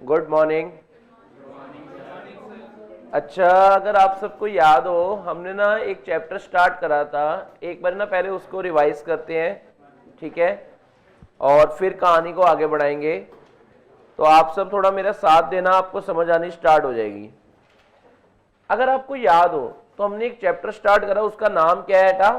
Good morning. अच्छा, अगर आप सबको याद हो, हमने ना एक चैप्टर स्टार्ट करा था, एक बार ना पहले उसको रिवाइज करते हैं, ठीक है, और फिर कहानी को आगे बढ़ाएंगे। तो आप सब थोड़ा मेरा साथ देना, आपको समझ आनी स्टार्ट हो जाएगी। अगर आपको याद हो तो हमने एक चैप्टर स्टार्ट करा, उसका नाम क्या है था?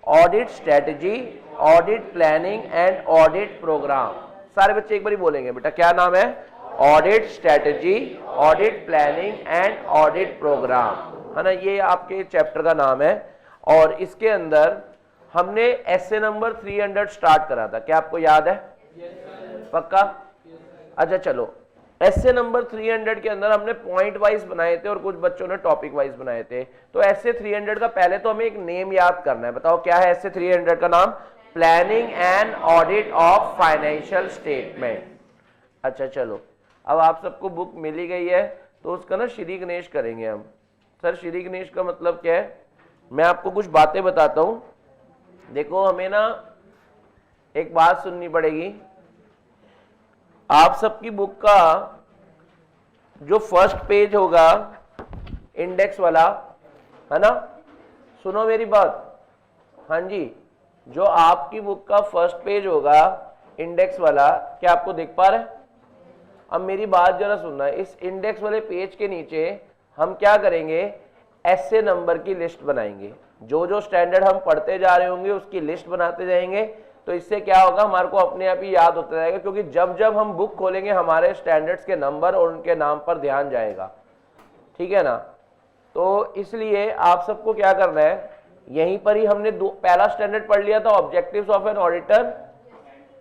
Audit strategy, audit planning and audit program. सारे बच्चे एक बार ही बोलेंगे बेटा, क्या नाम है? Audit strategy, audit planning and audit program, है ना, ये आपके चैप्टर का नाम है। और इसके अंदर हमने एसे नंबर 300 स्टार्ट करा था, क्या आपको याद है? पक्का? अच्छा चलो, एसे नंबर 300 के अंदर हमने पॉइंट वाइज बनाए थे और कुछ बच्चों ने टॉपिक वाइज बनाए थे। तो एसे 300 का पहले तो हमें एक नेम याद करना है। बताओ क्या है एसे 300 का नाम? Planning and audit of financial statement. अच्छा चलो, अब आप सबको बुक मिली गई है तो उसका ना श्री गणेश करेंगे हम। सर श्री गणेश का मतलब क्या है? मैं आपको कुछ बातें बताता हूं। देखो, हमें ना एक बात सुननी पड़ेगी। आप सबकी बुक का जो फर्स्ट पेज होगा इंडेक्स वाला, है ना, सुनो मेरी बात, हाँ जी, जो आपकी बुक का फर्स्ट पेज होगा इंडेक्स वाला, क्या आपको दिख पा रहा है? अब मेरी बात जरा सुनना, इस इंडेक्स वाले पेज के नीचे हम क्या करेंगे? एसे नंबर की लिस्ट बनाएंगे। जो जो स्टैंडर्ड हम पढ़ते जा रहे होंगे उसकी लिस्ट बनाते जाएंगे। तो इससे क्या होगा, हमारे को अपने आप ही याद होता जाएगा, क्योंकि जब जब हम बुक खोलेंगे हमारे स्टैंडर्ड्स के नंबर और उनके नाम पर ध्यान जाएगा, ठीक है ना। तो इसलिए आप सबको क्या करना है, यहीं पर ही हमने पहला स्टैंडर्ड पढ़ लिया था, objectives of an auditor,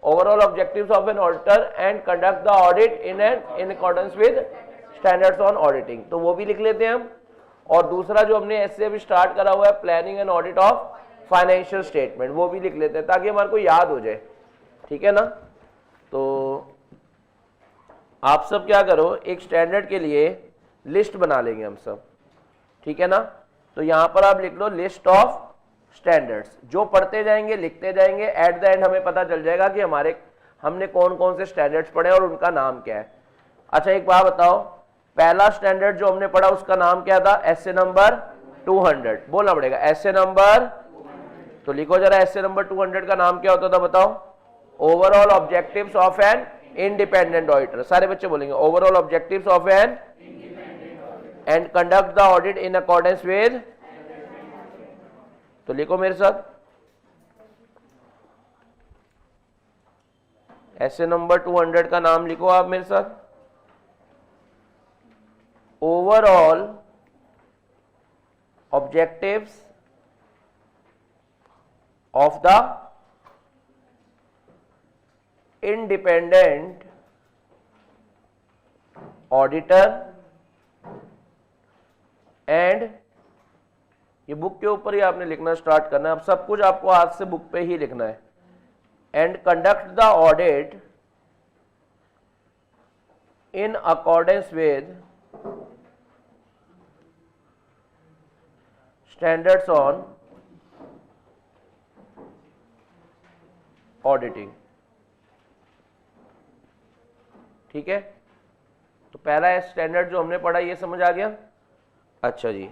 overall objectives of an auditor and conduct the audit in accordance with standards on auditing, तो वो भी लिख लेते हैं हम। और दूसरा जो हमने ऐसे अभी स्टार्ट करा हुआ है, planning and audit of financial statement, वो भी लिख लेते हैं ताकि हमारे को याद हो जाए, ठीक है ना। तो आप सब क्या करो, एक स्टैंडर्ड के लिए लिस्ट बना लेंगे हम सब, ठीक है ना। तो यहां पर आप लिख लो लिस्ट ऑफ स्टैंडर्ड्स, जो पढ़ते जाएंगे लिखते जाएंगे, एट द एंड हमें पता चल जाएगा कि हमने कौन कौन से स्टैंडर्ड्स पढ़े और उनका नाम क्या है। अच्छा एक बात बताओ, पहला स्टैंडर्ड जो हमने पढ़ा उसका नाम क्या था? एसे नंबर 200, बोलना पड़ेगा एसे नंबर। तो लिखो जरा, एसे नंबर 200 का नाम क्या होता था बताओ? Overall objectives of an independent auditor. सारे बच्चे बोलेंगे overall objectives of an and conduct the audit in accordance with. तो लिखो मेरे साथ, एसे नंबर 200 का नाम लिखो आप मेरे साथ, overall objectives of the independent auditor and, ये बुक के ऊपर ही आपने लिखना स्टार्ट करना है। अब सब कुछ आपको आज से बुक पे ही लिखना है। And conduct the audit in accordance with standards on auditing, ठीक है। तो पहला स्टैंडर्ड जो हमने पढ़ा ये समझ आ गया। अच्छा जी,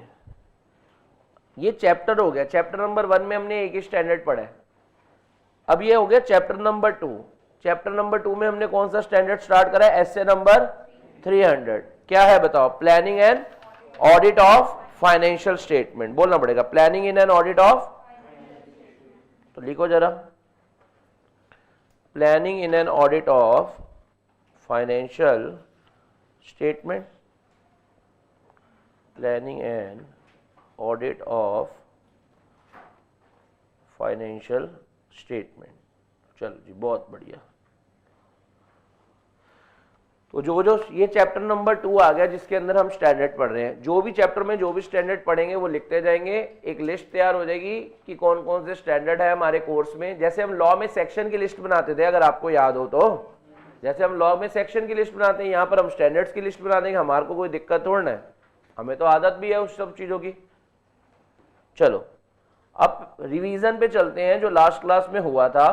ये चैप्टर हो गया। चैप्टर नंबर 1 में हमने एक ही स्टैंडर्ड पढ़ा है। अब ये हो गया चैप्टर नंबर 2। चैप्टर नंबर 2 में हमने कौन सा स्टैंडर्ड स्टार्ट करा है? एसे नंबर 300। क्या है बताओ? Planning and audit of financial statement, बोलना पड़ेगा planning in and audit of. तो लिखो जरा, planning in and audit of financial statement, planning and audit of financial statement. चलो जी, बहुत बढ़िया। तो जो ये चैप्टर नंबर 2 आ गया जिसके अंदर हम स्टैंडर्ड पढ़ रहे हैं। जो भी चैप्टर में जो भी स्टैंडर्ड पढ़ेंगे वो लिखते जाएंगे, एक लिस्ट तैयार हो जाएगी कि कौन कौन से स्टैंडर्ड है हमारे कोर्स में। जैसे हम लॉ में सेक्शन की लिस्ट बनाते थे, अगर आपको याद हो तो, जैसे हम लॉ में सेक्शन की लिस्ट बनाते हैं, यहाँ पर हम स्टैंडर्ड्स की लिस्ट बना देंगे। हमारे को कोई दिक्कत थोड़ा है, हमें तो आदत भी है उस सब चीजों की। चलो अब रिवीजन पे चलते हैं जो लास्ट क्लास में हुआ था।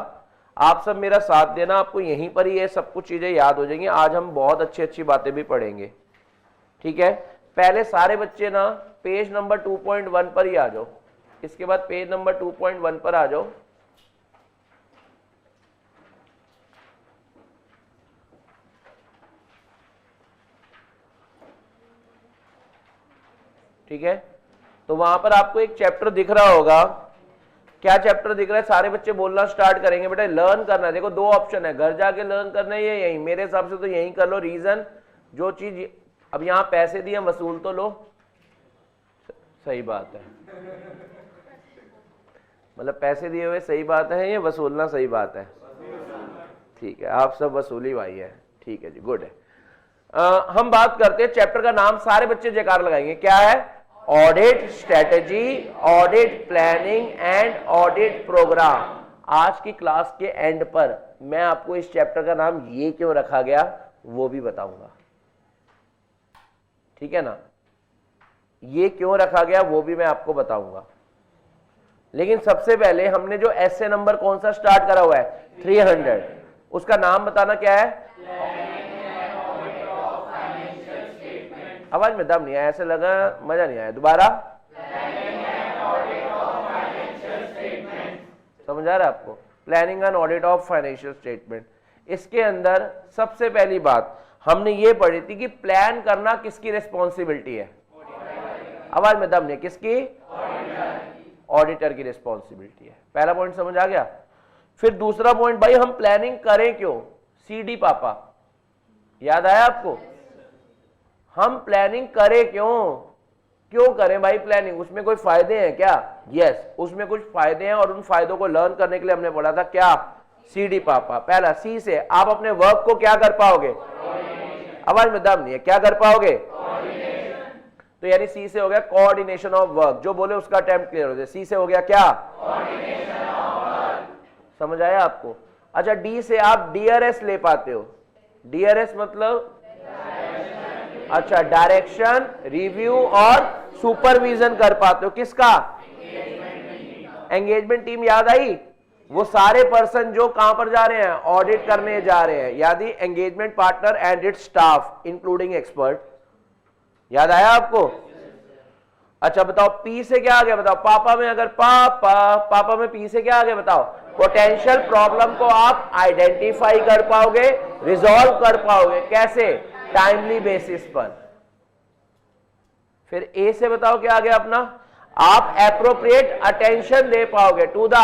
आप सब मेरा साथ देना, आपको यहीं पर ही ये सब कुछ चीजें याद हो जाएंगी। आज हम बहुत अच्छी अच्छी बातें भी पढ़ेंगे, ठीक है। पहले सारे बच्चे ना पेज नंबर 2.1 पर ही आ जाओ, इसके बाद पेज नंबर 2.1 पर आ जाओ। ठीक है, तो वहां पर आपको एक चैप्टर दिख रहा होगा। क्या चैप्टर दिख रहा है? सारे बच्चे बोलना स्टार्ट करेंगे। बेटा लर्न करना है, देखो दो ऑप्शन है, घर जाके लर्न करना है या यहीं। मेरे हिसाब से तो यहीं कर लो। रीजन, जो चीज अब यहां पैसे दिए वसूल तो लो। सही बात है, मतलब पैसे दिए हुए सही बात है, ये वसूलना सही बात है। ठीक है, आप सब वसूली भाई है, ठीक है जी, गुड है। हम बात करते हैं चैप्टर का नाम, सारे बच्चे जयकार लगाएंगे। क्या है? Audit strategy, audit planning and audit program. आज की क्लास के एंड पर मैं आपको इस चैप्टर का नाम ये क्यों रखा गया वो भी बताऊंगा, ठीक है ना। ये क्यों रखा गया वो भी मैं आपको बताऊंगा। लेकिन सबसे पहले हमने जो एसए नंबर कौन सा स्टार्ट करा हुआ है 300, उसका नाम बताना क्या है? आवाज में दम नहीं आया, ऐसे लगा मजा नहीं आया। दोबारा समझ आ रहा है आपको? Planning and audit of financial statement. इसके अंदर सबसे पहली बात हमने ये पढ़ी थी कि प्लान करना किसकी रिस्पॉन्सिबिलिटी है? आवाज में दम नहीं, किसकी? ऑडिटर की रिस्पॉन्सिबिलिटी है। पहला पॉइंट समझ आ गया। फिर दूसरा पॉइंट, भाई हम प्लानिंग करें क्यों? सीडी पापा, याद आया आपको? हम प्लानिंग करें क्यों करें भाई प्लानिंग? उसमें कोई फायदे हैं क्या? यस, उसमें कुछ फायदे हैं और उन फायदों को लर्न करने के लिए हमने बोला था क्या? सीडी पापा। पहला सी से आप अपने वर्क को क्या कर पाओगे? आवाज में दम नहीं है, क्या कर पाओगे? तो यानी सी से हो गया कोऑर्डिनेशन ऑफ वर्क, जो बोले उसका अटेम्प्ट क्लियर हो जाए। सी से हो गया क्या? समझ आया आपको? अच्छा, डी से आप डीआरएस ले पाते हो। डीआरएस मतलब अच्छा, डायरेक्शन, रिव्यू और सुपरविजन कर पाते हो। किसका? Engagement team. याद आई? वो सारे पर्सन जो कहां पर जा रहे हैं? ऑडिट करने जा रहे हैं। याद ही engagement partner and its staff including expert. याद आया आपको? अच्छा बताओ, पी से क्या आ गया? बताओ पापा में, अगर पापा में पी से क्या आ गया? बताओ पोटेंशियल प्रॉब्लम को आप आइडेंटिफाई कर पाओगे, रिजॉल्व कर पाओगे। कैसे? टाइमली बेसिस पर। फिर ए से बताओ क्या आ गया अपना? आप एप्रोप्रिएट अटेंशन दे पाओगे टू द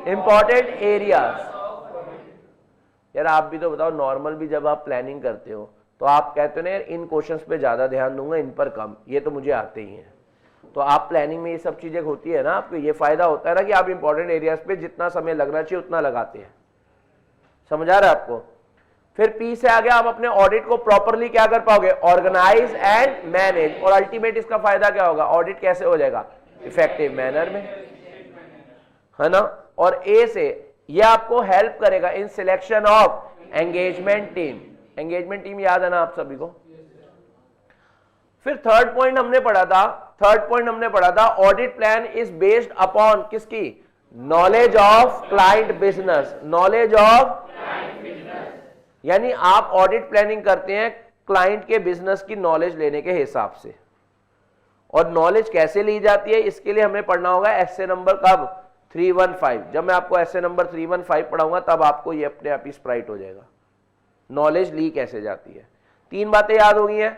इंपॉर्टेंट एरियाज। यार आप भी तो बताओ, नॉर्मल भी जब आप प्लानिंग करते हो तो आप कहते हो ना यार इन क्वेश्चंस पे ज्यादा ध्यान दूंगा, इन पर कम, ये तो मुझे आते ही हैं। तो आप प्लानिंग में ये सब चीजें होती है ना, आपको ये फायदा होता है ना कि आप इंपॉर्टेंट एरियाज पे जितना समय लगना चाहिए उतना लगाते हैं। समझ आ रहा है आपको? फिर पी से आ गया, आप अपने ऑडिट को प्रॉपरली क्या कर पाओगे? Organize and manage. और अल्टीमेट इसका फायदा क्या होगा? ऑडिट कैसे हो जाएगा? इफेक्टिव मैनर में, है ना। और ए से ये आपको हेल्प करेगा in selection of engagement team. Engagement team याद है ना आप सभी को? फिर थर्ड पॉइंट हमने पढ़ा था audit plan is based upon किसकी? Knowledge of client business. Knowledge of, यानी आप ऑडिट प्लानिंग करते हैं क्लाइंट के बिजनेस की नॉलेज लेने के हिसाब से। और नॉलेज कैसे ली जाती है इसके लिए हमें पढ़ना होगा एसए नंबर कब? 315। जब मैं आपको एसए नंबर 315 पढ़ाऊंगा तब आपको ये अपने आप ही स्प्राइट हो जाएगा, नॉलेज ली कैसे जाती है। 3 बातें याद हो गई हैं।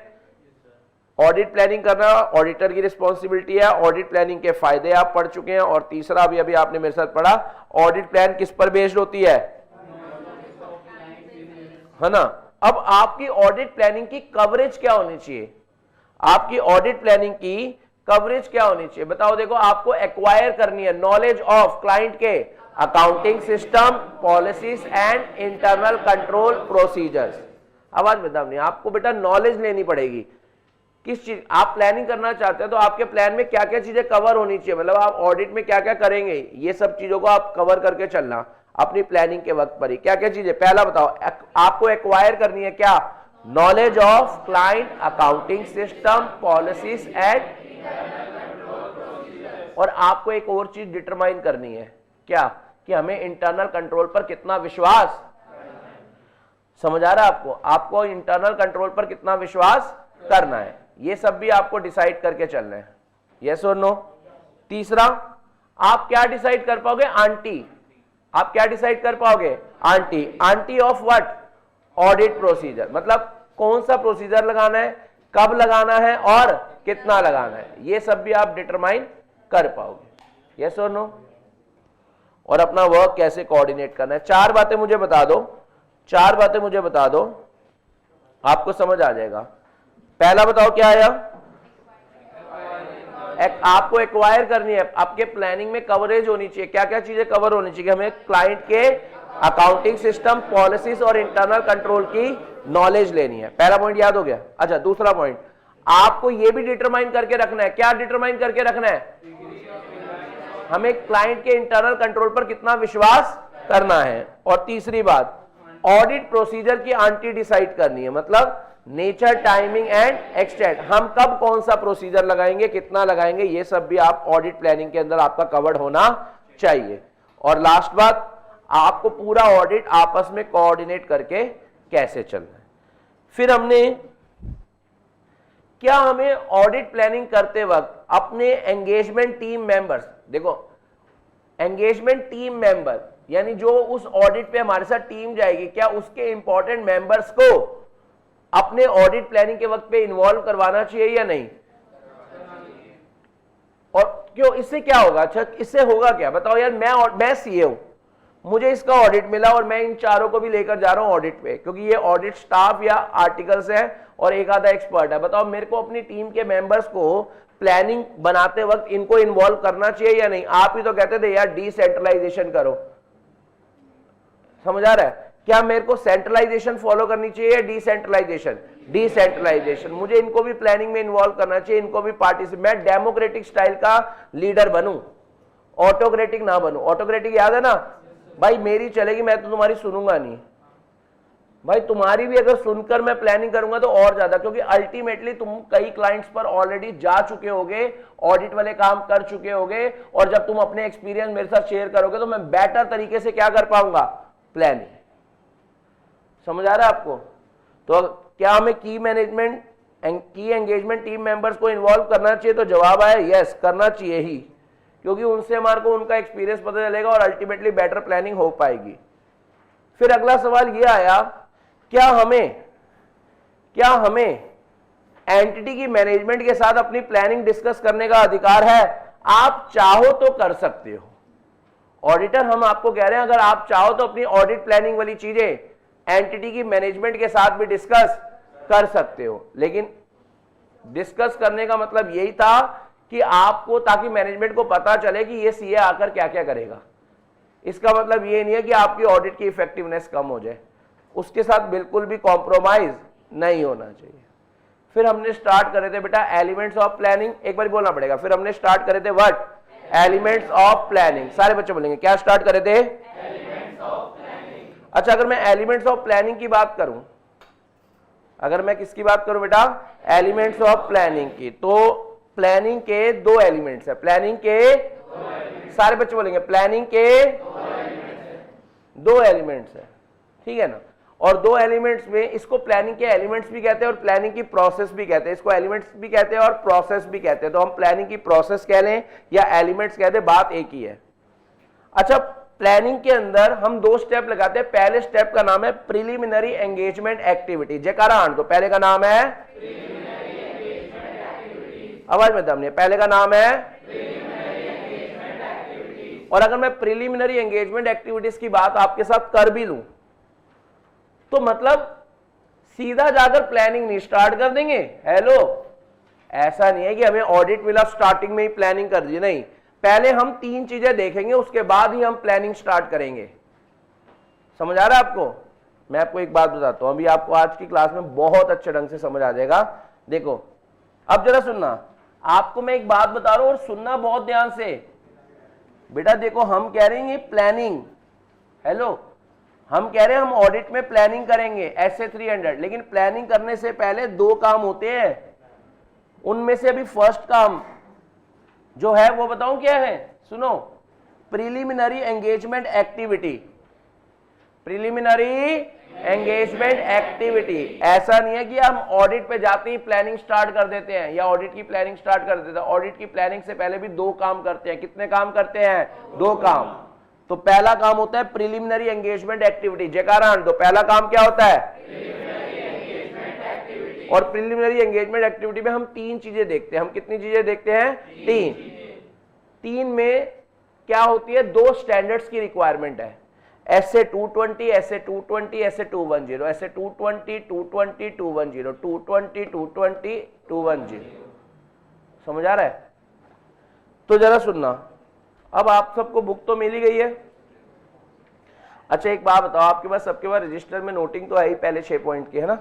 ऑडिट प्लानिंग करना ऑडिटर की रिस्पॉन्सिबिलिटी है, ऑडिट प्लानिंग के फायदे आप पढ़ चुके हैं। और तीसरा अभी आपने मेरे साथ पढ़ा, ऑडिट प्लान किस पर बेस्ड होती है ना। अब आपकी ऑडिट प्लानिंग की कवरेज क्या होनी चाहिए? आपकी ऑडिट प्लानिंग की कवरेज क्या होनी चाहिए? बताओ। देखो, आपको एक्वायर करनी है नॉलेज ऑफ क्लाइंट के accounting system, policies and internal control procedures. आवाज में दम नहीं, आपको बेटा नॉलेज लेनी पड़ेगी। किस चीज आप प्लानिंग करना चाहते हैं तो आपके प्लान में क्या क्या चीजें कवर होनी चाहिए, मतलब आप ऑडिट में क्या क्या करेंगे, ये सब चीजों को आप कवर करके चलना अपनी प्लानिंग के वक्त पर ही। क्या क्या चीजें? पहला बताओ, आपको एक्वायर करनी है क्या? Knowledge of client accounting system, policies and, और आपको एक और चीज डिटरमाइन करनी है क्या? कि हमें इंटरनल कंट्रोल पर कितना विश्वास, समझ आ रहा है आपको, आपको इंटरनल कंट्रोल पर कितना विश्वास करना है, ये सब भी आपको डिसाइड करके चलना है, यस और नो। तीसरा, आप क्या डिसाइड कर पाओगे, आंटी, आप क्या डिसाइड कर पाओगे, aunty, aunty of what, audit procedure, मतलब कौन सा प्रोसीजर लगाना है, कब लगाना है और कितना लगाना है, ये सब भी आप डिटरमाइन कर पाओगे, यस और नो। और अपना वर्क कैसे कोऑर्डिनेट करना है, चार बातें मुझे बता दो, चार बातें मुझे बता दो, आपको समझ आ जाएगा। पहला बताओ क्या आया, आपको एक्वायर करनी है, आपके प्लानिंग में कवरेज होनी चाहिए, क्या क्या चीजें कवर होनी चाहिए, हमें क्लाइंट के अकाउंटिंग सिस्टम, पॉलिसीज और इंटरनल कंट्रोल की नॉलेज लेनी है, पहला पॉइंट याद हो गया। अच्छा, दूसरा पॉइंट, आपको यह भी डिटरमाइन करके रखना है, क्या डिटरमाइन करके रखना है, हमें क्लाइंट के इंटरनल कंट्रोल पर कितना विश्वास करना है। और तीसरी बात, ऑडिट प्रोसीजर की आंटी डिसाइड करनी है, मतलब नेचर, टाइमिंग एंड एक्सटेंट, हम कब कौन सा प्रोसीजर लगाएंगे, कितना लगाएंगे, ये सब भी आप ऑडिट प्लानिंग के अंदर आपका कवर्ड होना चाहिए। और लास्ट बात, आपको पूरा ऑडिट आपस में कोऑर्डिनेट करके कैसे चलना है। फिर हमने क्या, हमें ऑडिट प्लानिंग करते वक्त अपने एंगेजमेंट टीम मेंबर्स, देखो एंगेजमेंट टीम मेंबर यानी जो उस ऑडिट पे हमारे साथ टीम जाएगी, क्या उसके इंपॉर्टेंट मेंबर्स को अपने ऑडिट प्लानिंग के वक्त पे इन्वॉल्व करवाना चाहिए या नहीं, और क्यों, इससे क्या होगा, अच्छा इससे होगा क्या बताओ यार, मैं सीए हूं, मुझे इसका ऑडिट मिला और मैं इन चारों को भी लेकर जा रहा हूं ऑडिट पे, क्योंकि ये ऑडिट स्टाफ या आर्टिकल्स है और एक आधा एक्सपर्ट है। बताओ मेरे को अपनी टीम के मेंबर्स को प्लानिंग बनाते वक्त इनको इन्वॉल्व करना चाहिए या नहीं, आप ही तो कहते थे यार डिसेंट्रलाइजेशन करो, समझ आ रहा है, क्या मेरे को सेंट्रलाइजेशन फॉलो करनी चाहिए या डिसेंट्रलाइजेशन, डिसेंट्रलाइजेशन, मुझे इनको भी प्लानिंग में इन्वॉल्व करना चाहिए, इनको भी पार्टिसिपेट, मैं डेमोक्रेटिक स्टाइल का लीडर बनूं, ऑटोक्रेटिक ना बनूं। ऑटोक्रेटिक याद है ना भाई, मेरी चलेगी, मैं तो तुम्हारी सुनूंगा नहीं भाई, तुम्हारी भी अगर सुनकर मैं प्लानिंग करूंगा तो और ज्यादा, क्योंकि अल्टीमेटली तुम कई क्लाइंट्स पर ऑलरेडी जा चुके होगे, ऑडिट वाले काम कर चुके होगे, और जब तुम अपने एक्सपीरियंस मेरे साथ शेयर करोगे तो मैं बेटर तरीके से क्या कर पाऊंगा, प्लानिंग, समझ आ रहा है आपको। तो क्या हमें की मैनेजमेंट, की एंगेजमेंट टीम मेंबर्स को इन्वॉल्व करना चाहिए, तो जवाब आया यस, करना चाहिए ही, क्योंकि उनसे हमारे को उनका एक्सपीरियंस पता चलेगा और अल्टीमेटली बेटर प्लानिंग हो पाएगी। फिर अगला सवाल यह आया, क्या हमें एंटिटी की मैनेजमेंट के साथ अपनी प्लानिंग डिस्कस करने का अधिकार है, आप चाहो तो कर सकते हो। ऑडिटर हम आपको कह रहे हैं, अगर आप चाहो तो अपनी ऑडिट प्लानिंग वाली चीजें एंटिटी की मैनेजमेंट के साथ भी डिस्कस कर सकते हो, लेकिन डिस्कस करने का मतलब यही था कि आपको, ताकि मैनेजमेंट को पता चले कि ये सीए आकर क्या क्या करेगा। इसका मतलब ये नहीं है कि आपकी ऑडिट की इफेक्टिवनेस कम हो जाए, उसके साथ बिल्कुल भी कॉम्प्रोमाइज नहीं होना चाहिए। फिर हमने स्टार्ट करे थे बेटा एलिमेंट्स ऑफ प्लानिंग, एक बार बोलना पड़ेगा, फिर हमने स्टार्ट करे थे व्हाट, एलिमेंट्स ऑफ प्लानिंग, सारे बच्चे बोलेंगे क्या स्टार्ट करे थे, एलिमेंट्स ऑफ प्लानिंग। अच्छा, अगर मैं एलिमेंट्स ऑफ प्लानिंग की बात करूं, अगर मैं किसकी बात करूं बेटा, एलिमेंट्स ऑफ प्लानिंग की, तो प्लानिंग के दो एलिमेंट्स है, प्लानिंग के सारे बच्चे बोलेंगे प्लानिंग के दो एलिमेंट्स है, ठीक है ना। और दो एलिमेंट्स में, इसको प्लानिंग के एलिमेंट्स भी कहते हैं और प्लानिंग की प्रोसेस भी कहते हैं, इसको एलिमेंट्स भी कहते हैं और प्रोसेस भी कहते हैं, तो हम प्लानिंग की प्रोसेस कह लें या एलिमेंट्स कहते हैं, बात एक ही है। अच्छा, प्लानिंग के अंदर हम दो स्टेप लगाते हैं, पहले स्टेप का नाम है प्रिलिमिनरी एंगेजमेंट एक्टिविटी, जयकारा आन दो, पहले का नाम है प्रिलिमिनरी एंगेजमेंट एक्टिविटी, आवाज में दम नहीं, पहले का नाम है प्रिलिमिनरी एंगेजमेंट एक्टिविटी। और अगर मैं प्रिलिमिनरी एंगेजमेंट एक्टिविटीज की बात आपके साथ कर भी लूं, तो मतलब सीधा जाकर प्लानिंग नहीं स्टार्ट कर देंगे, हेलो, ऐसा नहीं है कि हमें ऑडिट मिला स्टार्टिंग में ही प्लानिंग कर दी, नहीं, पहले हम तीन चीजें देखेंगे, उसके बाद ही हम प्लानिंग स्टार्ट करेंगे। समझ आ रहा है आपको। मैं आपको एक बात बताता हूं, अभी आपको आज की क्लास में बहुत अच्छे ढंग से समझ आ जाएगा। देखो अब जरा सुनना, आपको मैं एक बात बता रहा हूं और सुनना बहुत ध्यान से बेटा। देखो हम कह रहे हैं ये प्लानिंग, हेलो, हम कह रहे हैं हम ऑडिट में प्लानिंग करेंगे SA300, लेकिन प्लानिंग करने से पहले दो काम होते हैं, उनमें से अभी फर्स्ट काम जो है वो बताऊं क्या है, सुनो, preliminary engagement activity, preliminary engagement activity. ऐसा नहीं है कि हम ऑडिट पे जाते ही प्लानिंग स्टार्ट कर देते हैं या ऑडिट की प्लानिंग स्टार्ट कर देते हैं। ऑडिट की प्लानिंग से पहले भी 2 काम करते हैं। कितने काम करते हैं? 2 काम। तो पहला काम होता है प्रिलिमिनरी एंगेजमेंट एक्टिविटी। जयकारान दो, पहला काम क्या होता है? और प्रिलिमिनरी एंगेजमेंट एक्टिविटी में हम 3 चीजें देखते हैं। हम कितनी चीजें देखते हैं? 3 में क्या होती है? 2 स्टैंडर्ड्स की रिक्वायरमेंट है, SA 220, SA 220, SA 210, SA 220, 220, 210, 220, 220, 210। समझ आ रहा है? तो जरा सुनना, अब आप सबको बुक तो मिल ही गई है। अच्छा एक बात बताओ, आपके पास सबके पास रजिस्टर में नोटिंग तो है ही पहले 6 पॉइंट की, है ना?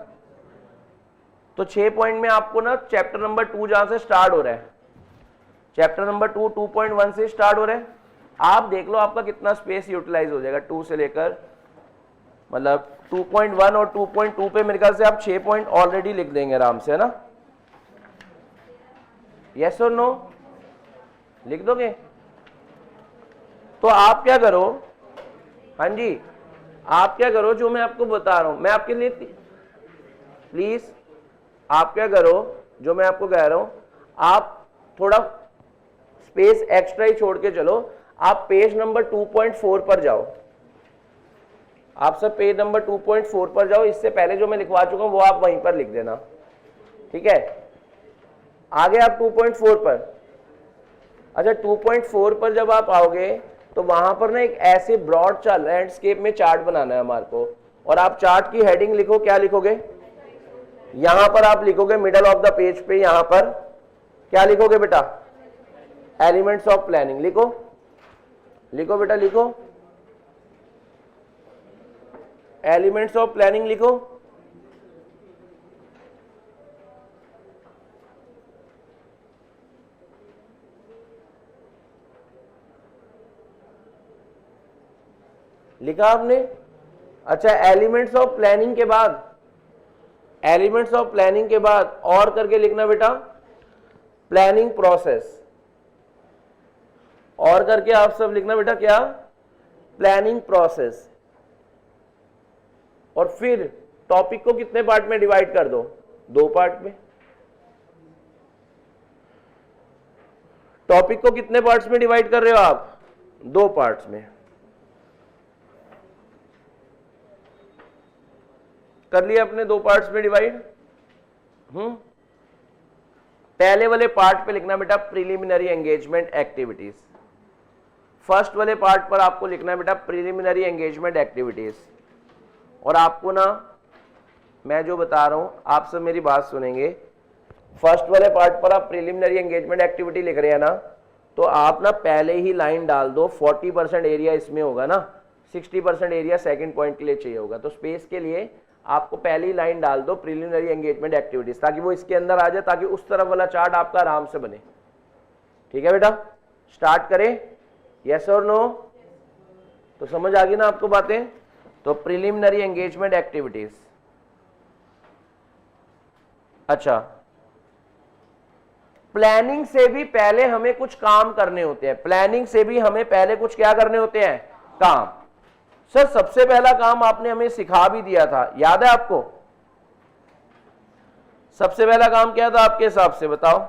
तो 6 पॉइंट में आपको ना चैप्टर नंबर 2 जहां से स्टार्ट हो रहा है, चैप्टर नंबर 2 2.1 से स्टार्ट हो रहा है। आप देख लो आपका कितना स्पेस यूटिलाइज हो जाएगा 2 से लेकर, मतलब 2.1 और 2.2 पे मेरे ख्याल से आप 6 पॉइंट ऑलरेडी लिख देंगे आराम से, है ना? यस और नो? लिख दोगे? तो आप क्या करो, हाँ जी, आप क्या करो, जो मैं आपको बता रहा हूं मैं आपके लिए, प्लीज आप क्या करो, जो मैं आपको कह रहा हूं, आप थोड़ा स्पेस एक्स्ट्रा ही छोड़ के चलो। आप पेज नंबर 2.4 पर जाओ, आप सब पेज नंबर 2.4 पर जाओ। इससे पहले जो मैं लिखवा चुका हूं वो आप वहीं पर लिख देना, ठीक है? आगे आप 2.4 पर, अच्छा 2.4 पर जब आप आओगे तो वहां पर ना एक ऐसे ब्रॉड चार्ट, लैंडस्केप में चार्ट बनाना है हमारे को, और आप चार्ट की हेडिंग लिखो। क्या लिखोगे? यहां पर आप लिखोगे मिडल ऑफ द पेज पे, यहां पर क्या लिखोगे बेटा? Elements of planning. लिखो लिखो बेटा, लिखो एलिमेंट्स ऑफ प्लानिंग लिखो। लिखा आपने? अच्छा एलिमेंट्स ऑफ प्लानिंग के बाद, एलिमेंट्स ऑफ प्लानिंग के बाद और करके लिखना बेटा प्लानिंग प्रोसेस, और करके आप सब लिखना बेटा क्या? Planning process. और फिर टॉपिक को कितने पार्ट में डिवाइड कर दो? 2 पार्ट में। टॉपिक को कितने पार्ट्स में डिवाइड कर रहे हो आप? 2 पार्ट्स में। कर लिया अपने 2 पार्ट्स में डिवाइड। पहले वाले पार्ट पे लिखना बेटा प्रिलिमिनरी एंगेजमेंट एक्टिविटीज। फर्स्ट वाले पार्ट पर आपको लिखना है बेटा प्रिलिमिनरी एंगेजमेंट एक्टिविटीज। और आपको ना मैं जो बता रहा हूं आप सब मेरी बात सुनेंगे। फर्स्ट वाले पार्ट पर आप प्रिलिमिनरी एंगेजमेंट एक्टिविटी लिख रहे हैं ना, तो आप ना पहले ही लाइन डाल दो 40% एरिया इसमें होगा ना, 60% एरिया सेकंड पॉइंट के लिए चाहिए होगा। तो स्पेस के लिए आपको पहली लाइन डाल दो प्रिलिमिनरी एंगेजमेंट एक्टिविटीज, ताकि वो इसके अंदर आ जाए, ताकि उस तरफ वाला चार्ट आपका आराम से बने। ठीक है बेटा, स्टार्ट करें? यस और नो? तो समझ आ गई ना आपको बातें? तो प्रिलिमिनरी एंगेजमेंट एक्टिविटीज। अच्छा, प्लानिंग से भी पहले हमें कुछ काम करने होते हैं। प्लानिंग से भी हमें पहले कुछ क्या करने होते हैं? काम। सर सबसे पहला काम आपने हमें सिखा भी दिया था, याद है आपको? सबसे पहला काम क्या था आपके हिसाब से, बताओ?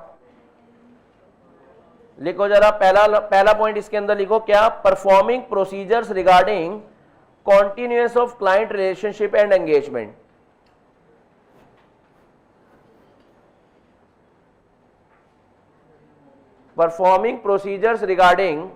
लिखो जरा, पहला पॉइंट इसके अंदर लिखो क्या? Performing procedures regarding continuance of client relationship and engagement. Performing procedures regarding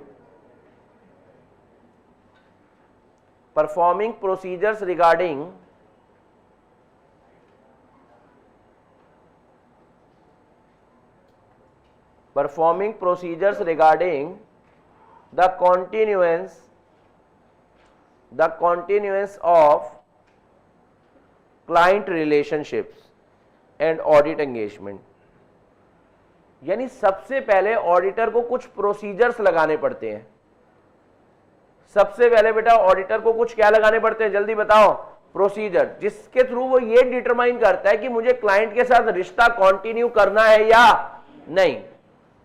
performing procedures regarding the continuance of client relationships and audit engagement। यानी सबसे पहले ऑडिटर को कुछ प्रोसीजर्स लगाने पड़ते हैं। सबसे पहले बेटा ऑडिटर को कुछ क्या लगाने पड़ते हैं, जल्दी बताओ? प्रोसीजर, जिसके थ्रू वो ये डिटरमाइन करता है कि मुझे क्लाइंट के साथ रिश्ता कंटिन्यू करना है या नहीं।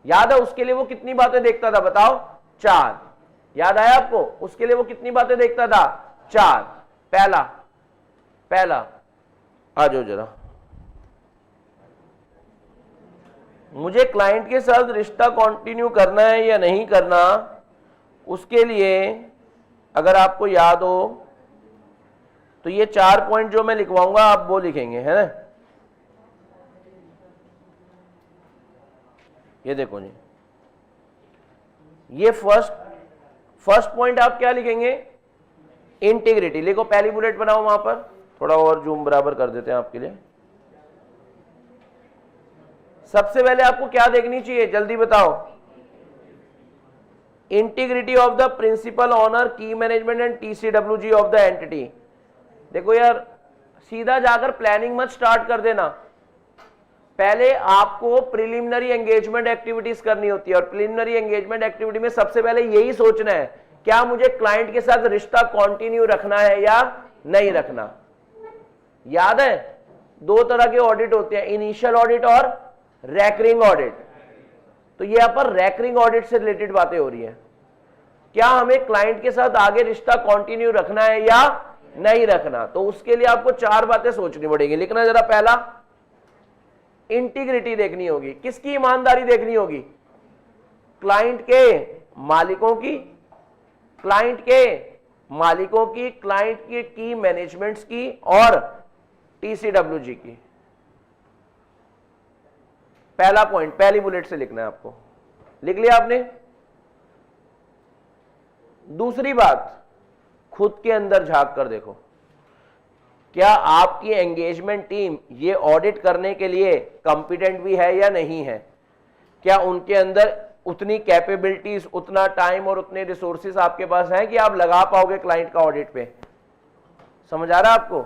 याद है उसके लिए वो कितनी बातें देखता था, बताओ? 4। याद आया आपको? उसके लिए वो कितनी बातें देखता था? 4। पहला आ जाओ जरा, मुझे क्लाइंट के साथ रिश्ता कंटिन्यू करना है या नहीं करना, उसके लिए अगर आपको याद हो तो ये 4 पॉइंट जो मैं लिखवाऊंगा आप वो लिखेंगे, है ना? ये देखो जी, ये फर्स्ट पॉइंट आप क्या लिखेंगे? इंटीग्रिटी लिखो, पहली बुलेट बनाओ वहां पर, थोड़ा और जूम बराबर कर देते हैं आपके लिए। सबसे पहले आपको क्या देखनी चाहिए, जल्दी बताओ? Integrity of the principal owner, key management and TCWG of the entity. देखो यार, सीधा जाकर प्लानिंग मत स्टार्ट कर देना, पहले आपको प्रिलिमिनरी एंगेजमेंट एक्टिविटीज करनी होती है, और प्रिलिमिनरी एंगेजमेंट एक्टिविटी में सबसे पहले यही सोचना है, क्या मुझे क्लाइंट के साथ रिश्ता कंटिन्यू रखना है या नहीं रखना। याद है, 2 तरह के ऑडिट होते हैं, इनिशियल ऑडिट और रैकरिंग ऑडिट। तो यहां पर रैकरिंग ऑडिट से रिलेटेड बातें हो रही है, क्या हमें क्लाइंट के साथ आगे रिश्ता कंटिन्यू रखना है या नहीं रखना। तो उसके लिए आपको 4 बातें सोचनी पड़ेगी। लिखना जरा, पहला इंटीग्रिटी देखनी होगी, किसकी ईमानदारी देखनी होगी? क्लाइंट के मालिकों की, क्लाइंट के की मैनेजमेंट्स की और टीसीडब्ल्यूजी की। पहला पॉइंट पहली बुलेट से लिखना है आपको, लिख लिया आपने? दूसरी बात, खुद के अंदर झांक कर देखो, क्या आपकी एंगेजमेंट टीम ये ऑडिट करने के लिए कॉम्पिटेंट भी है या नहीं है? क्या उनके अंदर उतनी कैपेबिलिटीज, उतना टाइम और उतने रिसोर्सेज आपके पास हैं कि आप लगा पाओगे क्लाइंट का ऑडिट पे? समझ आ रहा है आपको?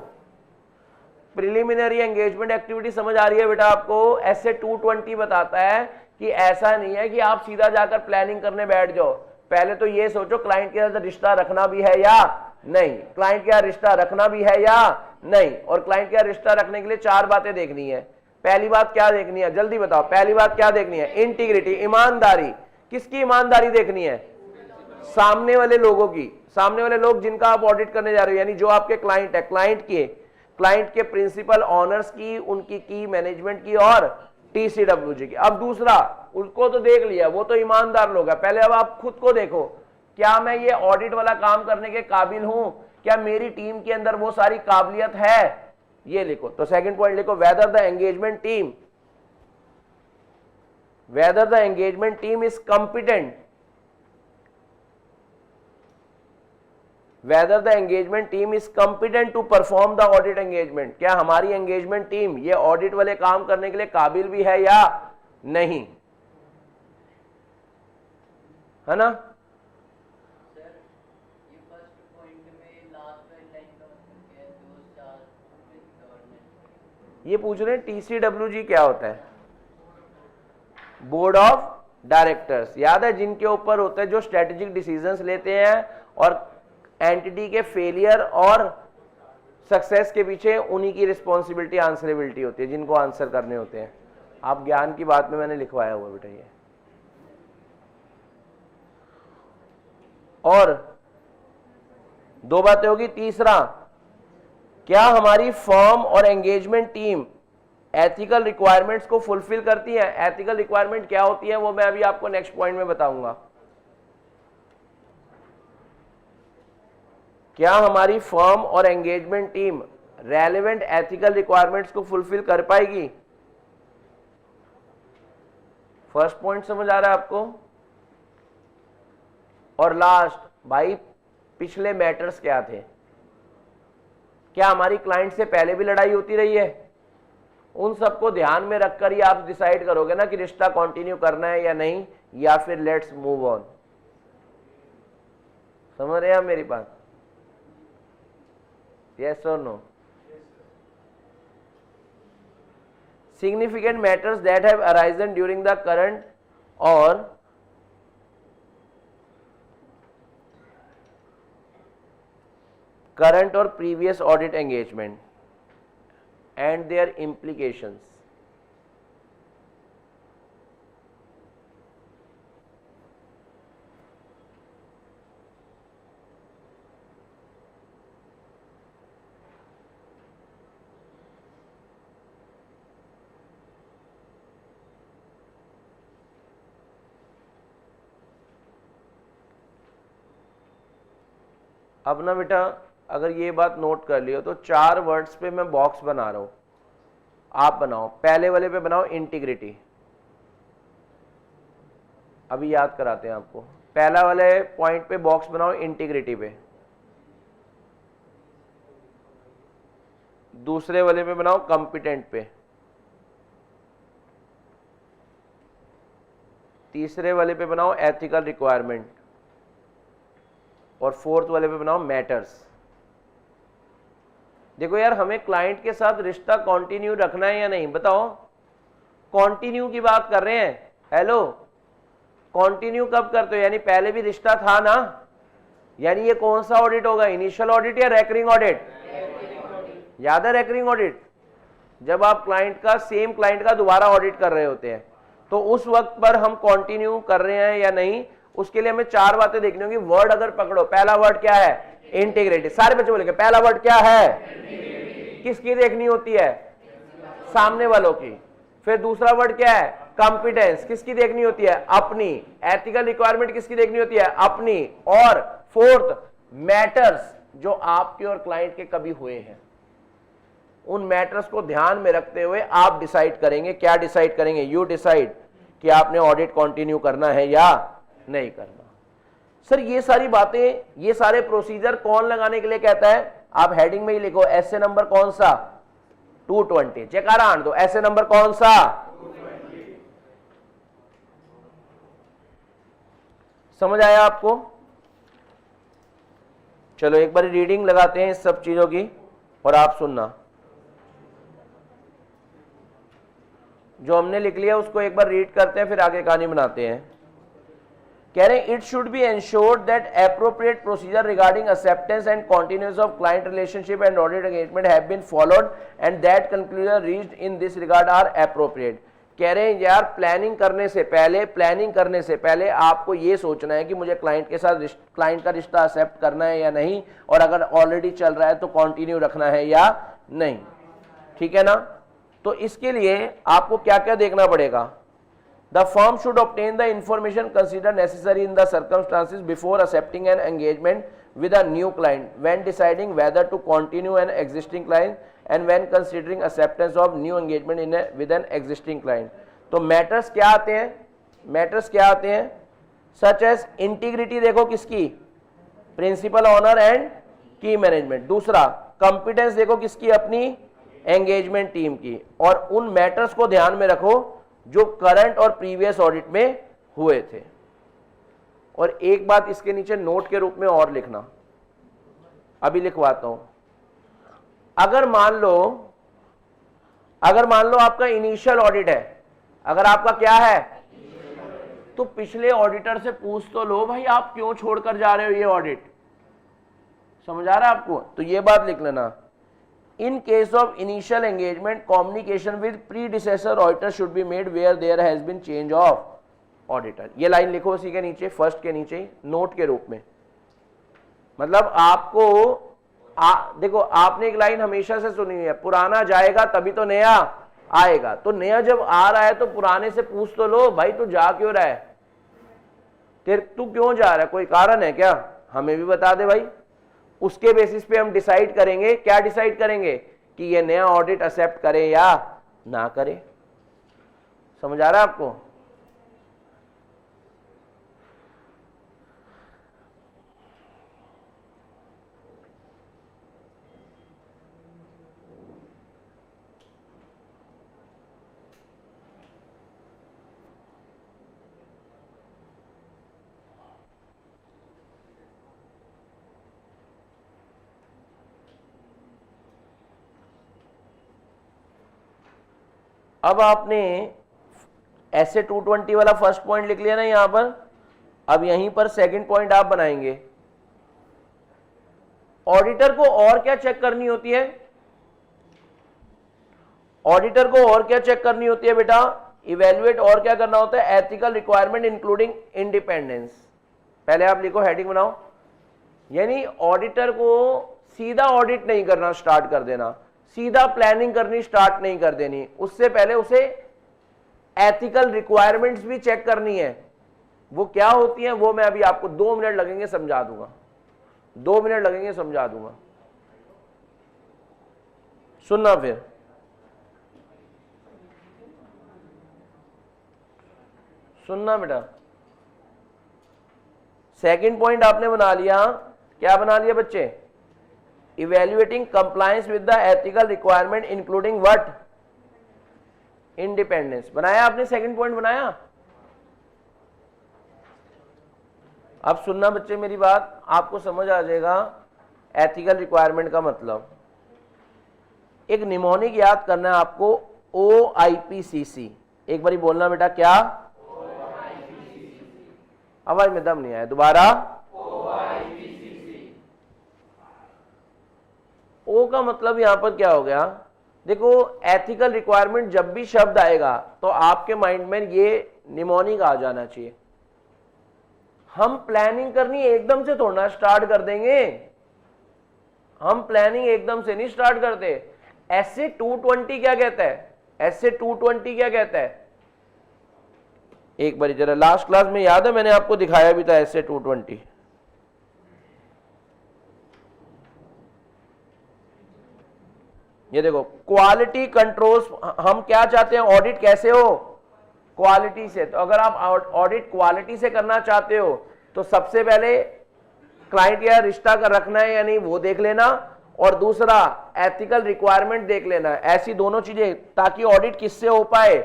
प्रिलिमिनरी एंगेजमेंट एक्टिविटी समझ आ रही है बेटा आपको? ऐसे 220 बताता है कि ऐसा नहीं है कि आप सीधा जाकर प्लानिंग करने बैठ जाओ, पहले तो ये सोचो क्लाइंट के साथ रिश्ता रखना भी है या नहीं, क्लाइंट का रिश्ता रखना भी है या नहीं। और क्लाइंट का रिश्ता रखने के लिए 4 बातें देखनी है। पहली बात क्या देखनी है, जल्दी बताओ? पहली बात क्या देखनी है? इंटीग्रिटी, ईमानदारी। किसकी ईमानदारी देखनी है? सामने वाले लोगों की, सामने वाले लोग जिनका आप ऑडिट करने जा रहे हो, यानी जो आपके क्लाइंट है, क्लाइंट के प्रिंसिपल ऑनर्स की, उनकी की मैनेजमेंट की और टीसीडब्ल्यूजी की। अब दूसरा, उसको तो देख लिया, वो तो ईमानदार लोग है, पहले अब आप खुद को देखो, क्या मैं ये ऑडिट वाला काम करने के काबिल हूं? क्या मेरी टीम के अंदर वो सारी काबिलियत है? ये लिखो। तो सेकंड पॉइंट लिखो, whether the engagement team is competent, whether the engagement team is competent to perform the audit engagement। क्या हमारी एंगेजमेंट टीम ये ऑडिट वाले काम करने के लिए काबिल भी है या नहीं, है ना? ये पूछ रहे हैं टीसीडब्ल्यूजी क्या होता है? Board of directors. याद है, जिनके ऊपर होता है, जो स्ट्रेटेजिक डिसीजंस लेते हैं और एंटिटी के फेलियर और सक्सेस के पीछे उन्हीं की रिस्पॉन्सिबिलिटी, आंसरेबिलिटी होती है, जिनको आंसर करने होते हैं। आप ज्ञान की बात में मैंने लिखवाया हुआ बेटा ये। और 2 बातें होगी। तीसरा, क्या हमारी फर्म और एंगेजमेंट टीम एथिकल रिक्वायरमेंट्स को फुलफिल करती है? एथिकल रिक्वायरमेंट क्या होती है वो मैं अभी आपको नेक्स्ट पॉइंट में बताऊंगा। क्या हमारी फर्म और engagement team relevant ethical requirements को फुलफिल कर पाएगी? फर्स्ट पॉइंट समझ आ रहा है आपको? और लास्ट, भाई पिछले मैटर्स क्या थे? क्या हमारी क्लाइंट से पहले भी लड़ाई होती रही है? उन सबको ध्यान में रखकर ही आप डिसाइड करोगे ना कि रिश्ता कंटिन्यू करना है या नहीं, या फिर लेट्स मूव ऑन। समझ रहे हैं आप मेरी बात? Yes or no? Significant matters that have arisen during the current or previous audit engagement and their implications. अब ना बेटा अगर ये बात नोट कर लियो तो 4 वर्ड्स पे मैं बॉक्स बना रहा हूं, आप बनाओ। पहले वाले पे बनाओ इंटीग्रिटी, अभी याद कराते हैं आपको। पहला वाले पॉइंट पे बॉक्स बनाओ इंटीग्रिटी पे, दूसरे वाले पे बनाओ कॉम्पिटेंट पे, तीसरे वाले पे बनाओ एथिकल रिक्वायरमेंट, और फोर्थ वाले पे बनाओ मैटर्स। देखो यार, हमें क्लाइंट के साथ रिश्ता कंटिन्यू रखना है या नहीं, बताओ। कंटिन्यू की बात कर रहे हैं। हेलो, कंटिन्यू कब करते हो? यानी पहले भी रिश्ता था ना। यानी ये कौन सा ऑडिट होगा, इनिशियल ऑडिट या रेकरिंग ऑडिट? याद है रेकरिंग ऑडिट? जब आप क्लाइंट का, सेम क्लाइंट का दोबारा ऑडिट कर रहे होते हैं, तो उस वक्त पर हम कंटिन्यू कर रहे हैं या नहीं, उसके लिए हमें 4 बातें देखनी होगी। वर्ड अगर पकड़ो, पहला वर्ड क्या है? इंटीग्रिटी। सारे बच्चे बोलेंगे पहला वर्ड क्या है? किसकी देखनी होती है? सामने वालों की। फिर दूसरा वर्ड क्या है? कॉम्पिटेंस। किसकी देखनी होती है? अपनी। एथिकल रिक्वायरमेंट किसकी देखनी होती है? अपनी। और फोर्थ मैटर्स, जो आपके और क्लाइंट के कभी हुए हैं, उन मैटर्स को ध्यान में रखते हुए आप डिसाइड करेंगे। क्या डिसाइड करेंगे? यू डिसाइड कि आपने ऑडिट कंटिन्यू करना है या नहीं करना। सर ये सारी बातें, ये सारे प्रोसीजर कौन लगाने के लिए कहता है? आप हेडिंग में ही लिखो, एसए नंबर कौन सा? 220। चेकारा आन दो, एसए नंबर कौन सा? 220। समझ आया आपको? चलो एक बार रीडिंग लगाते हैं इस सब चीजों की, और आप सुनना। जो हमने लिख लिया उसको एक बार रीड करते हैं, फिर आगे कहानी बनाते हैं। कह रहे हैं, it should be ensured that appropriate procedure regarding acceptance and continuous of client relationship and audit engagement have been followed and that conclusion reached in this regard are appropriate. कह रहे हैं यार, प्लानिंग करने से पहले आपको ये सोचना है कि मुझे क्लाइंट के साथ, क्लाइंट का रिश्ता एक्सेप्ट करना है या नहीं, और अगर ऑलरेडी चल रहा है तो कंटिन्यू रखना है या नहीं। ठीक है ना? तो इसके लिए आपको क्या क्या देखना पड़ेगा? The firm should obtain the information considered necessary in the circumstances before accepting an engagement with a new client, when deciding whether to continue an existing client and when considering acceptance of new engagement with an existing client. तो matters क्या आते हैं? Matters क्या आते हैं? Such as integrity देखो किसकी? Principal honor and key management। दूसरा competence देखो किसकी? अपनी engagement team की। और उन matters को ध्यान में रखो जो करंट और प्रीवियस ऑडिट में हुए थे। और एक बात इसके नीचे नोट के रूप में और लिखना, अभी लिखवाता हूं। अगर मान लो आपका इनिशियल ऑडिट है, अगर आपका क्या है, तो पिछले ऑडिटर से पूछ तो लो भाई आप क्यों छोड़कर जा रहे हो ये ऑडिट। समझ आ रहा है आपको? तो ये बात लिख लेना, In case of initial engagement, communication with predecessor auditor should be made where there has been change of auditor। ये लाइन लिखो उसी के नीचे, फर्स्ट के नीचे नोट के रूप में। मतलब आपको देखो, आपने एक लाइन हमेशा से सुनी है, पुराना जाएगा तभी तो नया आएगा। तो नया जब आ रहा है तो पुराने से पूछ तो लो भाई तू जा क्यों रहा है, तू क्यों जा रहा है, कोई कारण है क्या, हमें भी बता दे भाई। उसके बेसिस पे हम डिसाइड करेंगे। क्या डिसाइड करेंगे? कि ये नया ऑडिट एक्सेप्ट करे या ना करे। समझ आ रहा है आपको? अब आपने ऐसे 220 वाला फर्स्ट पॉइंट लिख लिया ना यहां पर। अब यहीं पर सेकंड पॉइंट आप बनाएंगे। ऑडिटर को और क्या चेक करनी होती है? ऑडिटर को और क्या चेक करनी होती है बेटा? इवेल्युएट और क्या करना होता है? Ethical requirement including independence. पहले आप लिखो, हेडिंग बनाओ। यानी ऑडिटर को सीधा ऑडिट नहीं करना स्टार्ट कर देना, सीधा प्लानिंग करनी स्टार्ट नहीं कर देनी, उससे पहले उसे एथिकल रिक्वायरमेंट्स भी चेक करनी है। वो क्या होती है वो मैं अभी आपको 2 मिनट लगेंगे समझा दूंगा। 2 मिनट लगेंगे, समझा दूंगा। सुनना फिर, सुनना बेटा। सेकंड पॉइंट आपने बना लिया, क्या बना लिया बच्चे? Evaluating compliance with the ethical requirement including what? Independence. बनाया आपने? सेकंड पॉइंट बनाया? अब सुनना बच्चे मेरी बात, आपको समझ आ जाएगा एथिकल रिक्वायरमेंट का मतलब। एक निमोनिक याद करना है आपको, OIPCC। एक बारी बोलना बेटा, क्या? आवाज में दम नहीं आया, दोबारा। ओ का मतलब यहां पर क्या हो गया? देखो, एथिकल रिक्वायरमेंट जब भी शब्द आएगा तो आपके माइंड में ये निमोनिक आ जाना चाहिए। हम प्लानिंग करनी एकदम से थोड़ा स्टार्ट कर देंगे, हम प्लानिंग एकदम से नहीं स्टार्ट करते। SA 220 क्या कहता है? SA 220 क्या कहता है? एक बार जरा, लास्ट क्लास में याद है मैंने आपको दिखाया भी था SA 220। ये देखो, क्वालिटी कंट्रोल्स। हम क्या चाहते हैं? ऑडिट कैसे हो? क्वालिटी से। तो अगर आप ऑडिट क्वालिटी से करना चाहते हो तो सबसे पहले क्लाइंट या रिश्ता का रखना है या नहीं वो देख लेना, और दूसरा एथिकल रिक्वायरमेंट देख लेना। ऐसी दोनों चीजें, ताकि ऑडिट किससे हो पाए?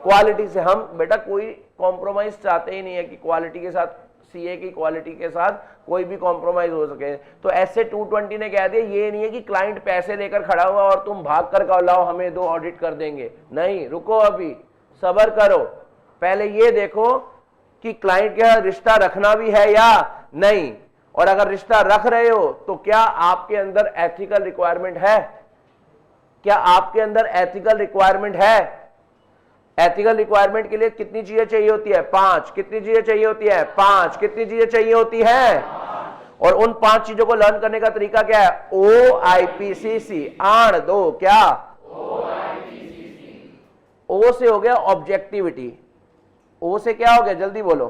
क्वालिटी से। हम बेटा कोई कॉम्प्रोमाइज चाहते ही नहीं है कि क्वालिटी के साथ, CA की क्वालिटी के साथ कोई भी कॉम्प्रोमाइज हो सके। तो SA 220 ने कह दिया, ये नहीं है कि क्लाइंट पैसे लेकर खड़ा हुआ और तुम भाग कर कहो लाओ हमें दो, ऑडिट कर देंगे। नहीं, रुको, अभी सब्र करो, पहले ये देखो कि क्लाइंट का रिश्ता रखना भी है या नहीं, और अगर रिश्ता रख रहे हो तो क्या आपके अंदर एथिकल रिक्वायरमेंट है? क्या आपके अंदर एथिकल रिक्वायरमेंट है? एथिकल रिक्वायरमेंट के लिए कितनी चीजें चाहिए होती है? 5। कितनी चीजें चाहिए होती है? 5। कितनी चीजें चाहिए होती है? और उन 5 चीजों को लर्न करने का तरीका क्या है? OIPCC। आण दो, क्या? O से हो गया ऑब्जेक्टिविटी। O से क्या हो गया? जल्दी बोलो।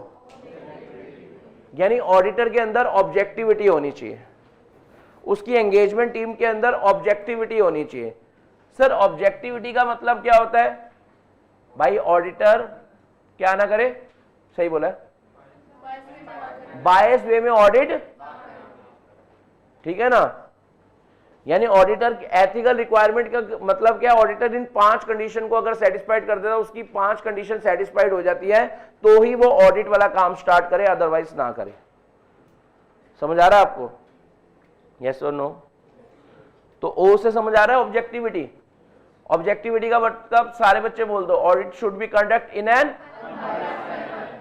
यानी ऑडिटर के अंदर ऑब्जेक्टिविटी होनी चाहिए, उसकी एंगेजमेंट टीम के अंदर ऑब्जेक्टिविटी होनी चाहिए। सर, ऑब्जेक्टिविटी का मतलब क्या होता है? भाई ऑडिटर क्या ना करे, सही बोला है, बायस वे में ऑडिट, ठीक है ना? यानी ऑडिटर एथिकल रिक्वायरमेंट का मतलब क्या? ऑडिटर इन 5 कंडीशन को अगर सेटिस्फाइड कर देता, उसकी 5 कंडीशन सेटिस्फाइड हो जाती है तो ही वो ऑडिट वाला काम स्टार्ट करे, अदरवाइज ना करे। समझ आ रहा है आपको? यस और नो? तो ओ से समझ आ रहा है ऑब्जेक्टिविटी? ऑब्जेक्टिविटी का मतलब सारे बच्चे बोल दो, audit should be conduct in an,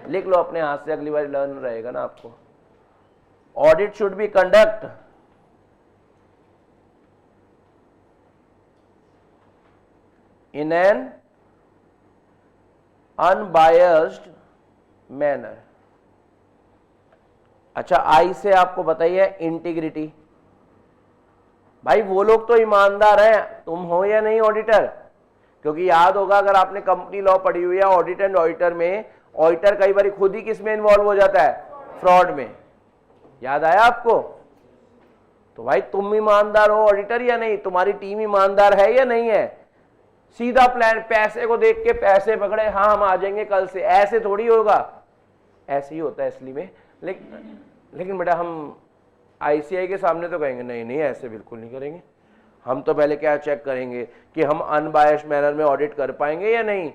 लिख लो अपने हाथ से, अगली बार लर्न रहेगा ना आपको। Audit should be conduct in an unbiased manner। अच्छा, आई से आपको बताइए इंटीग्रिटी। भाई वो लोग तो ईमानदार हैं, तुम हो या नहीं ऑडिटर? क्योंकि याद होगा अगर आपने कंपनी लॉ पढ़ी हुई है, ऑडिट एंड ऑडिटर में ऑडिटर कई बार खुद ही किस में इन्वॉल्व हो जाता है? फ्रॉड में। याद आया आपको? तो भाई तुम ईमानदार हो ऑडिटर या नहीं? तुम्हारी टीम ईमानदार है या नहीं है? सीधा प्लान, पैसे को देख के पैसे पकड़े, हाँ हम आ जाएंगे कल से, ऐसे थोड़ी होगा। ऐसे ही होता है असली में। लेकिन बेटा हम ICI के सामने तो कहेंगे नहीं नहीं, ऐसे बिल्कुल नहीं करेंगे। हम तो पहले क्या चेक करेंगे कि हम अनबायस्ड मैनर में ऑडिट कर पाएंगे या नहीं।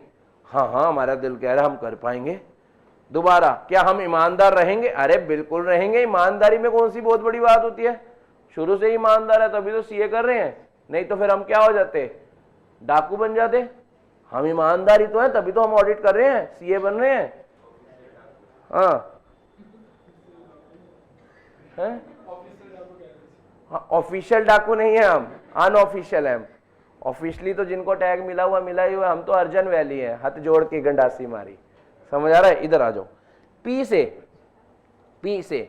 हाँ हाँ, हमारा दिल कह रहा है हम कर पाएंगे। दोबारा, क्या हम ईमानदार रहेंगे? अरे बिल्कुल रहेंगे। ईमानदारी में कौन सी बहुत बड़ी बात होती है? शुरू से ईमानदार है तभी तो CA कर रहे हैं, नहीं तो फिर हम क्या हो जाते? डाकू बन जाते। हम ईमानदारी तो है तभी तो हम ऑडिट कर रहे हैं, CA बन रहे हैं। हाँ, ऑफिशियल डाकू नहीं है हम, अनऑफिशियल है। ऑफिशियली तो जिनको टैग मिला हुआ ही हुआ, हम तो अर्जन वैली है, हाथ जोड़ के गंडासी मारी। समझ आ रहा है? इधर आ जाओ। पी से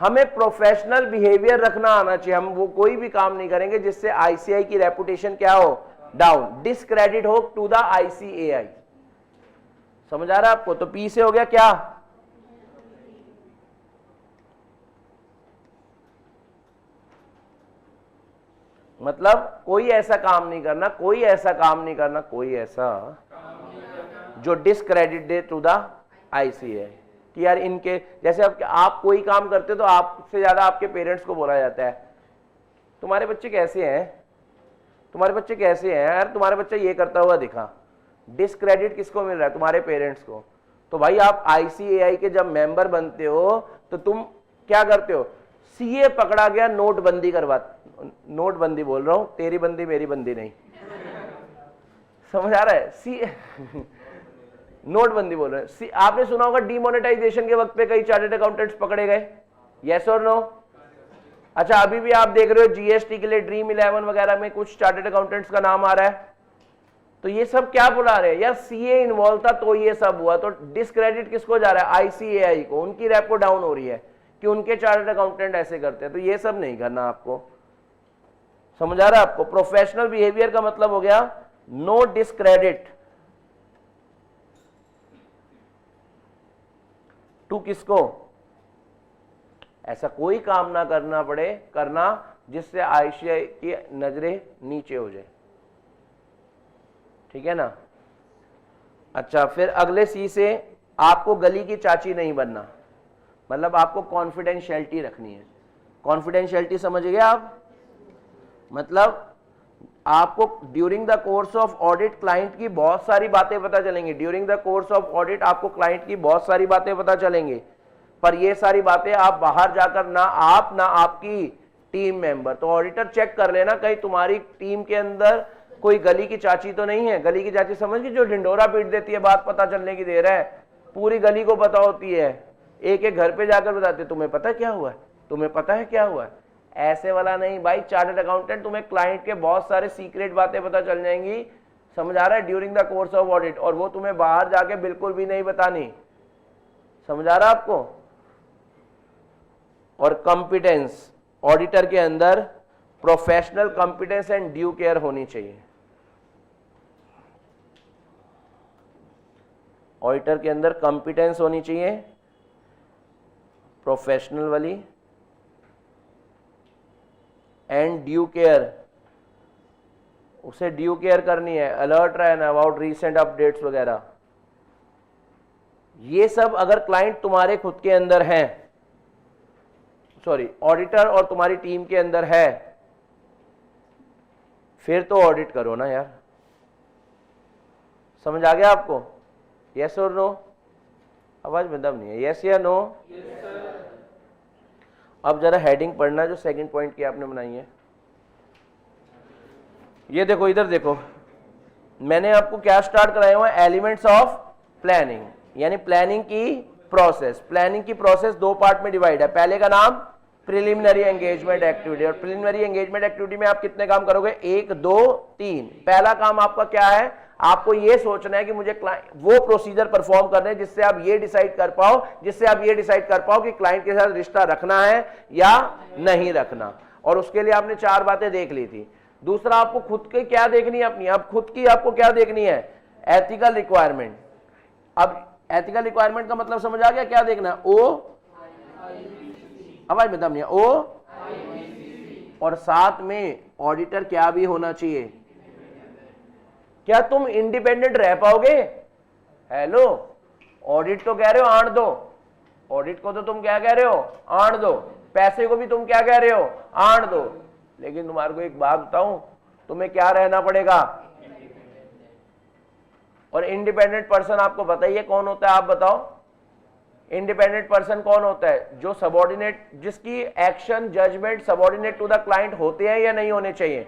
हमें प्रोफेशनल बिहेवियर रखना आना चाहिए। हम वो कोई भी काम नहीं करेंगे जिससे ICI की रेपुटेशन क्या हो? डाउन, डिसक्रेडिट हो टू द ICAI। समझ आ रहा है आपको? तो पी से हो गया क्या? मतलब कोई ऐसा काम नहीं करना, कोई ऐसा काम नहीं करना, कोई ऐसा जो डिस्क्रेडिट दे टू द आईसीएआई कि यार इनके जैसे आप कोई काम करते हो तो आपसे ज्यादा आपके पेरेंट्स को बोला जाता है तुम्हारे बच्चे कैसे हैं, तुम्हारे बच्चे कैसे हैं यार, तुम्हारे बच्चा ये करता हुआ दिखा। डिस्क्रेडिट किसको मिल रहा है? तुम्हारे पेरेंट्स को। तो भाई आप आईसीएआई के जब मेंबर बनते हो तो तुम क्या करते हो? सीए पकड़ा गया, नोटबंदी करवा, नोटबंदी बोल रहा हूं, तेरी बंदी मेरी बंदी नहीं, समझ आ रहा है? सीए नोटबंदी बोल रहे हैं। आपने सुना होगा डीमोनेटाइजेशन के वक्त पे कई चार्टर्ड अकाउंटेंट्स पकड़े गए, यस और नो? अच्छा, अभी भी आप देख रहे हो जीएसटी के लिए ड्रीम 11 वगैरह में कुछ चार्टर्ड अकाउंटेंट्स का नाम आ रहा है। तो ये सब क्या बुला रहे हैं यार? सीए इन्वॉल्व था तो ये सब हुआ। तो डिस्क्रेडिट किसको जा रहा है? आईसीएआई को। उनकी रेपो डाउन हो रही है कि उनके चार्टर्ड अकाउंटेंट ऐसे करते हैं। तो ये सब नहीं करना आपको, समझ आ रहा है आपको? प्रोफेशनल बिहेवियर का मतलब हो गया नो डिस्क्रेडिट टू किसको? ऐसा कोई काम ना करना पड़े करना जिससे आईसीएआई की नजरें नीचे हो जाए, ठीक है ना? अच्छा, फिर अगले सी से आपको गली की चाची नहीं बनना, मतलब आपको कॉन्फिडेंशियलिटी रखनी है। कॉन्फिडेंशियलिटी समझ गए आप? मतलब आपको during the course of audit client की बहुत सारी बातें पता चलेंगी। During the course of audit आपको क्लाइंट की बहुत सारी बातें पता चलेंगी, पर ये सारी बातें आप बाहर जाकर ना आप ना आपकी टीम मेंबर, तो ऑडिटर चेक कर लेना कहीं तुम्हारी टीम के अंदर कोई गली की चाची तो नहीं है। गली की चाची समझ गई, जो ढिंडोरा पीट देती है, बात पता चलने की देर है, पूरी गली को पता होती है, एक एक घर पे जाकर बताते तुम्हें पता क्या हुआ है, तुम्हें पता है क्या हुआ है। ऐसे वाला नहीं भाई, चार्टर्ड अकाउंटेंट तुम्हें क्लाइंट के बहुत सारे सीक्रेट बातें पता चल जाएंगी, समझ आ रहा है, during the course of audit, और वो तुम्हें बाहर जाके बिल्कुल भी नहीं बतानी, समझ आ रहा है आपको? और कॉम्पिटेंस, ऑडिटर के अंदर professional competence and due care होनी चाहिए। ऑडिटर के अंदर कॉम्पिटेंस होनी चाहिए प्रोफेशनल वाली, एंड ड्यू केयर, उसे ड्यू केयर करनी है, अलर्ट रहना अबाउट रीसेंट अपडेट्स वगैरह। ये सब अगर क्लाइंट तुम्हारे खुद के अंदर है, सॉरी ऑडिटर और तुम्हारी टीम के अंदर है, फिर तो ऑडिट करो ना यार। समझ आ गया आपको? यस और नो? आवाज में दम नहीं है, यस या नो? अब जरा हेडिंग पढ़ना जो सेकंड पॉइंट की आपने बनाई है। ये देखो, इधर देखो, मैंने आपको क्या स्टार्ट कराया हुआ है? एलिमेंट्स ऑफ प्लानिंग, यानी प्लानिंग की प्रोसेस। प्लानिंग की प्रोसेस दो पार्ट में डिवाइड है। पहले का नाम प्रिलिमिनरी एंगेजमेंट एक्टिविटी, और प्रिलिमिनरी एंगेजमेंट एक्टिविटी में आप कितने काम करोगे? 1 2 3। पहला काम आपका क्या है? आपको ये सोचना है कि मुझे वो प्रोसीजर परफॉर्म करने जिससे आप ये डिसाइड कर पाओ, कि क्लाइंट के साथ रिश्ता रखना है या नहीं रखना। और उसके लिए आपने 4 बातें देख ली थी। दूसरा, आपको खुद की क्या देखनी है अपनी, अब खुद की आपको क्या देखनी है? Ethical requirement. अब एथिकल रिक्वायरमेंट का मतलब समझ आ गया? क्या देखना है? ओ, आवाज में दम नहीं है, ओ, और साथ में ऑडिटर क्या भी होना चाहिए? क्या तुम इंडिपेंडेंट रह पाओगे? हेलो, ऑडिट तो कह रहे हो आण दो, ऑडिट को तो तुम क्या कह रहे हो? आण दो। पैसे को भी तुम क्या कह रहे हो? आण दो। लेकिन तुम्हारे को एक बात बताऊं, तुम्हें क्या रहना पड़ेगा? और इंडिपेंडेंट पर्सन आपको बताइए कौन होता है? आप बताओ, इंडिपेंडेंट पर्सन कौन होता है? जो सबॉर्डिनेट, जिसकी action judgment subordinate to the client होते हैं या नहीं होने चाहिए?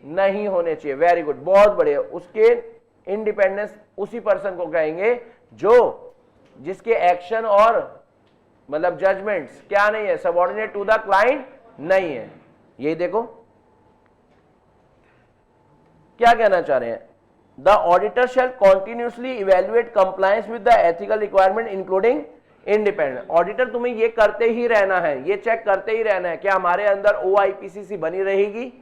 नहीं होने चाहिए। वेरी गुड, बहुत बढ़िया। उसके इंडिपेंडेंस उसी पर्सन को कहेंगे जो जिसके एक्शन और मतलब जजमेंट्स क्या नहीं है? सबॉर्डिनेट टू द क्लाइंट नहीं है। यही देखो क्या कहना चाह रहे हैं? The auditor shall continuously evaluate compliance with the ethical requirement including independent। Auditor तुम्हें ये करते ही रहना है, ये चेक करते ही रहना है क्या हमारे अंदर OIPCC बनी रहेगी,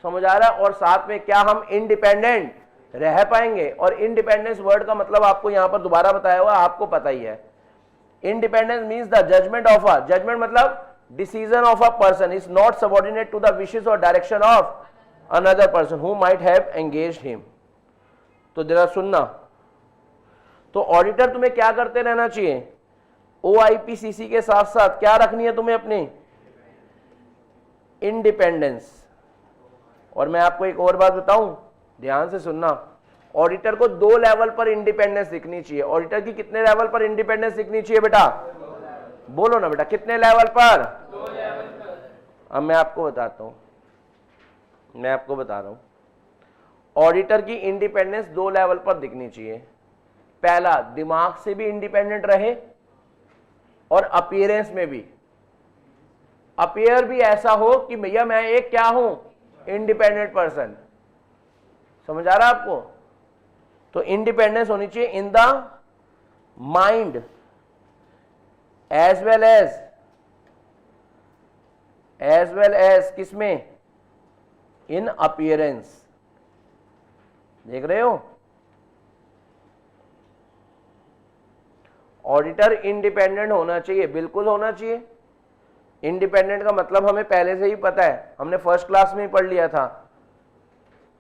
समझ आ रहा है, और साथ में क्या हम इंडिपेंडेंट रह पाएंगे। और इंडिपेंडेंस वर्ड का मतलब आपको यहां पर दोबारा बताया हुआ, आपको पता ही है। Independence means the judgement of a, judgement मतलब decision of a person is not subordinate to the wishes और direction of another person who might have engaged him. तो जरा सुनना, तो ऑडिटर तुम्हें क्या करते रहना चाहिए, OIPCC के साथ साथ क्या रखनी है तुम्हें अपनी इंडिपेंडेंस। और मैं आपको एक और बात बताऊं, ध्यान से सुनना, ऑडिटर को 2 लेवल पर इंडिपेंडेंस दिखनी चाहिए। ऑडिटर की कितने लेवल पर इंडिपेंडेंस दिखनी चाहिए बेटा, बोलो ना बेटा, कितने लेवल पर? 2 लेवल पर। अब मैं आपको बताता हूं, मैं आपको बता रहा हूं, ऑडिटर की इंडिपेंडेंस 2 लेवल पर दिखनी चाहिए। पहला, दिमाग से भी इंडिपेंडेंट रहे और अपीयरेंस में भी। अपीयर भी ऐसा हो कि भैया मैं एक क्या हूं, इंडिपेंडेंट पर्सन। समझ आ रहा है आपको? तो इंडिपेंडेंस होनी चाहिए in the mind as well as किसमें, इन अपीयरेंस। देख रहे हो, ऑडिटर इंडिपेंडेंट होना चाहिए, बिल्कुल होना चाहिए। इंडिपेंडेंट का मतलब हमें पहले से ही पता है, हमने फर्स्ट क्लास में ही पढ़ लिया था,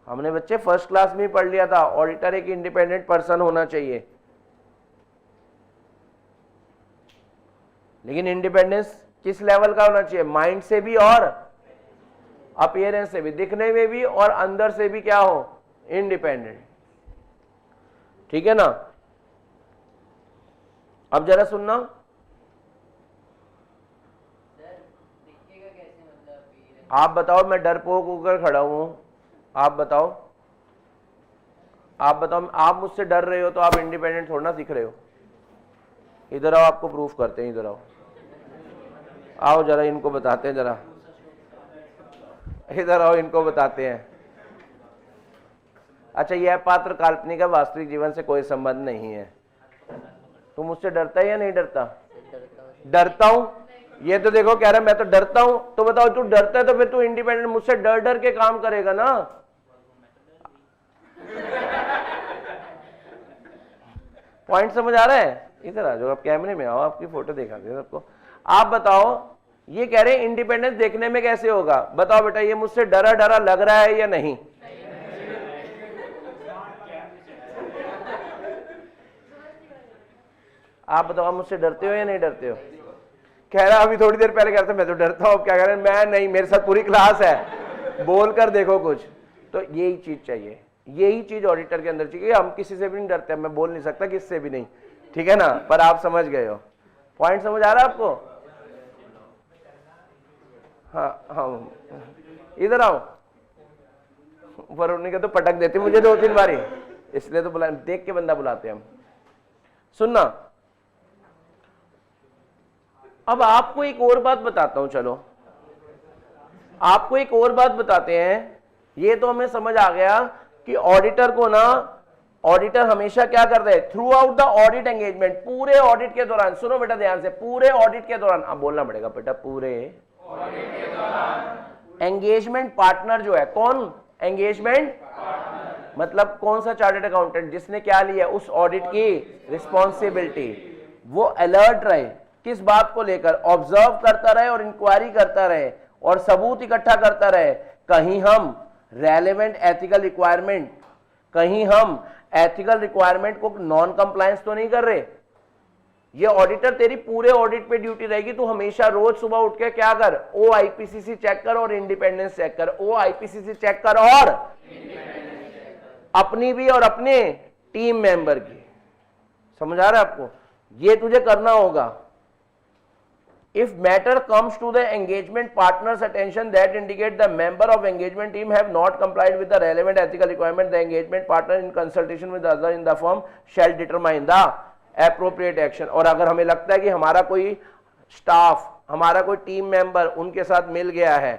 हमने बच्चे फर्स्ट क्लास में ही पढ़ लिया था, ऑडिटर एक इंडिपेंडेंट पर्सन होना चाहिए। लेकिन इंडिपेंडेंस किस लेवल का होना चाहिए, माइंड से भी और अपीयरेंस से भी, दिखने में भी और अंदर से भी क्या हो, इंडिपेंडेंट। ठीक है ना? अब जरा सुनना, आप बताओ, मैं डरपोक होकर खड़ा हूं, आप बताओ, आप मुझसे डर रहे हो तो आप इंडिपेंडेंट थोड़ा ना दिख रहे हो। इधर आओ, आपको प्रूफ करते हैं, इधर आओ जरा, इनको बताते हैं, जरा इधर आओ, इनको बताते हैं। अच्छा, यह पात्र काल्पनिक है, वास्तविक जीवन से कोई संबंध नहीं है। तू मुझसे डरता है या नहीं डरता? डरता हूं, ये तो देखो कह रहा है मैं तो डरता हूं। तो बताओ, तू डरता है तो फिर तू इंडिपेंडेंट मुझसे डर डर के काम करेगा ना। पॉइंट समझ आ रहा है? इधर आ जाओ, आप कैमरे में आओ, आपकी फोटो दिखा दे सबको। आप बताओ, ये कह रहे हैं इंडिपेंडेंस देखने में कैसे होगा, बताओ बेटा, ये मुझसे डरा डरा लग रहा है या नहीं? आप बताओ, आप मुझसे डरते हो या नहीं डरते हो? कह रहा अभी थोड़ी देर पहले कह रहा था मैं तो डरता हूं, क्या कह रहे हैं, मैं नहीं, मेरे साथ पूरी क्लास है, बोल कर देखो कुछ। तो यही चीज चाहिए, यही चीज ऑडिटर के अंदर चाहिए। हम किसी से भी नहीं डरते, मैं बोल नहीं सकता किससे भी नहीं, ठीक है ना? पर आप समझ गए हो, पॉइंट समझ आ रहा है आपको? हाँ हाँ, इधर आओ। वरुण का तो पटक देते मुझे 2-3 बारी, इसलिए तो बुला, देख के बंदा बुलाते हम। सुनना, अब आपको एक और बात बताता हूं, चलो आपको एक और बात बताते हैं। ये तो हमें समझ आ गया कि ऑडिटर को ना, ऑडिटर हमेशा क्या करता है, through out the audit engagement, पूरे ऑडिट के दौरान, सुनो बेटा ध्यान से, पूरे ऑडिट के दौरान, अब बोलना पड़ेगा बेटा, पूरे ऑडिट के दौरान एंगेजमेंट पार्टनर जो है, कौन एंगेजमेंट मतलब कौन सा चार्टर्ड अकाउंटेंट जिसने क्या लिया उस ऑडिट की रिस्पॉन्सिबिलिटी, वो अलर्ट रहे, किस बात को लेकर, ऑब्जर्व करता रहे और इंक्वायरी करता रहे और सबूत इकट्ठा करता रहे। कहीं हम रेलेवेंट एथिकल रिक्वायरमेंट, कहीं हम एथिकल रिक्वायरमेंट को नॉन कंप्लायंस तो नहीं कर रहे। ये ऑडिटर तेरी पूरे ऑडिट पे ड्यूटी रहेगी, तू हमेशा रोज सुबह उठ के क्या कर, OIPCC चेक कर और इंडिपेंडेंस चेक कर, OIPCC चेक कर और अपनी भी और अपने टीम मेंबर की। समझ आ रहा है आपको? ये तुझे करना होगा। If matter comes to the engagement partner's attention that indicate the member of engagement team have not complied with the relevant ethical requirement, the engagement partner in consultation with the other in the firm shall determine the appropriate action। और अगर हमें लगता है कि हमारा कोई staff, हमारा कोई टीम मेंबर उनके साथ मिल गया है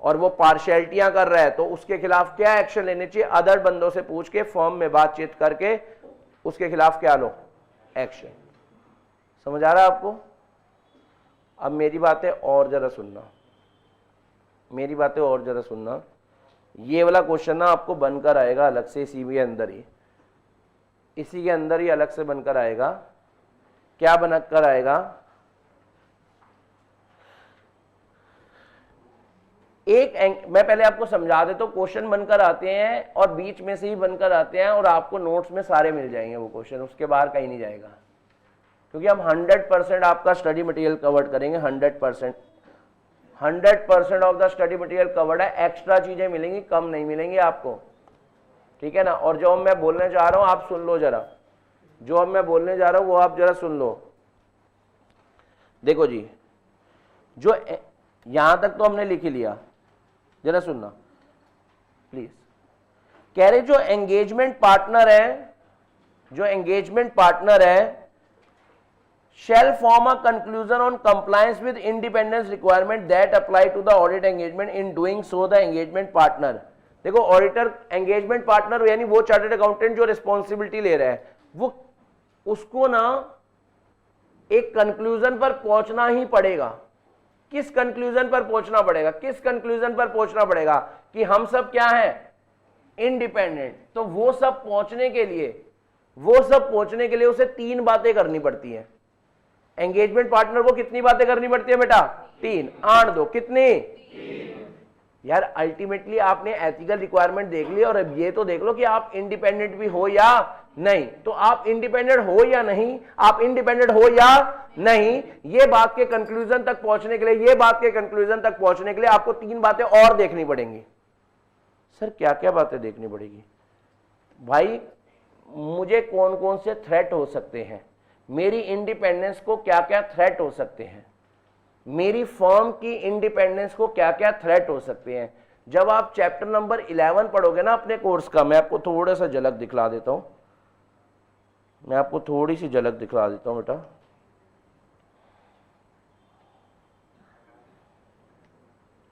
और वो पार्शियलिटियां कर रहा है, तो उसके खिलाफ क्या एक्शन लेने चाहिए, अदर बंदों से पूछ के, फर्म में बातचीत करके उसके खिलाफ क्या लो, एक्शन। समझ आ रहा है आपको? अब मेरी बातें और जरा सुनना, मेरी बातें और जरा सुनना। ये वाला क्वेश्चन ना आपको बनकर आएगा अलग से, इसी के अंदर ही, इसी के अंदर ही अलग से बनकर आएगा। क्या बनकर आएगा? मैं पहले आपको समझा देता हूं, क्वेश्चन बनकर आते हैं और बीच में से ही बनकर आते हैं और आपको नोट्स में सारे मिल जाएंगे वो क्वेश्चन, उसके बाहर कहीं नहीं जाएगा, क्योंकि हम 100% आपका स्टडी मटेरियल कवर्ड करेंगे। 100% of the study material covered है, एक्स्ट्रा चीजें मिलेंगी, कम नहीं मिलेंगी आपको, ठीक है ना। और जो मैं बोलने जा रहा हूं आप सुन लो जरा, जो अब मैं बोलने जा रहा हूं वो आप जरा सुन लो। देखो जी, जो यहां तक तो हमने लिख ही लिया, जरा सुनना प्लीज। कह रहे जो एंगेजमेंट पार्टनर है, जो एंगेजमेंट पार्टनर है shall form a conclusion on compliance with independence requirement that apply to the audit engagement. In doing so the engagement partner, देखो ऑडिटर एंगेजमेंट पार्टनर यानी वो चार्टर्ड अकाउंटेंट जो रिस्पॉन्सिबिलिटी ले रहा है, वो उसको ना एक कंक्लूजन पर पहुंचना ही पड़ेगा। किस कंक्लूजन पर पहुंचना पड़ेगा? किस कंक्लूजन पर पहुंचना पड़ेगा कि हम सब क्या है, इंडिपेंडेंट। तो वो सब पहुंचने के लिए उसे 3 बातें करनी पड़ती हैं। एंगेजमेंट पार्टनर को कितनी बातें करनी पड़ती है बेटा? 3। 8 2 कितनी? 3। यार अल्टीमेटली आपने एथिकल रिक्वायरमेंट देख ली और अब ये तो देख लो कि आप इंडिपेंडेंट भी हो या नहीं। तो आप इंडिपेंडेंट हो या नहीं, आप इंडिपेंडेंट हो या नहीं, ये बात के कंक्लूजन तक पहुंचने के लिए आपको 3 बातें और देखनी पड़ेंगी। सर क्या क्या बातें देखनी पड़ेगी? भाई मुझे कौन कौन से थ्रेट हो सकते हैं, मेरी इंडिपेंडेंस को क्या क्या थ्रेट हो सकते हैं, मेरी फर्म की इंडिपेंडेंस को क्या क्या थ्रेट हो सकते हैं। जब आप चैप्टर नंबर 11 पढ़ोगे ना अपने कोर्स का, मैं आपको थोड़ा सा झलक दिखला देता हूं, मैं आपको थोड़ी सी झलक दिखला देता हूं बेटा।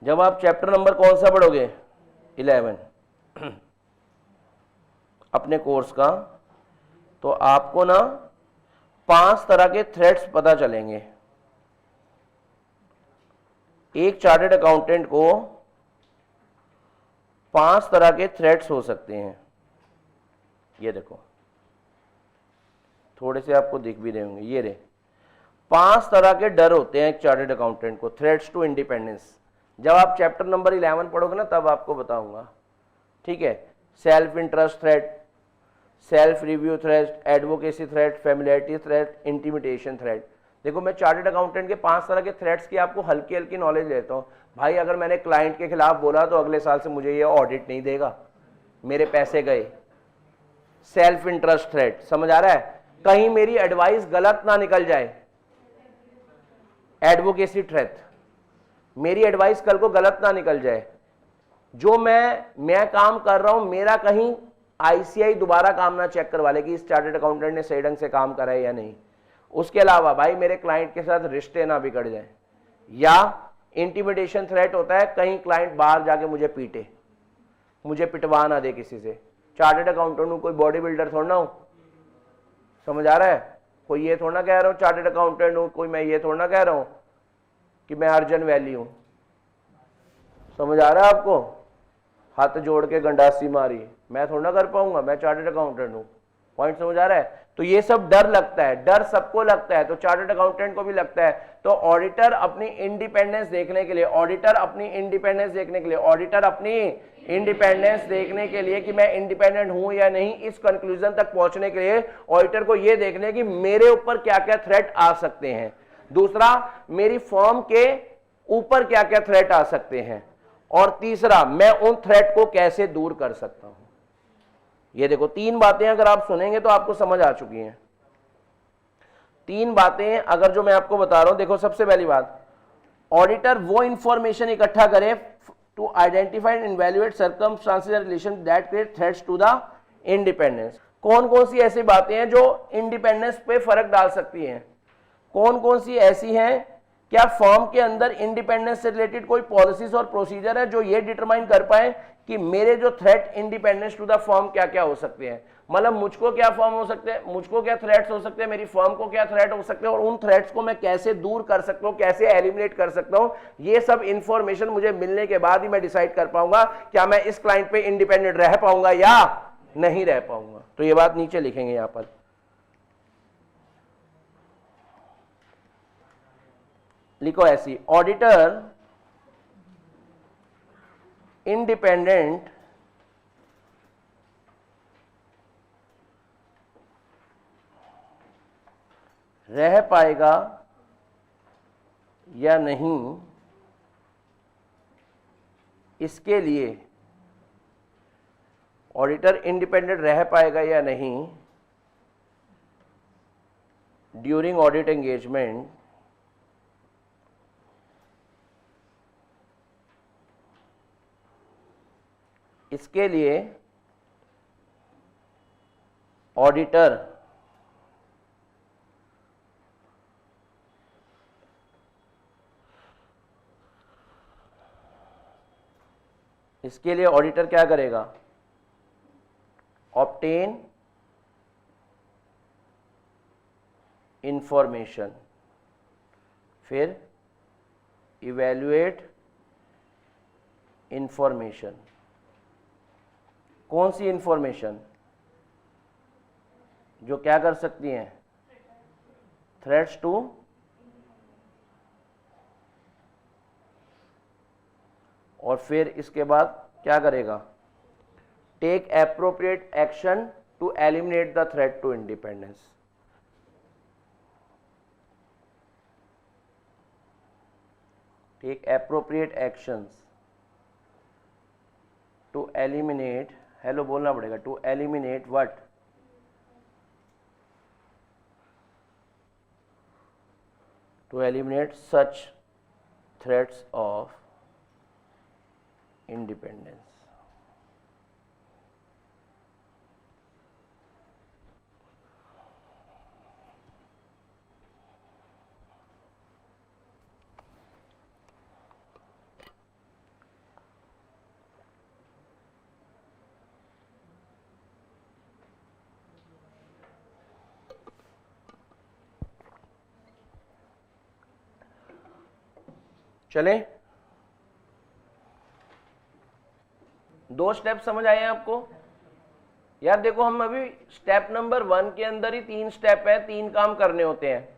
जब आप चैप्टर नंबर कौन सा पढ़ोगे? 11 अपने कोर्स का, तो आपको ना 5 तरह के थ्रेट्स पता चलेंगे। एक चार्टर्ड अकाउंटेंट को 5 तरह के थ्रेट्स हो सकते हैं। ये देखो, थोड़े से आपको दिख भी रहे होंगे, ये रहे 5 तरह के डर होते हैं एक चार्टर्ड अकाउंटेंट को, थ्रेट्स टू इंडिपेंडेंस। जब आप चैप्टर नंबर 11 पढ़ोगे ना तब आपको बताऊंगा, ठीक है। Self interest threat, self review threat, advocacy threat, familiarity threat, intimidation threat. देखो मैं चार्टर्ड अकाउंटेंट के 5 तरह के थ्रेट्स की आपको हल्की हल्की नॉलेज लेता हूं। भाई अगर मैंने क्लाइंट के खिलाफ बोला तो अगले साल से मुझे ये ऑडिट नहीं देगा, मेरे पैसे गए। सेल्फ इंटरेस्ट थ्रेट, समझ आ रहा है? कहीं मेरी एडवाइस गलत ना निकल जाए। एडवोकेसी थ्रेट, मेरी एडवाइस कल को गलत ना निकल जाए। जो मैं काम कर रहा हूं, मेरा कहीं आईसीआई दोबारा काम ना चेक करवा ले कि इस चार्टर्ड अकाउंटेंट ने सही ढंग से काम करा है या नहीं। उसके अलावा भाई मेरे क्लाइंट के साथ रिश्ते ना बिगड़ जाए। या इंटिमिडेशन थ्रेट होता है, कहीं क्लाइंट बाहर जाके मुझे पीटे, मुझे पिटवा ना दे किसी से। चार्टर्ड अकाउंटेंट हूं, कोई बॉडी बिल्डर थोड़ा ना हूं, समझ आ रहा है? कोई ये थोड़ा ना कह रहा हूं चार्टर्ड अकाउंटेंट हूं, कोई मैं ये थोड़ा ना कह रहा हूं कि मैं अर्जन वैली हूं। समझ आ रहा है आपको? हाथ जोड़ के गंडासी मारी, मैं थोड़ा ना कर पाऊंगा, मैं चार्टर्ड अकाउंटेंट हूं। पॉइंट समझ आ रहा है? तो ये सब डर लगता है, डर सबको लगता है, तो चार्टर्ड अकाउंटेंट को भी लगता है। तो ऑडिटर अपनी इंडिपेंडेंस देखने के लिए, कि मैं इंडिपेंडेंट हूं या नहीं, इस कंक्लूजन तक पहुंचने के लिए ऑडिटर को यह देखने कि मेरे ऊपर क्या क्या थ्रेट आ सकते हैं। दूसरा, मेरी फर्म के ऊपर क्या क्या थ्रेट आ सकते हैं। और तीसरा, मैं उन थ्रेट को कैसे दूर कर सकता हूं। ये देखो 3 बातें अगर आप सुनेंगे तो आपको समझ आ चुकी हैं। 3 बातें अगर जो मैं आपको बता रहा हूं, देखो सबसे पहली बात, ऑडिटर वो इंफॉर्मेशन इकट्ठा करे to identify and evaluate circumstances and relation that create threats to the independence. कौन कौन सी ऐसी बातें हैं जो इंडिपेंडेंस पे फर्क डाल सकती हैं? कौन कौन सी ऐसी हैं? क्या फर्म के अंदर इंडिपेंडेंस से रिलेटेड कोई पॉलिसीज और प्रोसीजर है जो ये डिटरमाइन कर पाए कि मेरे जो threat independence to the firm क्या क्या हो सकते हैं। मतलब मुझको क्या फर्म हो सकते हैं, मुझको क्या थ्रेट्स हो सकते हैं, मेरी फर्म को क्या थ्रेट हो सकते हैं, और उन थ्रेट्स को मैं कैसे दूर कर सकता हूं, कैसे एलिमिनेट कर सकता हूं। ये सब इंफॉर्मेशन मुझे मिलने के बाद ही मैं डिसाइड कर पाऊंगा क्या मैं इस क्लाइंट पे इंडिपेंडेंट रह पाऊंगा या नहीं रह पाऊंगा। तो ये बात नीचे लिखेंगे यहां पर। लिखो ऐसी, ऑडिटर इंडिपेंडेंट रह पाएगा या नहीं, इसके लिए ऑडिटर इंडिपेंडेंट रह पाएगा या नहीं ड्यूरिंग ऑडिट एंगेजमेंट, इसके लिए ऑडिटर क्या करेगा, ऑब्टेन इंफॉर्मेशन, फिर इवैल्यूएट इंफॉर्मेशन। कौन सी इंफॉर्मेशन? जो क्या कर सकती हैं, थ्रेट्स टू और फिर इसके बाद क्या करेगा, take appropriate action to eliminate the threat to independence. Take appropriate actions to eliminate, hello बोलना पड़ेगा, to eliminate what, to eliminate such threats of independence. चलें, दो स्टेप समझ आए हैं आपको? यार देखो, हम अभी स्टेप नंबर 1 के अंदर ही 3 स्टेप है, 3 काम करने होते हैं।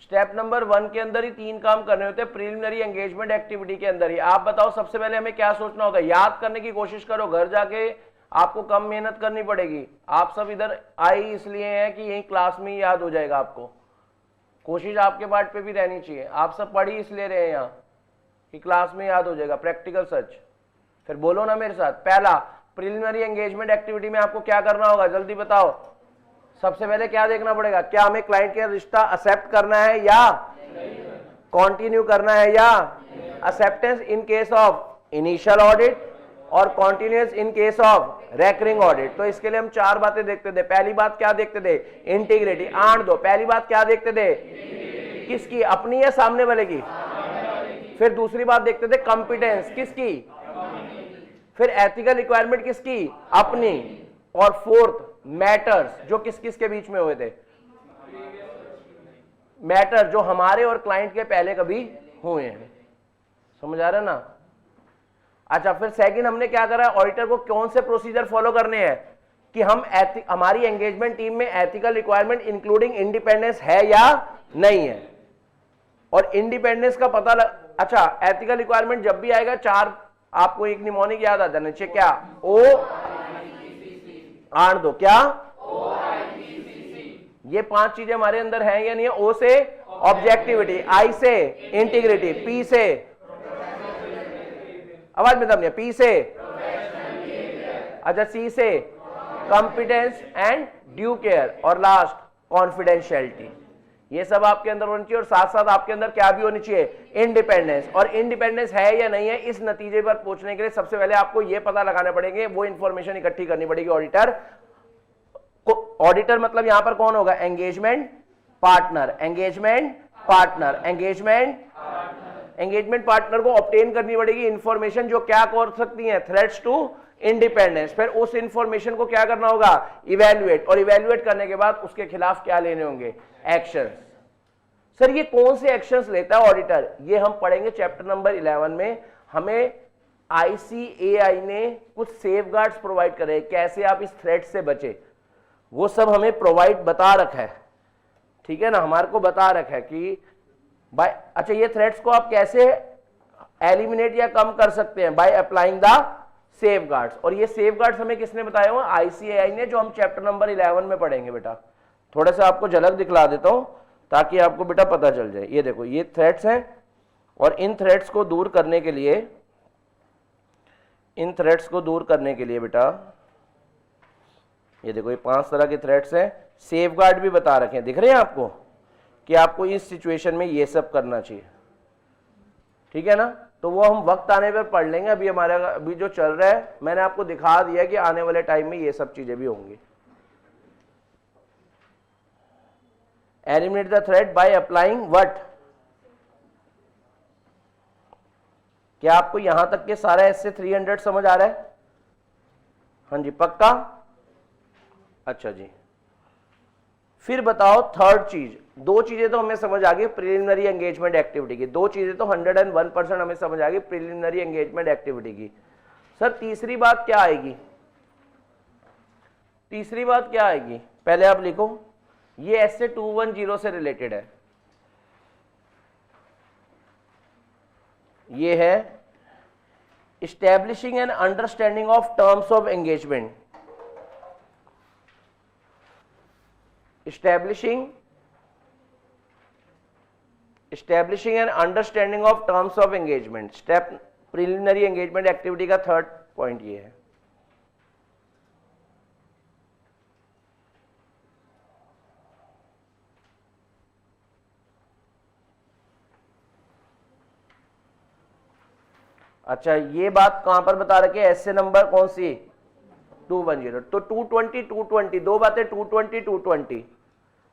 स्टेप नंबर 1 के अंदर ही 3 काम करने होते हैं प्रिलिमिनरी एंगेजमेंट एक्टिविटी के अंदर ही। आप बताओ सबसे पहले हमें क्या सोचना होगा? याद करने की कोशिश करो, घर जाके आपको कम मेहनत करनी पड़ेगी। आप सब इधर आए इसलिए हैं कि यही क्लास में ही याद हो जाएगा आपको। कोशिश आपके पार्ट पे भी रहनी चाहिए। आप सब पढ़ ही इसलिए रहे हैं यहाँ कि क्लास में याद हो जाएगा, प्रैक्टिकल सच। फिर बोलो ना मेरे साथ, पहला प्रिलिमिनरी एंगेजमेंट एक्टिविटी में आपको क्या करना होगा, जल्दी बताओ। सबसे पहले क्या देखना पड़ेगा, क्या हमें क्लाइंट का रिश्ता एक्सेप्ट करना है या कंटिन्यू करना है, या acceptance in case of initial audit और continuance in case of recurring audit. तो इसके लिए हम 4 बातें देखते थे। पहली बात क्या देखते थे, इंटीग्रिटी। आंट दो, पहली बात क्या देखते थे, किसकी, अपनी या सामने वाले की। फिर दूसरी बात देखते थे कॉम्पिटेंस, किसकी, फिर एथिकल रिक्वायरमेंट किसकी, अपनी। और फोर्थ मैटर्स, जो किस किस के बीच में हुए थे, मैटर जो हमारे और क्लाइंट के पहले कभी हुए हैं। समझ आ रहा है ना? अच्छा, फिर सेकंड हमने क्या करा, ऑडिटर को कौन से प्रोसीजर फॉलो करने हैं कि हम हमारी एंगेजमेंट टीम में एथिकल रिक्वायरमेंट इंक्लूडिंग इंडिपेंडेंस है या नहीं है। और इंडिपेंडेंस का पता अच्छा, एथिकल रिक्वायरमेंट जब भी आएगा 4 आपको एक निमोनिक याद आ जाना चाहिए, क्या, ओ आण दो, क्या, ये 5 चीजें हमारे अंदर हैं या नहीं है। ओ से ऑब्जेक्टिविटी, आई से इंटीग्रिटी, पी से, आवाज में दम नहीं, पी से, अच्छा, सी से कॉम्पिटेंस एंड ड्यू केयर, और लास्ट कॉन्फिडेंशियलिटी। ये सब आपके अंदर होनी चाहिए। और साथ साथ आपके अंदर क्या भी होनी चाहिए, इंडिपेंडेंस। और इंडिपेंडेंस है या नहीं है, इस नतीजे पर पहुंचने के लिए सबसे पहले आपको यह पता लगाने पड़ेंगे, वो इंफॉर्मेशन इकट्ठी करनी पड़ेगी ऑडिटर को। ऑडिटर मतलब यहां पर कौन होगा, engagement partner, engagement partner, engagement partner को ऑब्टेन करनी पड़ेगी इंफॉर्मेशन जो क्या कर सकती है, थ्रेट्स टू इंडिपेंडेंस। फिर उस इंफॉर्मेशन को क्या करना होगा, इवैल्यूएट। और इवैल्यूएट करने के बाद उसके खिलाफ क्या लेने होंगे, एक्शंस। सर ये कौन से एक्शंस लेता है ऑडिटर, ये हम पढ़ेंगे चैप्टर नंबर 11 में। हमें ICAI ने कुछ सेफगार्ड्स प्रोवाइड करे, कैसे आप इस थ्रेट से बचे, वो सब हमें प्रोवाइड बता रखा है, ठीक है ना, हमारे को बता रखा है कि भाई अच्छा ये थ्रेट्स को आप कैसे एलिमिनेट या कम कर सकते हैं बाय अप्लाइंग द सेफगार्ड्स। और ये सेफगार्ड्स हमें किसने बताया हुआ? ICAI ने, जो हम चैप्टर नंबर 11 में पढ़ेंगे बेटा। थोड़ा सा आपको झलक दिखला देता हूं ताकि आपको बेटा पता चल जाए। ये देखो, ये थ्रेट्स हैं और इन थ्रेट्स को दूर करने के लिए, इन थ्रेट्स को दूर करने के लिए बेटा, ये देखो, ये 5 तरह के थ्रेट्स हैं। सेफगार्ड भी बता रखे हैं, दिख रहे हैं आपको, कि आपको इस सिचुएशन में ये सब करना चाहिए, ठीक है ना। तो वो हम वक्त आने पर पढ़ लेंगे। अभी हमारा अभी जो चल रहा है, मैंने आपको दिखा दिया कि आने वाले टाइम में ये सब चीजें भी होंगी। Eliminate the threat by applying what? क्या आपको यहां तक के सारा ऐसे 300 समझ आ रहा है? हाँ जी, पक्का? अच्छा जी, फिर बताओ थर्ड चीज। 2 चीजें तो हमें समझ आ गई प्रिलिमिनरी एंगेजमेंट एक्टिविटी की, 2 चीजें तो 101% हमें समझ आ गई प्रिलिमिनरी एंगेजमेंट एक्टिविटी की। सर तीसरी बात क्या आएगी? तीसरी बात क्या आएगी? पहले आप लिखो, ये ऐसे 210 से रिलेटेड है। ये है establishing an understanding of terms of engagement. establishing an understanding of terms of engagement, step preliminary engagement activity का थर्ड पॉइंट ये है। अच्छा, ये बात कहां पर बता रखे? ऐसे नंबर कौन सी? 210। तो 220 220, 2 बातें, 220 220,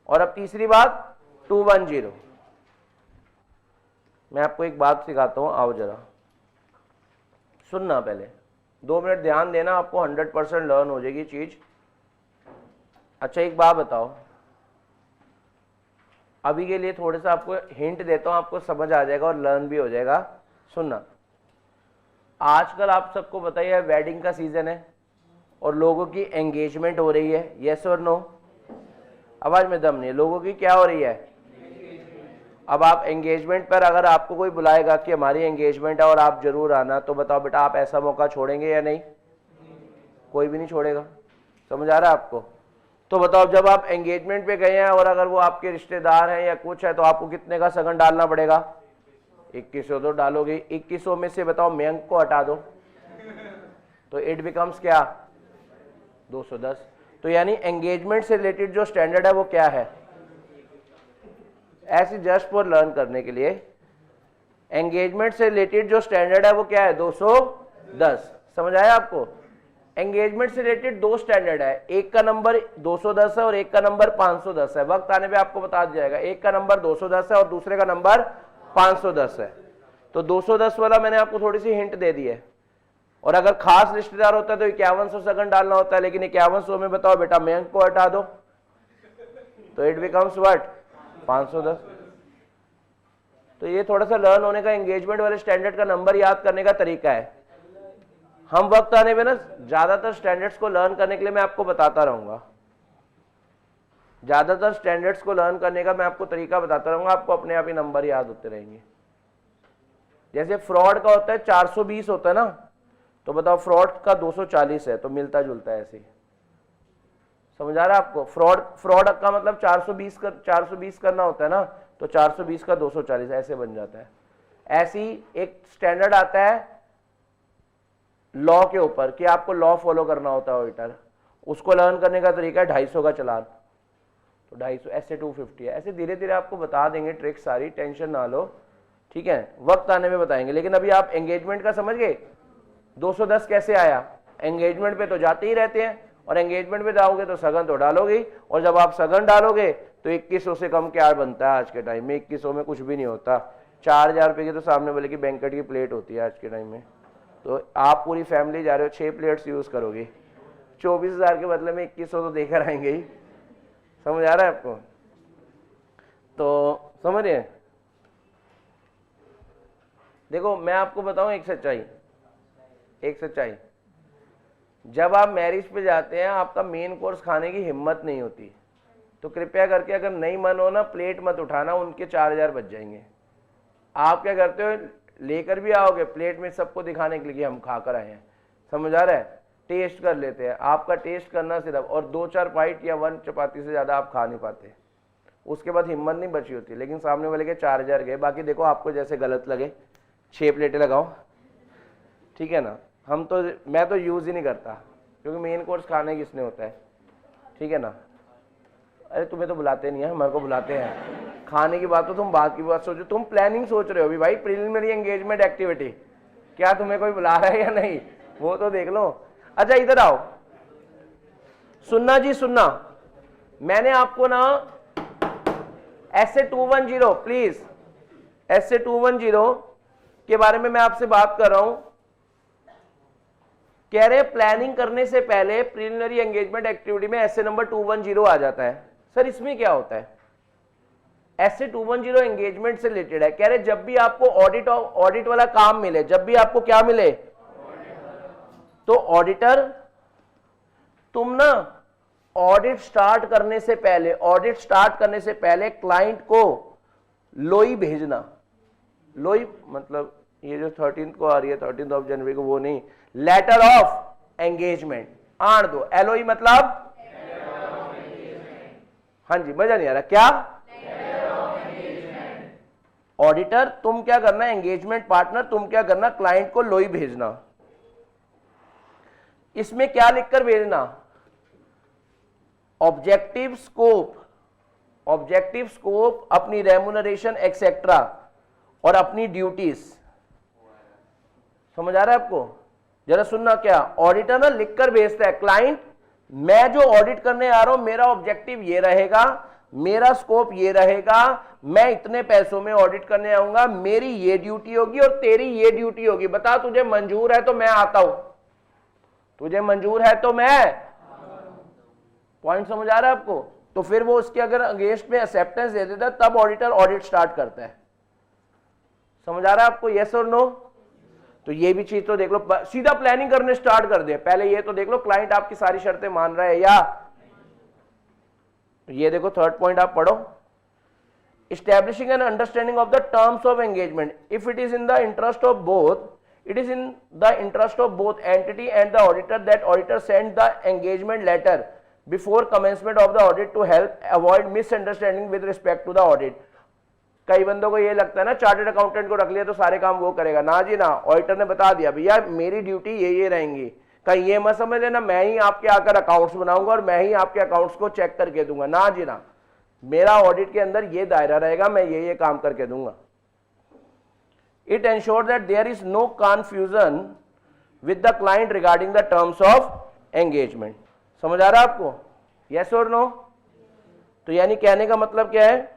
और अब तीसरी बात 210। मैं आपको एक बात सिखाता हूं, आओ जरा सुनना, पहले 2 मिनट ध्यान देना, आपको 100% लर्न हो जाएगी चीज। अच्छा एक बात बताओ, अभी के लिए थोड़ा सा आपको हिंट देता हूं, आपको समझ आ जाएगा और लर्न भी हो जाएगा। सुनना, आजकल आप सबको बताइए वेडिंग का सीजन है और लोगों की एंगेजमेंट हो रही है, यस और नो? आवाज में दम नहीं है, लोगों की क्या हो रही है? अब आप एंगेजमेंट पर, अगर आपको कोई बुलाएगा कि हमारी एंगेजमेंट है और आप जरूर आना, तो बताओ बेटा आप ऐसा मौका छोड़ेंगे या नहीं? कोई भी नहीं छोड़ेगा। समझ आ रहा है आपको? तो बताओ, जब आप एंगेजमेंट पे गए हैं और अगर वो आपके रिश्तेदार हैं या कुछ है, तो आपको कितने का सगन डालना पड़ेगा? 2100 तो डालोगे। 2100 में से बताओ मयंक को हटा दो, तो इट बिकम्स क्या? 210। तो यानी एंगेजमेंट से रिलेटेड जो स्टैंडर्ड है वो क्या है? ऐसे जस्ट फॉर लर्न करने के लिए, एंगेजमेंट से रिलेटेड जो स्टैंडर्ड है वो क्या है? 210। समझ आया आपको? एंगेजमेंट से रिलेटेड 2 स्टैंडर्ड है, एक का नंबर 210 है और एक का नंबर 510 है। वक्त आने पे आपको बता दिया जाएगा, एक का नंबर 210 है और दूसरे का नंबर 510 है। तो 210 वाला मैंने आपको थोड़ी सी हिंट दे दी है। और अगर खास रिश्तेदार होता है तो 5100 सगन डालना होता है, लेकिन 5100 में बताओ बेटा मयंक को हटा दो, तो इट बिकम्स व्हाट? 510। तो ये थोड़ा सा लर्न होने का, एंगेजमेंट वाले स्टैंडर्ड का नंबर याद करने का तरीका है। हम वक्त आने में ना ज्यादातर स्टैंडर्ड्स को लर्न करने के लिए मैं आपको बताता रहूंगा, ज्यादातर स्टैंडर्ड्स को लर्न करने का मैं आपको तरीका बताता रहूंगा, आपको अपने आप ही नंबर याद होते रहेंगे। जैसे फ्रॉड का होता है 420 होता है ना, तो बताओ फ्रॉड का 240 है, तो मिलता जुलता है ऐसे। समझ आ रहा है आपको? फ्रॉड का मतलब 420 करना होता है ना, तो 420 का 240 ऐसे बन जाता है। ऐसी एक स्टैंडर्ड आता है लॉ के ऊपर कि आपको लॉ फॉलो करना होता है ऑडिटर, उसको लर्न करने का तरीका है 250 का चालान, तो 250 ऐसे 250 है। ऐसे धीरे धीरे आपको बता देंगे ट्रिक सारी, टेंशन ना लो, ठीक है? वक्त आने में बताएंगे। लेकिन अभी आप एंगेजमेंट का समझ गए 210 कैसे आया? एंगेजमेंट पे तो जाते ही रहते हैं, और एंगेजमेंट पे जाओगे तो सगन तो डालोगे, और जब आप सगन डालोगे तो 2100 से कम क्या बनता है आज के टाइम में? 2100 में कुछ भी नहीं होता। 4000 रुपये की तो सामने वाले की बैंकेट की प्लेट होती है आज के टाइम में। तो आप पूरी फैमिली जा रहे हो, 6 प्लेट्स यूज करोगे, 24,000 के बदले में 2100 तो देकर आएंगे ही। समझ आ रहा है आपको? तो समझिए, देखो मैं आपको बताऊं एक सच्चाई, जब आप मैरिज पे जाते हैं आपका मेन कोर्स खाने की हिम्मत नहीं होती, तो कृपया करके अगर नहीं मन हो ना, प्लेट मत उठाना, उनके 4000 बच जाएंगे। आप क्या करते हो, लेकर भी आओगे प्लेट में सबको दिखाने के लिए हम खा कर आए हैं, समझ आ रहा है। टेस्ट कर लेते हैं, आपका टेस्ट करना सिर्फ, और 2-4 बाइट या 1 चपाती से ज़्यादा आप खा नहीं पाते, उसके बाद हिम्मत नहीं बची होती। लेकिन सामने वाले के 4000 गए। बाकी देखो आपको जैसे गलत लगे 6 प्लेटें लगाओ, ठीक है ना। मैं तो यूज़ ही नहीं करता, क्योंकि मेन कोर्स खाने किसने होता है, ठीक है ना। अरे तुम्हें तो बुलाते नहीं है, हमारे को बुलाते हैं। खाने की बात तो तुम बात की बात सोचो, तुम प्लानिंग सोच रहे हो अभी भाई, प्रिलिमिनरी एंगेजमेंट एक्टिविटी, क्या तुम्हें कोई बुला रहा है या नहीं वो तो देख लो। अच्छा इधर आओ, सुनना जी सुनना, मैंने आपको ना ऐसे 210 प्लीज, ऐसे 210 के बारे में मैं आपसे बात कर रहा हूं। कह रहे प्लानिंग करने से पहले प्रिलिमिनरी एंगेजमेंट एक्टिविटी में ऐसे नंबर 210 आ जाता है। सर इसमें क्या होता है? ऐसे 210 एंगेजमेंट से रिलेटेड है। कह रहे जब भी आपको ऑडिट वाला काम मिले, जब भी आपको क्या मिले, तो ऑडिटर तुम ना ऑडिट स्टार्ट करने से पहले क्लाइंट को लोई भेजना। लोई मतलब ये जो 13 को आ रही है, 13 ऑफ जनवरी को, वो नहीं, लेटर ऑफ एंगेजमेंट आण दो। एलओई मतलब हाँ जी, मजा नहीं आ रहा क्या? ऑडिटर तुम क्या करना, एंगेजमेंट पार्टनर तुम क्या करना, क्लाइंट को लोई भेजना। इसमें क्या लिखकर भेजना? ऑब्जेक्टिव स्कोप, अपनी रेम्युनरेशन एक्सेट्रा और अपनी ड्यूटीज। समझ आ रहा है आपको? जरा सुनना, क्या ऑडिटर ना लिखकर भेजता है, क्लाइंट मैं जो ऑडिट करने आ रहा हूं मेरा ऑब्जेक्टिव ये रहेगा, मेरा स्कोप ये रहेगा, मैं इतने पैसों में ऑडिट करने आऊंगा, मेरी ये ड्यूटी होगी और तेरी ये ड्यूटी होगी। बता तुझे मंजूर है तो मैं आता हूं, तुझे मंजूर है तो मैं। पॉइंट समझ आ रहा है आपको? तो फिर वो उसके अगर अगेंस्ट में एक्सेप्टेंस दे देता है तब ऑडिटर ऑडिट स्टार्ट करता है। समझ आ रहा है आपको? यस और नो? तो ये भी चीज तो देख लो, सीधा प्लानिंग करने स्टार्ट कर दे। पहले ये तो देख लो क्लाइंट आपकी सारी शर्तें मान रहा है या। ये देखो थर्ड पॉइंट आप पढ़ो, establishing an understanding of the terms of engagement. If it is in the interest of both, it is in the interest of both entity and the auditor that auditor send the engagement letter before commencement of the audit to help avoid misunderstanding with respect to the audit. कई बंदों को ये लगता है ना chartered accountant को रख लिया तो सारे काम वो करेगा। ना जी ना, ऑडिटर ने बता दिया भैया मेरी ड्यूटी ये रहेंगी। कहीं ये मत समझ लेना मैं ही आपके आकर अकाउंट्स बनाऊंगा और मैं ही आपके अकाउंट्स को चेक करके दूंगा। ना जी ना, मेरा ऑडिट के अंदर ये दायरा रहेगा, मैं ये काम करके दूंगा। It ensure that there is no confusion with the client regarding the terms of engagement. समझ आ रहा है आपको? यस और नो? तो यानी कहने का मतलब क्या है,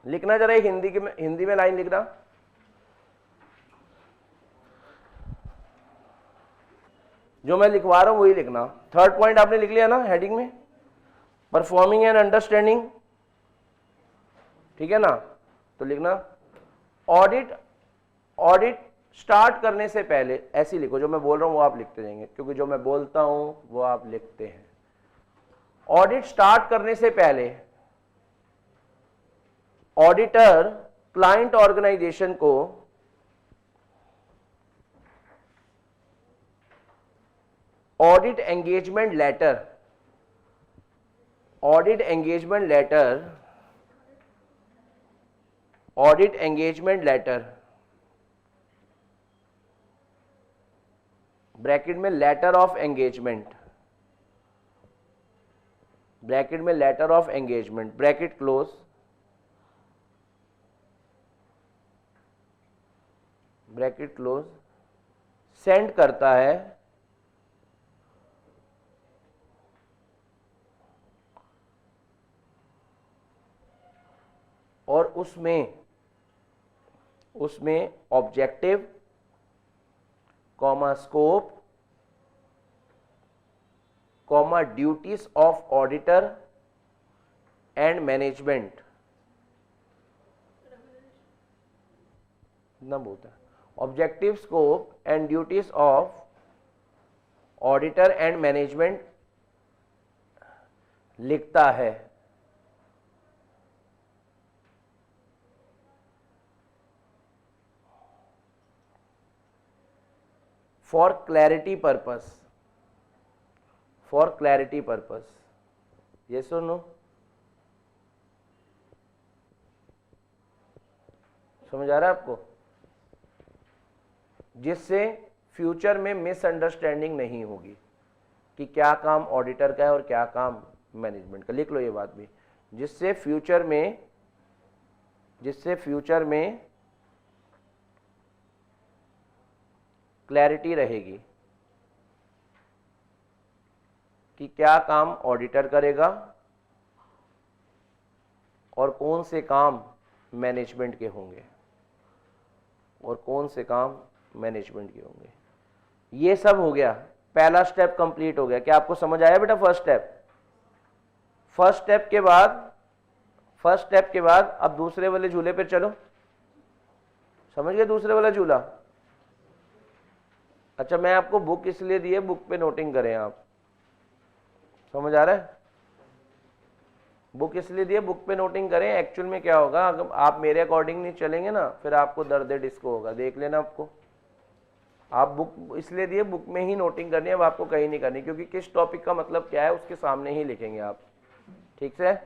लिखना जरा हिंदी में लाइन लिखना। जो मैं लिखवा रहा हूं वही लिखना। थर्ड पॉइंट आपने लिख लिया ना हेडिंग में, परफॉर्मिंग एंड अंडरस्टैंडिंग, ठीक है ना। तो लिखना ऑडिट स्टार्ट करने से पहले, ऐसे लिखो, जो मैं बोल रहा हूं वो आप लिखते जाएंगे, क्योंकि जो मैं बोलता हूं वो आप लिखते हैं। ऑडिट स्टार्ट करने से पहले ऑडिटर क्लाइंट ऑर्गेनाइजेशन को ऑडिट एंगेजमेंट लेटर ब्रैकेट में letter of engagement, bracket close, send करता है और उसमें objective comma scope comma duties of auditor and management, इतना बोलता है, objective scope and duties of auditor and management लिखता है। For clarity purpose, for clarity purpose, ये सुनो, समझ आ रहा है आपको, जिससे फ्यूचर में मिसअंडरस्टैंडिंग नहीं होगी कि क्या काम ऑडिटर का है और क्या काम मैनेजमेंट का। लिख लो ये बात भी, जिससे फ्यूचर में क्लैरिटी रहेगी कि क्या काम ऑडिटर करेगा और कौन से काम मैनेजमेंट के होंगे, और कौन से काम मैनेजमेंट के होंगे। ये सब हो गया, पहला स्टेप कंप्लीट हो गया। क्या आपको समझ आया बेटा फर्स्ट स्टेप? फर्स्ट स्टेप के बाद अब दूसरे वाले झूले पे चलो, समझ गए दूसरे वाला झूला? अच्छा, मैं आपको बुक इसलिए दी है, बुक पे नोटिंग करें आप, समझ आ रहा है? बुक इसलिए दी है, बुक पे नोटिंग करें। एक्चुअल में क्या होगा, अगर आप मेरे अकॉर्डिंग नहीं चलेंगे ना, फिर आपको दर्द डिस्को होगा, देख लेना आपको। आप बुक इसलिए दिए, बुक में ही नोटिंग करनी है, अब आपको कहीं नहीं करनी, क्योंकि किस टॉपिक का मतलब क्या है उसके सामने ही लिखेंगे आप, ठीक से?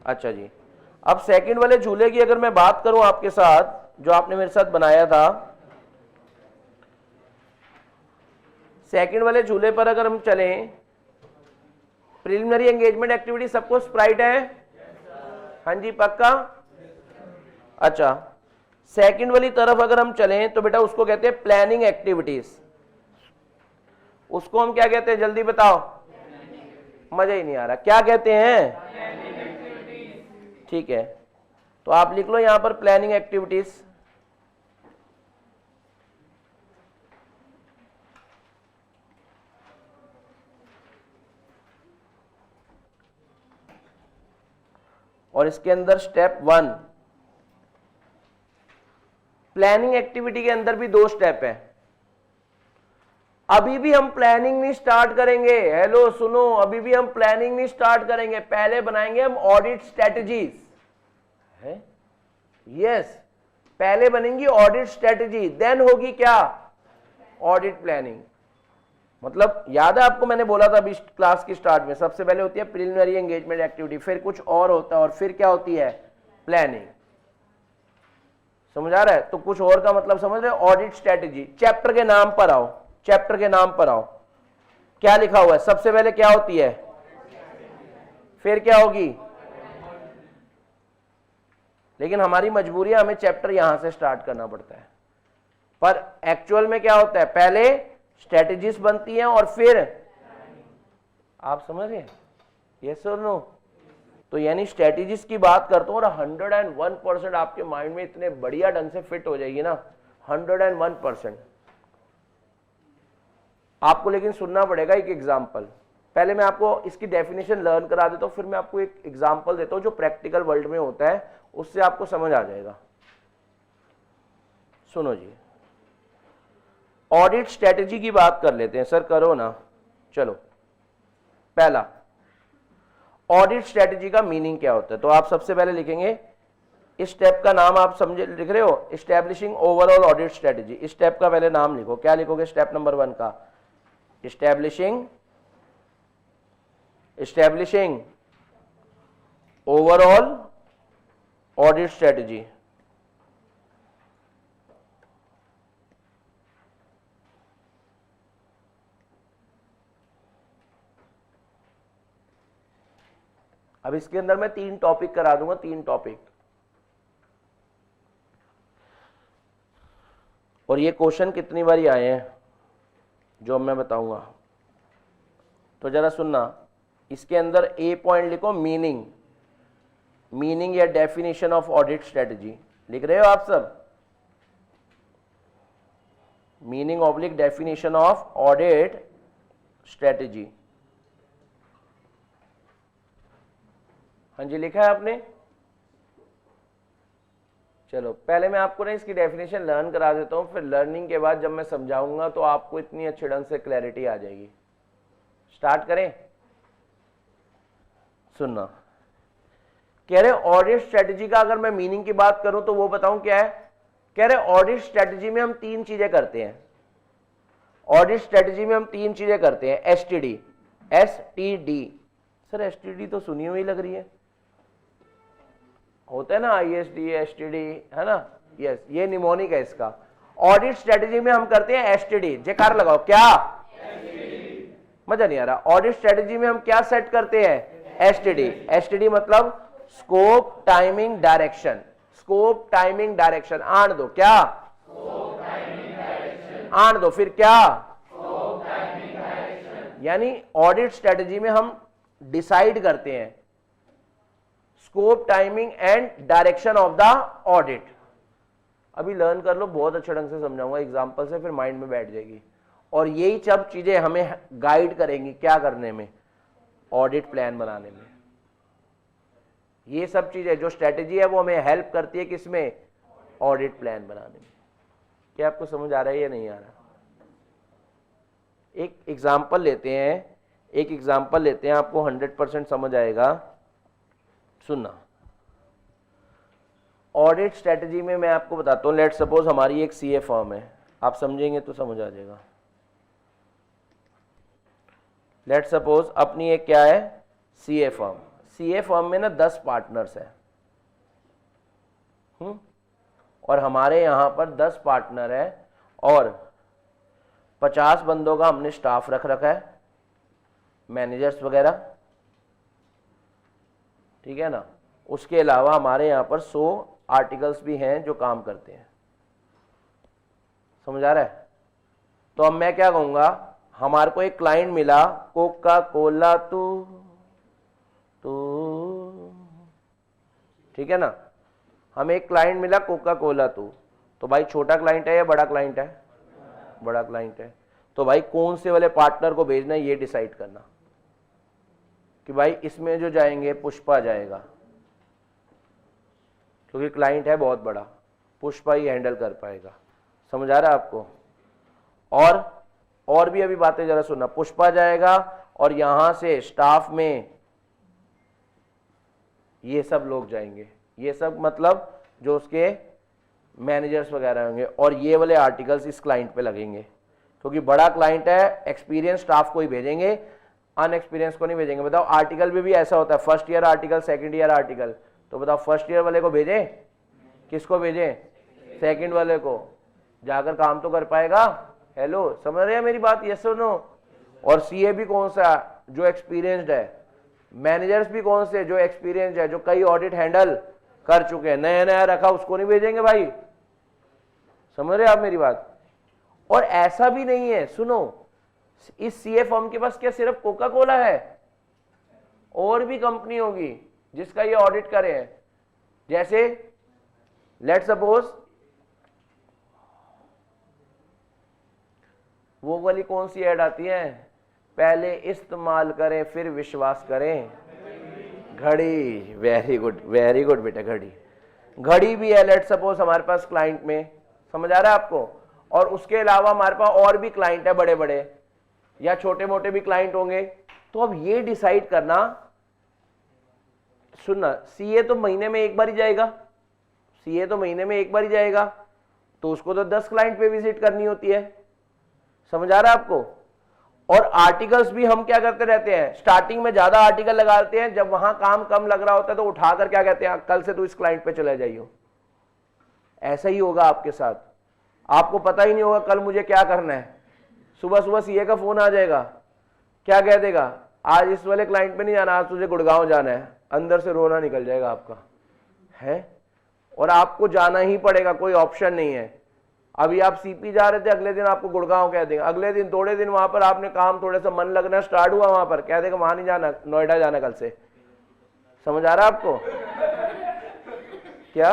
अच्छा जी, अब सेकंड वाले झूले की अगर मैं बात करूं आपके साथ, जो आपने मेरे साथ बनाया था, सेकंड वाले झूले पर अगर हम चलें, प्रिलिमिनरी एंगेजमेंट एक्टिविटी सबको स्प्राइट है? हाँ जी, पक्का? अच्छा, सेकंड वाली तरफ अगर हम चलें तो बेटा उसको कहते हैं प्लानिंग एक्टिविटीज। उसको हम क्या कहते हैं, जल्दी बताओ, मजा ही नहीं आ रहा, क्या कहते हैं? ठीक है, तो आप लिख लो यहां पर प्लानिंग एक्टिविटीज। और इसके अंदर स्टेप 1, प्लानिंग एक्टिविटी के अंदर भी 2 स्टेप है। अभी भी हम प्लानिंग नहीं स्टार्ट करेंगे, हेलो सुनो, अभी भी हम प्लानिंग नहीं स्टार्ट करेंगे, पहले बनाएंगे हम ऑडिट स्ट्रेटजीज है। यस, पहले बनेंगी ऑडिट स्ट्रेटजी, देन होगी क्या, ऑडिट प्लानिंग। मतलब याद है आपको, मैंने बोला था अभी क्लास की स्टार्ट में, सबसे पहले होती है प्रिलिमिनरी एंगेजमेंट एक्टिविटी, फिर कुछ और होता है, और फिर क्या होती है, प्लानिंग। समझ आ रहा है? तो कुछ और का मतलब समझ रहे हो, ऑडिट स्ट्रेटजी। चैप्टर के नाम पर आओ, चैप्टर के नाम पर आओ, क्या लिखा हुआ है? सबसे पहले क्या होती है, फिर क्या होगी, लेकिन हमारी मजबूरी है, हमें चैप्टर यहां से स्टार्ट करना पड़ता है। पर एक्चुअल में क्या होता है, पहले स्ट्रेटजीज बनती हैं और फिर, आप समझ रहे हैं, यस और नो? तो यानी स्ट्रेटजीज की बात करता हूं और 101% आपके माइंड में इतने बढ़िया ढंग से फिट हो जाएगी ना, 101%। आपको लेकिन सुनना पड़ेगा एक एग्जाम्पल। पहले मैं आपको इसकी डेफिनेशन लर्न करा देता हूं, फिर मैं आपको एक एग्जाम्पल देता हूं जो प्रैक्टिकल वर्ल्ड में होता है, उससे आपको समझ आ जाएगा। सुनो जी, ऑडिट स्ट्रेटजी की बात कर लेते हैं। सर करो ना, चलो। पहला, ऑडिट स्ट्रेटजी का मीनिंग क्या होता है, तो आप सबसे पहले लिखेंगे, इस स्टेप का नाम आप समझे लिख रहे हो, एस्टैब्लिशिंग ओवरऑल ऑडिट स्ट्रेटजी। इस स्टेप का पहले नाम लिखो, क्या लिखोगे? स्टेप नंबर 1 का, एस्टैब्लिशिंग ओवरऑल ऑडिट स्ट्रेटजी। अब इसके अंदर मैं 3 टॉपिक करा दूंगा, 3 टॉपिक, और ये क्वेश्चन कितनी बार आए हैं जो मैं बताऊंगा, तो जरा सुनना। इसके अंदर ए पॉइंट लिखो, मीनिंग, मीनिंग या डेफिनेशन ऑफ ऑडिट स्ट्रेटजी। लिख रहे हो आप सब? Meaning oblique definition of audit strategy. हाँ जी, लिखा है आपने? चलो, पहले मैं आपको ना इसकी डेफिनेशन लर्न करा देता हूं, फिर लर्निंग के बाद जब मैं समझाऊंगा तो आपको इतनी अच्छे ढंग से क्लैरिटी आ जाएगी। स्टार्ट करें? सुनना, कह रहे ऑडिट स्ट्रेटजी का अगर मैं मीनिंग की बात करूं तो वो बताऊं क्या है। कह रहे ऑडिट स्ट्रेटजी में हम 3 चीजें करते हैं। ऑडिट स्ट्रेटेजी में हम 3 चीजें करते हैं, एसटीडी, एसटीडी। सर एसटीडी तो सुनी हुई लग रही है, होता है ना आईएसडी, एसटीडी, है ना? यस, ये निमोनिक है इसका। ऑडिट स्ट्रेटेजी में हम करते हैं एसटीडी, जयकार लगाओ, क्या? मजा नहीं आ रहा। ऑडिट स्ट्रेटेजी में हम क्या सेट करते हैं? एसटीडी। एसटीडी मतलब scope, timing, direction. Scope, timing, direction. आन दो, क्या? आन दो, फिर क्या? यानी ऑडिट स्ट्रेटेजी में हम डिसाइड करते हैं scope, timing and direction of the audit. अभी लर्न कर लो, बहुत अच्छे ढंग से समझाऊंगा एग्जांपल से, फिर माइंड में बैठ जाएगी। और यही सब चीजें हमें गाइड करेंगी क्या करने में? ऑडिट प्लान बनाने में। ये सब चीजें जो स्ट्रेटेजी है वो हमें हेल्प करती है किसमें? ऑडिट प्लान बनाने में। क्या आपको समझ आ रहा है या नहीं आ रहा? एक एग्जांपल लेते हैं, आपको 100% समझ आएगा। सुनना, ऑडिट स्ट्रेटेजी में मैं आपको बताता हूं। लेट सपोज हमारी एक सीए फर्म है, आप समझेंगे तो समझ आ जाएगा। लेट सपोज अपनी एक क्या है? CA firm. सीए फर्म में ना 10 पार्टनर्स हैं, और हमारे यहां पर 10 पार्टनर है और 50 बंदों का हमने स्टाफ रख रखा है, मैनेजर्स वगैरह, ठीक है ना? उसके अलावा हमारे यहां पर 100 आर्टिकल्स भी हैं जो काम करते हैं। समझ आ रहा है? तो अब मैं क्या कहूंगा, हमारे को एक क्लाइंट मिला, कोका कोला तू, ठीक है ना? हमें एक क्लाइंट मिला कोका कोला तू, तो भाई छोटा क्लाइंट है या बड़ा क्लाइंट है? बड़ा क्लाइंट है। तो भाई कौन से वाले पार्टनर को भेजना है ये डिसाइड करना कि भाई इसमें जो जाएंगे पुष्पा जाएगा, क्योंकि क्लाइंट है बहुत बड़ा, पुष्पा ही हैंडल कर पाएगा। समझ आ रहा है आपको? और भी अभी बातें जरा सुनना। पुष्पा जाएगा और यहां से स्टाफ में ये सब लोग जाएंगे, ये सब मतलब जो उसके मैनेजर्स वगैरह होंगे, और ये वाले आर्टिकल्स इस क्लाइंट पे लगेंगे, क्योंकि बड़ा क्लाइंट है, एक्सपीरियंस स्टाफ को ही भेजेंगे, अनएक्सपीरियंस को नहीं भेजेंगे। बताओ आर्टिकल में भी ऐसा होता है, first year article, second year article. तो बताओ फर्स्ट ईयर वाले को भेजें, किसको भेजें? सेकंड वाले को, जाकर काम तो कर पाएगा। हेलो, समझ रहे हैं मेरी बात? यस और नो? और सीए भी कौन सा? जो एक्सपीरियंस्ड है। मैनेजर्स भी कौन से? जो एक्सपीरियंस्ड है, जो कई ऑडिट हैंडल कर चुके हैं। नया नया रखा उसको नहीं भेजेंगे भाई। समझ रहे हैं आप मेरी बात? और ऐसा भी नहीं है, सुनो, इस सीए फर्म के पास क्या सिर्फ कोका कोला है? और भी कंपनी होगी जिसका ये ऑडिट करे हैं। जैसे लेट सपोज वो वाली कौन सी ऐड आती है, पहले इस्तेमाल करें फिर विश्वास करें, घड़ी। वेरी गुड बेटा, घड़ी भी है लेट सपोज हमारे पास क्लाइंट में। समझ आ रहा है आपको? और उसके अलावा हमारे पास और भी क्लाइंट है, बड़े बड़े या छोटे मोटे भी क्लाइंट होंगे। तो अब ये डिसाइड करना, सुनना, सीए तो महीने में एक बार ही जाएगा, सीए तो महीने में एक बार ही जाएगा, तो उसको तो 10 क्लाइंट पे विजिट करनी होती है। समझ आ रहा है आपको? और आर्टिकल्स भी हम क्या करते रहते हैं, स्टार्टिंग में ज्यादा आर्टिकल लगाते हैं, जब वहां काम कम लग रहा होता है तो उठाकर क्या कहते हैं, कल से तू इस क्लाइंट पे चले जाइयो। ऐसा ही होगा आपके साथ, आपको पता ही नहीं होगा कल मुझे क्या करना है। सुबह सुबह सीए का फोन आ जाएगा, क्या कह देगा, आज इस वाले क्लाइंट पे नहीं जाना, आज तुझे गुड़गांव जाना है। अंदर से रोना निकल जाएगा आपका, है? और आपको जाना ही पड़ेगा, कोई ऑप्शन नहीं है। अभी आप सीपी जा रहे थे, अगले दिन आपको गुड़गांव कह देंगे, अगले दिन थोड़े दिन वहां पर आपने काम थोड़े सा मन लगना स्टार्ट हुआ, वहां पर कह देगा वहां नहीं जाना, नोएडा जाना कल से। समझ आ रहा है आपको? क्या?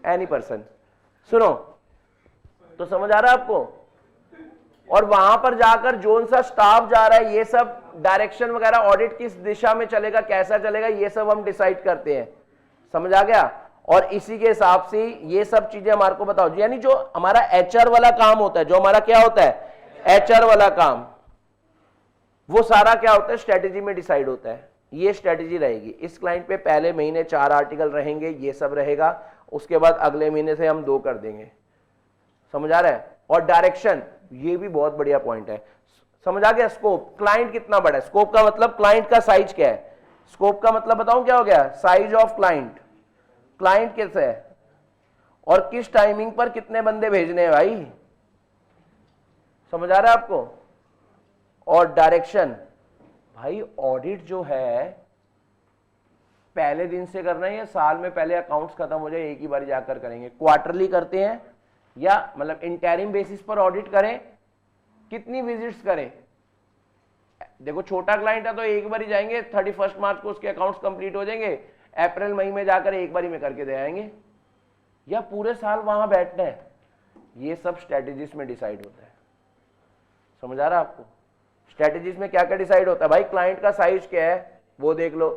एनी पर्सन, सुनो, तो समझ आ रहा है आपको? और वहां पर जाकर जोन सा स्टाफ जा रहा है, ये सब डायरेक्शन वगैरह, ऑडिट किस दिशा में चलेगा, कैसा चलेगा, ये सब हम डिसाइड करते हैं। समझ आ गया? और इसी के हिसाब से ये सब चीजें हमारे को बताओ। यानी जो हमारा एचआर वाला काम होता है, जो हमारा क्या होता है, एचआर वाला काम, वो सारा क्या होता है, स्ट्रेटेजी में डिसाइड होता है। ये स्ट्रेटेजी रहेगी, इस क्लाइंट पे पहले महीने 4 आर्टिकल रहेंगे, ये सब रहेगा। उसके बाद अगले महीने से हम 2 कर देंगे। समझ आ रहा है? और डायरेक्शन, ये भी बहुत बढ़िया पॉइंट है, समझ आ गया। स्कोप, क्लाइंट कितना बड़ा है, स्कोप का मतलब क्लाइंट का साइज क्या है, स्कोप का मतलब बताऊं क्या हो गया, साइज ऑफ क्लाइंट, क्लाइंट कैसे है और किस टाइमिंग पर कितने बंदे भेजने हैं भाई, समझ आ रहा है आपको। और डायरेक्शन, भाई ऑडिट जो है पहले दिन से करना है या साल में पहले अकाउंट्स खत्म हो जाए एक ही बार जाकर करेंगे, क्वार्टरली करते हैं या मतलब इंटरिम बेसिस पर ऑडिट करें, कितनी विजिट्स करें। देखो छोटा क्लाइंट है तो एक बार ही जाएंगे, 31 मार्च को उसके अकाउंट्स कंप्लीट हो जाएंगे, अप्रैल मई में जाकर एक बार ही में करके दे आएंगे, या पूरे साल वहां बैठना है, ये सब स्ट्रेटेजीज में डिसाइड होता है। समझ आ रहा है आपको, स्ट्रेटेजीज में क्या क्या डिसाइड होता है भाई, क्लाइंट का साइज क्या है वो देख लो,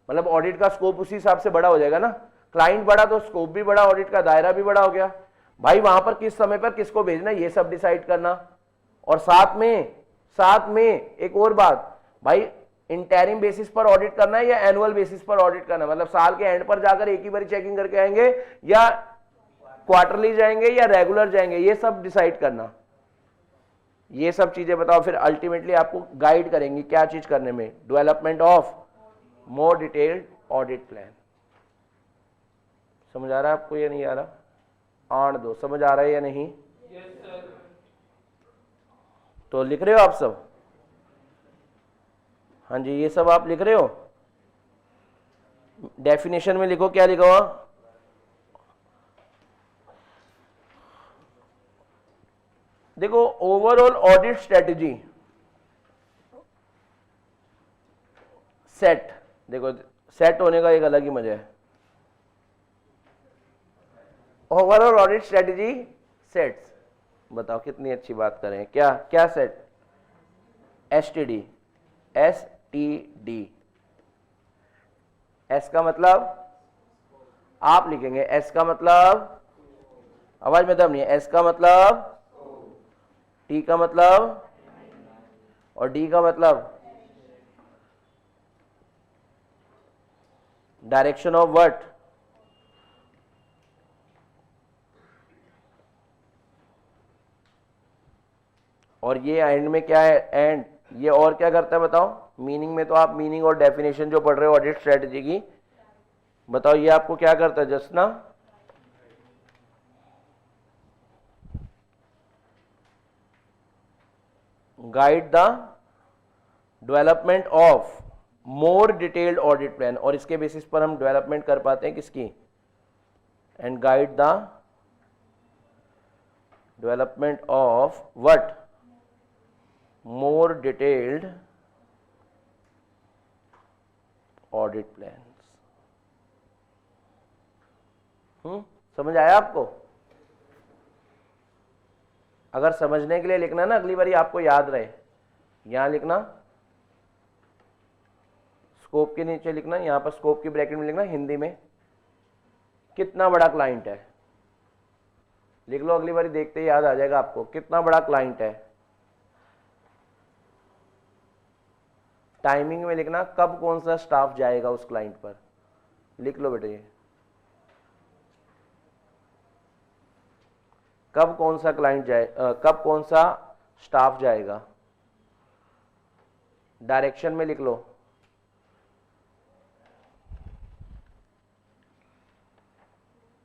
मतलब ऑडिट का स्कोप उसी हिसाब से बड़ा हो जाएगा ना, क्लाइंट बड़ा तो स्कोप भी बड़ा, ऑडिट का दायरा भी बड़ा हो गया भाई, वहां पर किस समय पर किसको भेजना ये सब डिसाइड करना। और साथ में एक और बात भाई, इंटरिम बेसिस पर ऑडिट करना है या एनुअल बेसिस पर ऑडिट करना है, मतलब साल के एंड पर जाकर एक ही बार चेकिंग करके आएंगे या क्वार्टरली जाएंगे या रेगुलर जाएंगे, ये सब डिसाइड करना, ये सब चीजें बताओ, फिर अल्टीमेटली आपको गाइड करेंगे क्या चीज करने में, development of more detailed audit plan. समझ आ रहा है आपको या नहीं आ रहा, आन दो, समझ आ रहा है या नहीं? yes, sir. तो लिख रहे हो आप सब, हाँ जी ये सब आप लिख रहे हो, डेफिनेशन में लिखो, क्या लिखा हुआ, देखो ओवरऑल ऑडिट स्ट्रेटजी सेट, देखो सेट होने का एक अलग ही मजा है, ओवरऑल ऑडिट स्ट्रेटजी सेट्स, बताओ कितनी अच्छी बात करें, क्या क्या सेट, एसटीडी, एसटीडी, एस का मतलब आप लिखेंगे, एस का मतलब आवाज में दम नहीं है, एस का मतलब, टी का मतलब और डी का मतलब डायरेक्शन ऑफ व्हाट, और ये एंड में क्या है, एंड ये और क्या करता है बताओ, मीनिंग में तो आप मीनिंग और डेफिनेशन जो पढ़ रहे हो ऑडिट स्ट्रेटजी की, बताओ ये आपको क्या करता है जस्ट ना, guide the development of more detailed audit plan, और इसके बेसिस पर हम डेवलपमेंट कर पाते हैं किसकी, and guide the development of what, more detailed audit plans. समझ आया आपको? अगर समझने के लिए लिखना ना अगली बार आपको याद रहे, यहां लिखना, स्कोप के नीचे लिखना, यहां पर स्कोप की ब्रैकेट में लिखना हिंदी में कितना बड़ा क्लाइंट है, लिख लो, अगली बार देखते ही याद आ जाएगा आपको, कितना बड़ा क्लाइंट है। टाइमिंग में लिखना कब कौन सा स्टाफ जाएगा उस क्लाइंट पर, लिख लो बेटे, कब कौन सा क्लाइंट जाए, कब कौन सा स्टाफ जाएगा। डायरेक्शन में लिख लो,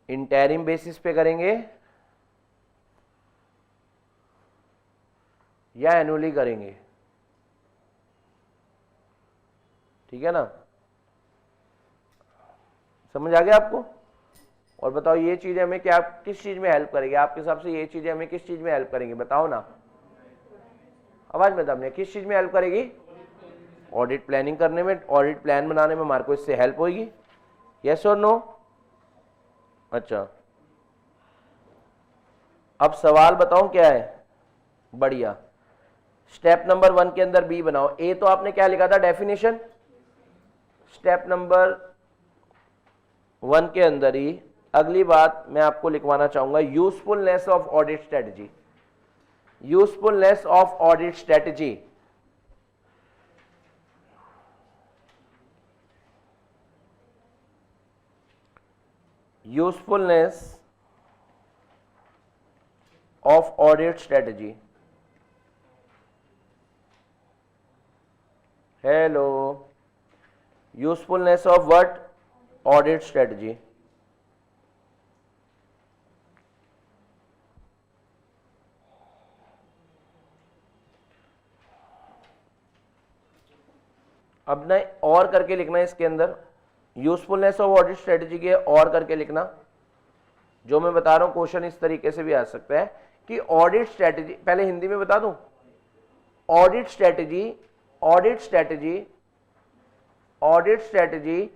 इंटरिम बेसिस पे करेंगे या एनुअली करेंगे, ठीक है ना, समझ आ गया आपको। और बताओ ये चीजें हमें क्या किस चीज में हेल्प करेगी, आपके हिसाब से ये चीजें हमें किस चीज में हेल्प करेंगी, बताओ ना, आवाज में दम, किस चीज में हेल्प करेगी, ऑडिट प्लानिंग करने में, ऑडिट प्लान बनाने में हमारे को इससे हेल्प होगी, यस और नो। अच्छा अब सवाल बताओ क्या है, बढ़िया, स्टेप नंबर 1 के अंदर बी बनाओ, ए तो आपने क्या लिखा था डेफिनेशन, स्टेप नंबर 1 के अंदर ही अगली बात मैं आपको लिखवाना चाहूंगा, usefulness of audit strategy, usefulness of audit strategy, usefulness of audit strategy. Hello, usefulness of what? Audit strategy. अब ना और करके लिखना है इसके अंदर, यूजफुलनेस ऑफ ऑडिट स्ट्रेटजी के और करके लिखना। जो मैं बता रहा हूं क्वेश्चन इस तरीके से भी आ सकता है कि ऑडिट स्ट्रेटजी, पहले हिंदी में बता दूं, audit strategy, audit strategy, audit strategy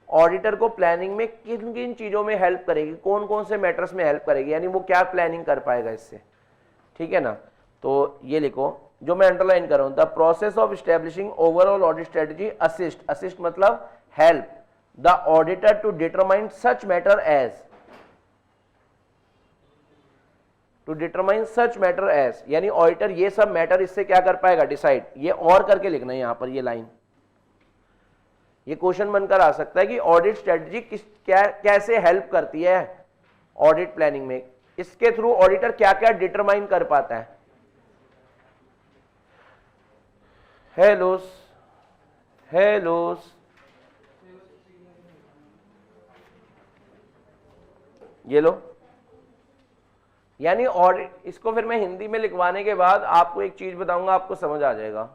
auditor को प्लानिंग में किन किन चीजों में हेल्प करेगी, कौन कौन से मैटर्स में हेल्प करेगी, यानी वो क्या प्लानिंग कर पाएगा इससे, ठीक है ना। तो ये लिखो जो मैं अंडरलाइन कर रहा हूं, the process of establishing overall audit strategy assist, assist मतलब help the auditor to determine such matter as, to determine such matter as, यानी ऑडिटर ये सब मैटर इससे क्या कर पाएगा, डिसाइड। ये और करके लिखना है यहां पर, ये लाइन, ये क्वेश्चन बनकर आ सकता है कि ऑडिट स्ट्रेटजी कैसे हेल्प करती है ऑडिट प्लानिंग में, इसके थ्रू ऑडिटर क्या क्या डिटरमाइन कर पाता है। हेलोस, हेलोस, ये लो, यानी ऑडिट, इसको फिर मैं हिंदी में लिखवाने के बाद आपको एक चीज बताऊंगा, आपको समझ आ जाएगा।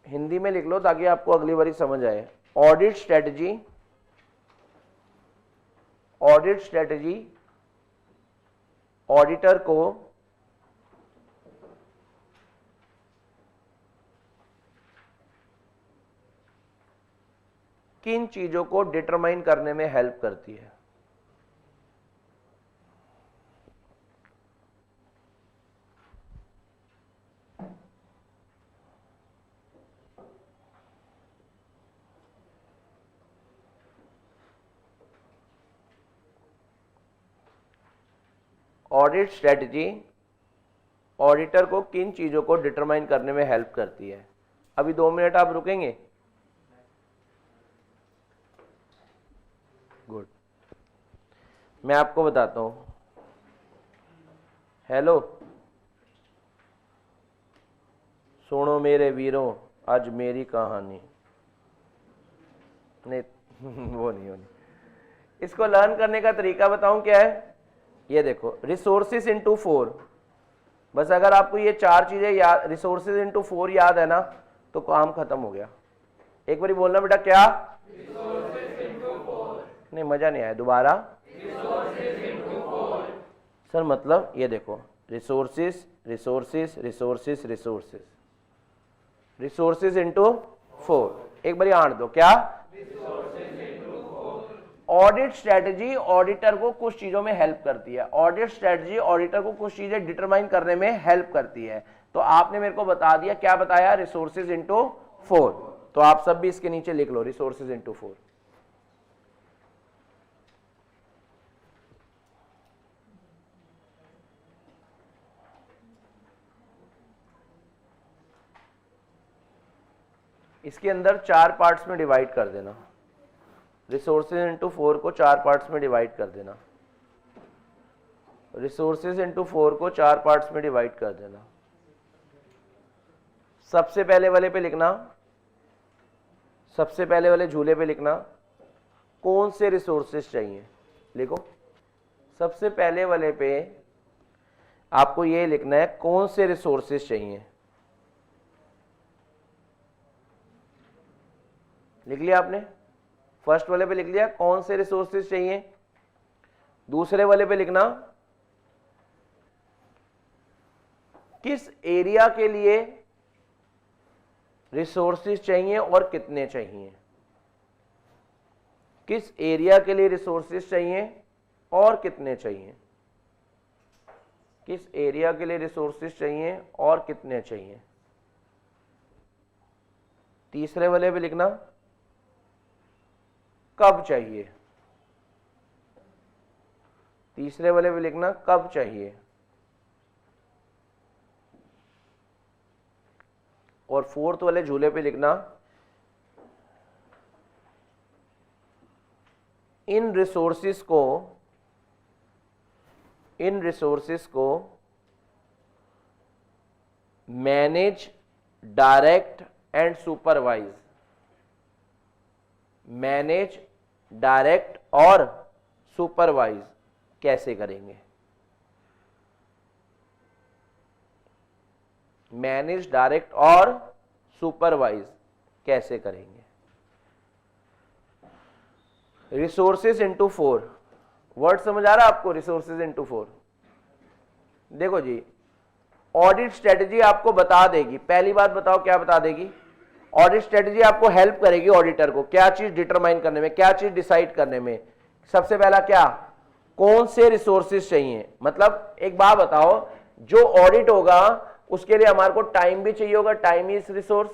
हिंदी में लिख लो ताकि आपको अगली बारी समझ आए। Audit strategy, audit strategy auditor को किन चीजों को डिटरमाइन करने में हेल्प करती है। ऑडिट स्ट्रेटजी ऑडिटर को किन चीजों को डिटरमाइन करने में हेल्प करती है। अभी 2 मिनट आप रुकेंगे? गुड, मैं आपको बताता हूं। हेलो, सुनो मेरे वीरों आज मेरी कहानी, नहीं वो नहीं। इसको लर्न करने का तरीका बताऊं क्या है, ये देखो, रिसोर्सेज इंटू 4, बस अगर आपको ये 4 चीजें याद, रिसोर्सेज इंटू 4 याद है ना, तो काम खत्म हो गया। एक बारी बोलना बेटा, क्या? Resources into 4। नहीं, मजा नहीं आया, दोबारा। Resources into 4। सर मतलब ये देखो, resources, resources, resources, resources, resources into 4, एक बारी आंट दो, क्या? ऑडिट स्ट्रेटजी ऑडिटर को कुछ चीजों में हेल्प करती है, ऑडिट स्ट्रेटजी ऑडिटर को कुछ चीजें डिटरमाइन करने में हेल्प करती है। तो आपने मेरे को बता दिया, क्या बताया? Resources into 4। तो आप सब भी इसके नीचे लिख लो, रिसोर्सेज इंटू 4। इसके अंदर 4 पार्ट्स में डिवाइड कर देना, रिसोर्सेज इंटू 4 को 4 पार्ट्स में डिवाइड कर देना, रिसोर्सेज इंटू 4 को 4 पार्ट्स में डिवाइड कर देना। सबसे पहले वाले पे लिखना, सबसे पहले वाले झूले पे लिखना कौन से रिसोर्सेज चाहिए, लिखो। सबसे पहले वाले पे आपको ये लिखना है कौन से रिसोर्सेज चाहिए, लिख लिया आपने? फर्स्ट वाले पे लिख लिया कौन से रिसोर्सेज चाहिए। दूसरे वाले पे लिखना किस एरिया के लिए रिसोर्सेज चाहिए और कितने चाहिए, किस एरिया के लिए रिसोर्सेज चाहिए और कितने चाहिए, किस एरिया के लिए रिसोर्सेज चाहिए और कितने चाहिए। तीसरे वाले पे लिखना कब चाहिए, तीसरे वाले पे लिखना कब चाहिए, और फोर्थ वाले झूले पे लिखना इन रिसोर्सेस को manage, direct and supervise, manage, direct और सुपरवाइज कैसे करेंगे, मैनेज, डायरेक्ट और सुपरवाइज कैसे करेंगे। रिसोर्सेज इंटू 4, वर्ड समझ आ रहा है आपको, रिसोर्सेज इंटू 4। देखो जी, ऑडिट स्ट्रेटजी आपको बता देगी, पहली बात बताओ क्या बता देगी, ऑडिट स्ट्रेटजी आपको हेल्प करेगी ऑडिटर को क्या चीज डिटरमाइन करने में, क्या चीज डिसाइड करने में। सबसे पहला क्या, कौन से रिसोर्सेज चाहिए, मतलब एक बात बताओ, जो ऑडिट होगा उसके लिए हमारे को टाइम भी चाहिए होगा, टाइम इज रिसोर्स,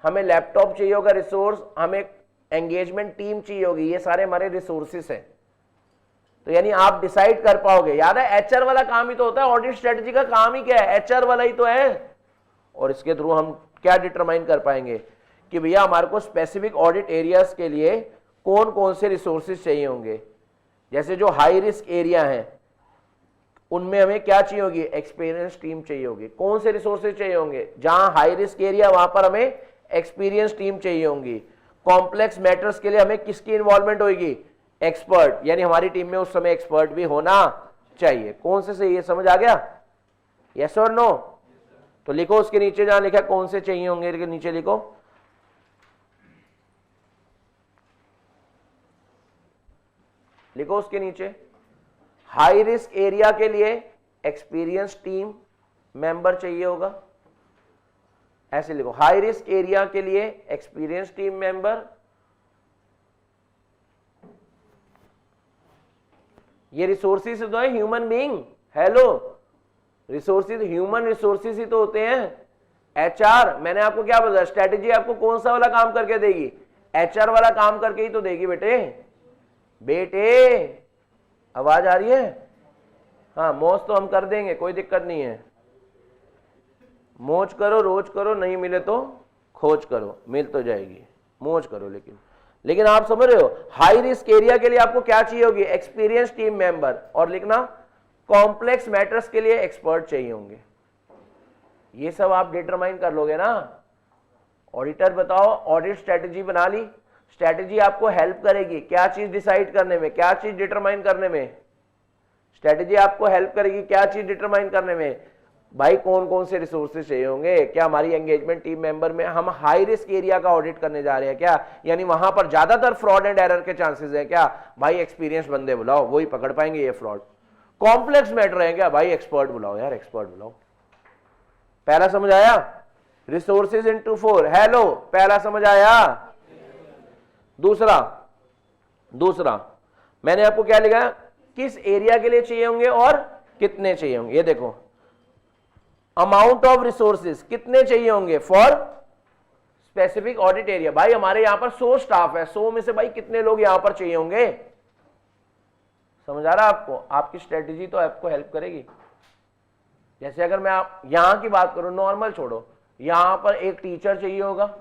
हमें लैपटॉप चाहिए होगा रिसोर्स, हमें एंगेजमेंट टीम चाहिए होगी, ये सारे हमारे रिसोर्सेस हैं। तो यानी आप डिसाइड कर पाओगे। याद है एचआर वाला काम ही तो होता है, ऑडिट स्ट्रेटजी का काम ही क्या है, एचआर वाला ही तो है। और इसके थ्रू हम क्या डिटरमाइन कर पाएंगे कि भैया हमारे को स्पेसिफिक ऑडिट एरियाज के लिए कौन कौन से रिसोर्सेज चाहिए होंगे। जैसे जो हाई रिस्क एरिया है उनमें हमें क्या चाहिए होगी, एक्सपीरियंस टीम चाहिए होगी। कौन से रिसोर्सेज चाहिए होंगे, जहां हाई रिस्क एरिया वहां पर हमें एक्सपीरियंस टीम चाहिए होंगी। कॉम्प्लेक्स मैटर्स के लिए हमें किसकी इन्वॉल्वमेंट होगी, एक्सपर्ट, यानी हमारी टीम में उस समय एक्सपर्ट भी होना चाहिए। कौन से ये समझ आ गया, यस और नो। तो लिखो उसके नीचे जहां लिखा कौन से चाहिए होंगे के नीचे लिखो, लिखो उसके नीचे हाई रिस्क एरिया के लिए एक्सपीरियंस टीम मेंबर चाहिए होगा, ऐसे लिखो, हाई रिस्क एरिया के लिए एक्सपीरियंस टीम मेंबर। ये रिसोर्सेज तो है human being, hello, resources human resources ही तो होते हैं। एचआर मैंने आपको क्या बताया, स्ट्रेटेजी आपको कौन सा वाला काम करके देगी, एचआर वाला काम करके ही तो देगी बेटे। बेटे आवाज आ रही है, हाँ मौज तो हम कर देंगे, कोई दिक्कत नहीं है, मौज करो, रोज करो, नहीं मिले तो खोज करो, मिल तो जाएगी, मौज करो। लेकिन आप समझ रहे हो, हाई रिस्क एरिया के लिए आपको क्या चाहिए होगी, एक्सपीरियंस टीम मेंबर, और लिखना कॉम्प्लेक्स मैटर्स के लिए एक्सपर्ट चाहिए होंगे। ये सब आप डिटरमाइन कर लोगे ना। ऑडिटर बताओ, ऑडिट स्ट्रेटजी बना ली, स्ट्रेटजी आपको हेल्प करेगी क्या चीज डिसाइड करने में, क्या चीज डिटरमाइन करने में, स्ट्रेटजी आपको हेल्प करेगी क्या चीज डिटरमाइन करने में, भाई कौन कौन से रिसोर्सेज चाहिए होंगे, क्या हमारी एंगेजमेंट टीम मेंबर में हम हाई रिस्क एरिया का ऑडिट करने जा रहे हैं क्या, यानी वहां पर ज्यादातर फ्रॉड एंड एरर के चांसेस है क्या, भाई एक्सपीरियंस बंदे बुलाओ, वही पकड़ पाएंगे ये फ्रॉड। कॉम्प्लेक्स मैटर है क्या, भाई एक्सपर्ट बुलाओ यार, एक्सपर्ट बुलाओ। पहला समझ आया, रिसोर्सेज इनटू 4, हेलो, पहला समझ आया। दूसरा मैंने आपको क्या लिखा, किस एरिया के लिए चाहिए होंगे और कितने चाहिए होंगे। ये देखो, अमाउंट ऑफ रिसोर्सेज कितने चाहिए होंगे फॉर स्पेसिफिक ऑडिट एरिया। भाई हमारे यहां पर 100 स्टाफ है, 100 में से भाई कितने लोग यहां पर चाहिए होंगे। समझ आ रहा है आपको, आपकी स्ट्रेटेजी तो आपको हेल्प करेगी। जैसे अगर मैं आप यहां की बात करूं, नॉर्मल छोड़ो, यहां पर एक टीचर चाहिए होगा,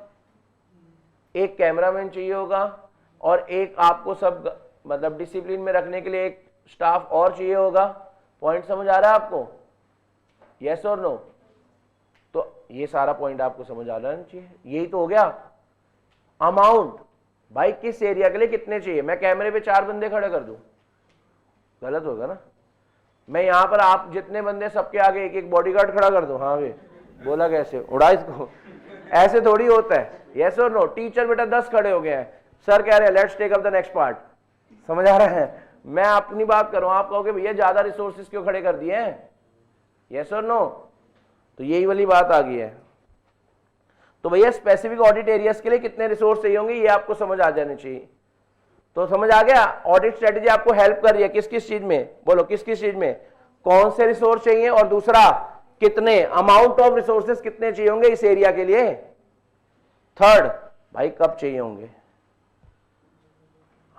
एक कैमरामैन चाहिए होगा, और एक आपको सब मतलब डिसिप्लिन में रखने के लिए एक स्टाफ और चाहिए होगा। पॉइंट समझ आ रहा है आपको, यस और नो। तो ये सारा पॉइंट आपको समझ आ जाना चाहिए। यही तो हो गया अमाउंट, भाई किस एरिया के लिए कितने चाहिए। मैं कैमरे पे 4 बंदे खड़े कर दूं, गलत होगा ना। मैं यहां पर आप जितने बंदे सबके आगे एक एक बॉडीगार्ड खड़ा कर दूं, हाँ भाई बोला कैसे, उड़ा इसको, ऐसे थोड़ी होता है। यस और नो। टीचर बेटा 10 खड़े हो गए हैं, सर कह रहे हैं let's take up the next part. समझ आ रहा है, मैं अपनी बात करूं, आप कहोगे भैया ज्यादा रिसोर्सेज क्यों खड़े कर दिए हैं, यस और नो। तो यही वाली बात आ गई है। तो भैया स्पेसिफिक ऑडिट एरियाज के लिए कितने रिसोर्स चाहिए होंगे ये आपको समझ आ जाने चाहिए। तो समझ आ गया, ऑडिट स्ट्रेटेजी आपको हेल्प कर रही है किस किस चीज में, बोलो किस किस चीज में, कौन से रिसोर्स चाहिए और दूसरा कितने, अमाउंट ऑफ रिसोर्सेस कितने चाहिए होंगे इस एरिया के लिए। थर्ड, भाई कब चाहिए होंगे,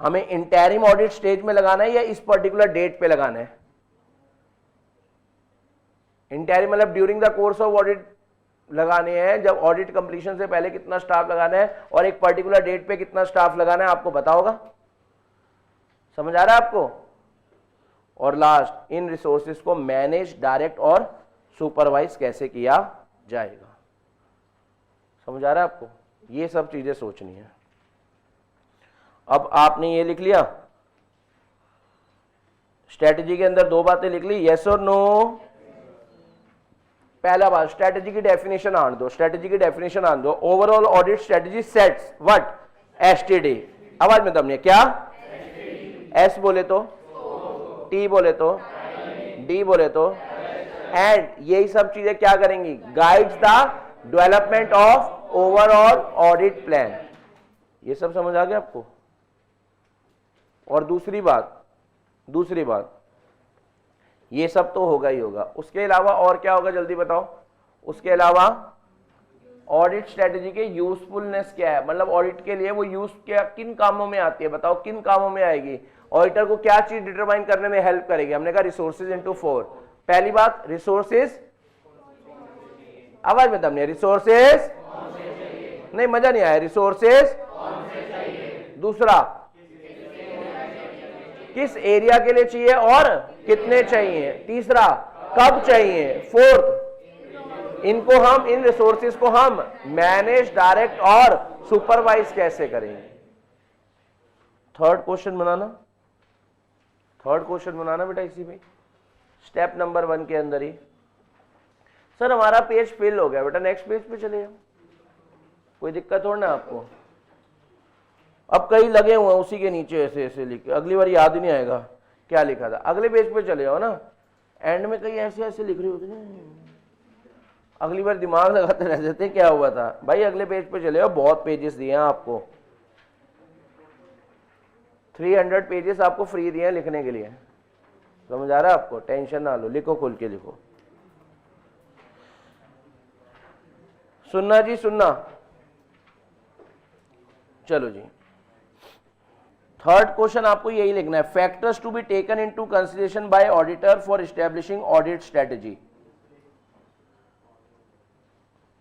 हमें इंटरिम ऑडिट स्टेज में लगाना है या इस पर्टिकुलर डेट पे लगाना है। इंटरिम मतलब during the course of audit लगाने हैं, जब ऑडिट कंप्लीशन से पहले कितना स्टाफ लगाना है और एक पर्टिकुलर डेट पे कितना स्टाफ लगाना है आपको पता होगा। समझ आ रहा है आपको। और लास्ट, इन रिसोर्सेज को मैनेज, डायरेक्ट और सुपरवाइज कैसे किया जाएगा। समझ आ रहा है आपको, ये सब चीजें सोचनी है। अब आपने ये लिख लिया, स्ट्रेटेजी के अंदर दो बातें लिख ली, यस और नो। पहला बात, स्ट्रेटेजी की डेफिनेशन आन दो, स्ट्रेटेजी की डेफिनेशन आन दो। Overall audit strategy sets what, STD, आवाज में दम नहीं, क्या एस बोले तो, टी बोले तो, डी बोले तो, एंड यही सब चीजें क्या करेंगी, guides the development of overall audit plan. ये सब समझ आ गया आपको। और दूसरी बात, ये सब तो होगा ही होगा, उसके अलावा और क्या होगा जल्दी बताओ। उसके अलावा ऑडिट स्ट्रेटेजी के यूजफुलनेस क्या है, मतलब ऑडिट के लिए वो यूज क्या, किन कामों में आती है, बताओ किन कामों में आएगी, ऑडिटर को क्या चीज डिटरमाइन करने में हेल्प करेगी। हमने कहा रिसोर्सेज इनटू 4। पहली बात रिसोर्सेज, आवाज में दम नहीं, रिसोर्सेज नहीं, मजा नहीं आया, रिसोर्सेज। दूसरा, किस एरिया के लिए चाहिए और कितने चाहिए। तीसरा, कब चाहिए। फोर्थ, इनको हम, इन रिसोर्सेज को हम मैनेज, डायरेक्ट और सुपरवाइज कैसे करेंगे। थर्ड क्वेश्चन बनाना बेटा इसी में, स्टेप नंबर 1 के अंदर ही। सर हमारा पेज फिल हो गया, बेटा नेक्स्ट पेज पे चले जाओ, कोई दिक्कत हो ना आपको। अब कई लगे हुए हैं उसी के नीचे ऐसे ऐसे लिख के, अगली बार याद ही नहीं आएगा क्या लिखा था। अगले पेज पे चले जाओ ना, एंड में कई ऐसे ऐसे लिख रहे होते हैं, अगली बार दिमाग लगाते रह जाते क्या हुआ था। भाई अगले पेज पे चले जाओ, बहुत पेजेस दिए हैं आपको, 300 पेजेस आपको फ्री दिए हैं लिखने के लिए। समझ आ रहा है आपको, टेंशन ना लो, लिखो, खुल के लिखो। सुनना जी सुनना, चलो जी। थर्ड क्वेश्चन आपको यही लिखना है, factors to be taken into consideration by auditor for establishing audit strategy.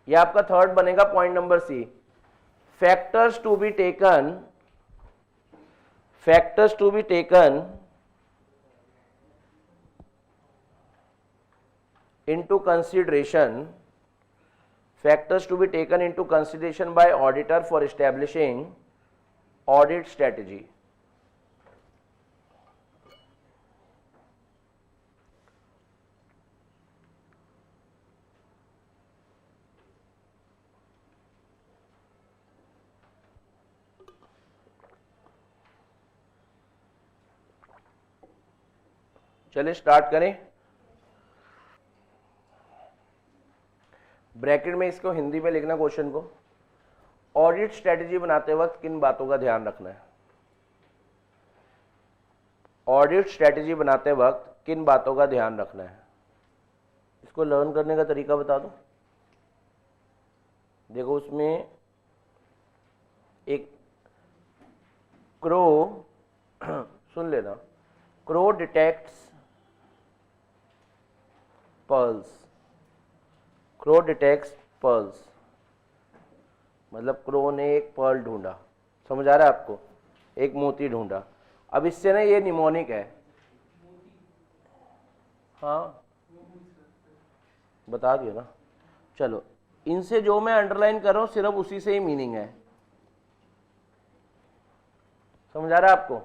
ये आपका थर्ड बनेगा, point number C. Factors to be taken into consideration by auditor for establishing audit strategy. चलिए स्टार्ट करें। Bracket में इसको हिंदी में लिखना क्वेश्चन को, ऑडिट स्ट्रेटेजी बनाते वक्त किन बातों का ध्यान रखना है। ऑडिट स्ट्रेटेजी बनाते वक्त किन बातों का ध्यान रखना है, इसको लर्न करने का तरीका बता दो। देखो उसमें एक क्रो सुन लेना, crow detects pearls, crow detects pearls, मतलब क्रो ने एक पर्ल ढूंढा, समझ आ रहा है आपको, एक मोती ढूंढा। अब इससे ना ये निमोनिक है, हाँ बता दिया ना। चलो इनसे जो मैं अंडरलाइन कर रहा हूं सिर्फ उसी से ही मीनिंग है, समझ आ रहा है आपको।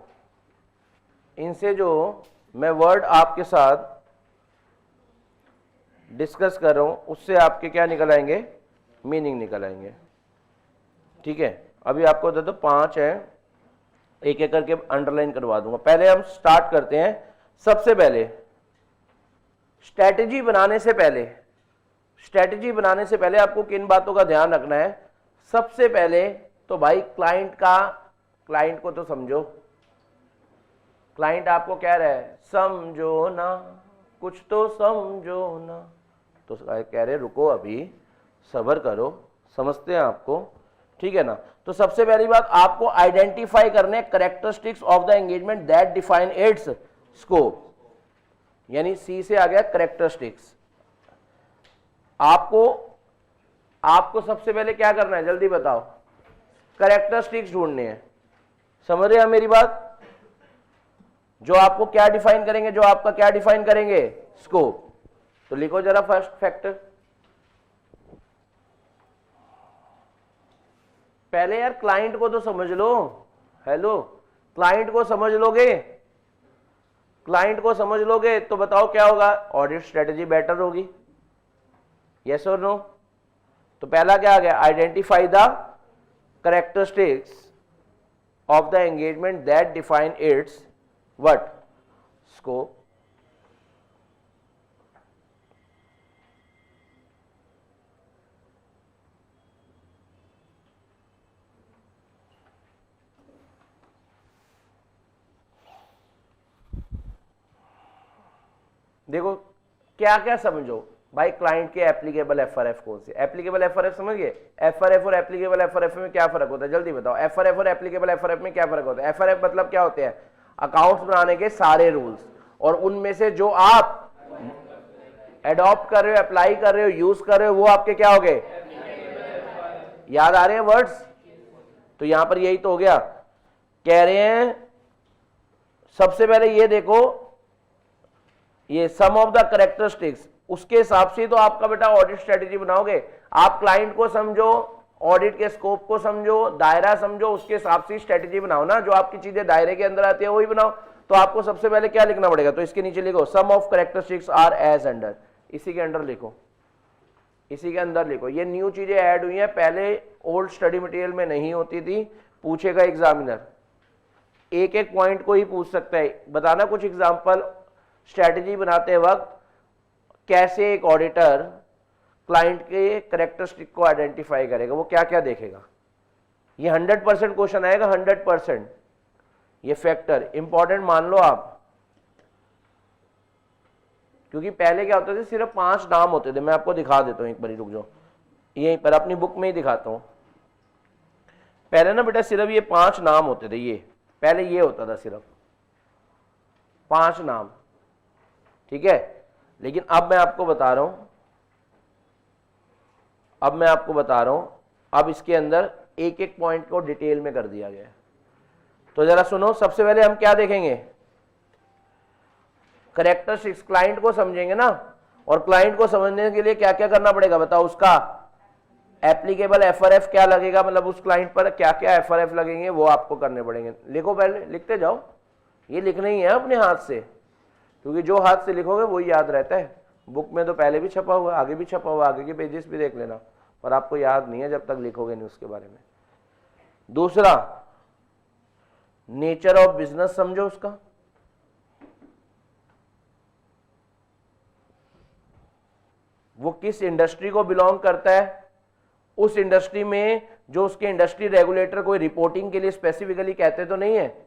इनसे जो मैं वर्ड आपके साथ डिस्कस कर रहा हूं उससे आपके क्या निकल आएंगे, मीनिंग निकल आएंगे। ठीक है, अभी आपको दे दो 5 है, एक एक करके अंडरलाइन करवा दूंगा। पहले हम स्टार्ट करते हैं। सबसे पहले स्ट्रैटेजी बनाने से पहले आपको किन बातों का ध्यान रखना है। सबसे पहले तो भाई क्लाइंट को तो समझो। क्लाइंट आपको कह रहा है समझो ना, कुछ तो समझो ना, तो कह रहे रुको अभी सब्र करो, समझते हैं आपको, ठीक है ना। तो सबसे पहली बात आपको आइडेंटिफाई करने characteristics of the engagement that define it's scope, यानी सी से आ गया कैरेक्टरिस्टिक्स। आपको सबसे पहले क्या करना है जल्दी बताओ, कैरेक्टरिस्टिक्स ढूंढने हैं, समझ रहे हैं मेरी बात। जो आपको क्या डिफाइन करेंगे, जो आपका क्या डिफाइन करेंगे, स्कोप। तो लिखो जरा फर्स्ट फैक्टर। पहले यार क्लाइंट को तो समझ लो, हेलो क्लाइंट को समझ लोगे, क्लाइंट को समझ लोगे तो बताओ क्या होगा, ऑडिट स्ट्रेटेजी बेटर होगी, यस और नो। तो पहला क्या आ गया, identify the characteristics of the engagement that define it's what, scope. देखो क्या क्या समझो भाई, क्लाइंट के एप्लीकेबल एफआरएफ कौन से, एप्लीकेबल एफआरएफ समझ गए। एफआरएफ और एप्लीकेबल एफआरएफ में क्या फर्क होता है जल्दी बताओ, एफआरएफ और एप्लीकेबल एफआरएफ में क्या फर्क होता है। एफआरएफ मतलब क्या होते हैं, अकाउंट्स बनाने के सारे रूल्स, और उनमें से जो आप एडॉप्ट कर रहे हो, अप्लाई कर रहे हो, यूज कर रहे हो, वो आपके क्या हो गए, याद आ रहे हैं वर्ड्स। तो यहां पर यही तो हो गया, कह रहे हैं सबसे पहले ये देखो, ये सम ऑफ द कैरेक्टरिस्टिक्स, उसके हिसाब से तो आपका बेटा ऑडिट स्ट्रेटेजी बनाओगे। आप क्लाइंट को समझो, ऑडिट के स्कोप को समझो, दायरा समझो, उसके हिसाब से स्ट्रेटेजी बनाओ ना, जो आपकी चीजें दायरे के अंदर आती है वही बनाओ। तो आपको सबसे पहले क्या लिखना पड़ेगा, तो इसके नीचे लिखो some of characteristics are as under, इसी के अंडर लिखो, इसी के अंदर लिखो। ये न्यू चीजें ऐड हुई हैं, पहले ओल्ड स्टडी मटेरियल में नहीं होती थी। पूछेगा एग्जामिनर, एक एक पॉइंट को ही पूछ सकता है, बताना कुछ एग्जाम्पल स्ट्रेटेजी बनाते वक्त कैसे एक ऑडिटर क्लाइंट के कैरेक्टरिस्टिक को आइडेंटिफाई करेगा, वो क्या क्या देखेगा। ये 100% क्वेश्चन आएगा, 100%। ये फैक्टर इंपॉर्टेंट मान लो आप, क्योंकि पहले क्या होता था, सिर्फ 5 नाम होते थे। मैं आपको दिखा देता हूं एक बारी, रुक जाओ, यहीं पर अपनी बुक में ही दिखाता हूं। पहले ना बेटा सिर्फ ये 5 नाम होते थे, ये पहले ये होता था सिर्फ 5 नाम, ठीक है। लेकिन अब मैं आपको बता रहा हूं, अब इसके अंदर एक एक पॉइंट को डिटेल में कर दिया गया है। तो जरा सुनो, सबसे पहले हम क्या देखेंगे, कैरेक्टरिस्टिक्स, क्लाइंट को समझेंगे ना, और क्लाइंट को समझने के लिए क्या क्या करना पड़ेगा बताओ, उसका एप्लीकेबल एफआरएफ क्या लगेगा, मतलब उस क्लाइंट पर क्या क्या एफआरएफ लगेंगे वो आपको करने पड़ेंगे। लिखो, पहले लिखते जाओ, ये लिखना ही है अपने हाथ से, क्योंकि जो हाथ से लिखोगे वही याद रहता है। बुक में तो पहले भी छपा हुआ है, आगे भी छपा हुआ है, आगे के पेजेस भी देख लेना, पर आपको याद नहीं है जब तक लिखोगे नहीं उसके बारे में। दूसरा, नेचर ऑफ बिजनेस समझो उसका, वो किस इंडस्ट्री को बिलोंग करता है, उस इंडस्ट्री में जो उसके इंडस्ट्री रेगुलेटर कोई रिपोर्टिंग के लिए स्पेसिफिकली कहते तो नहीं है।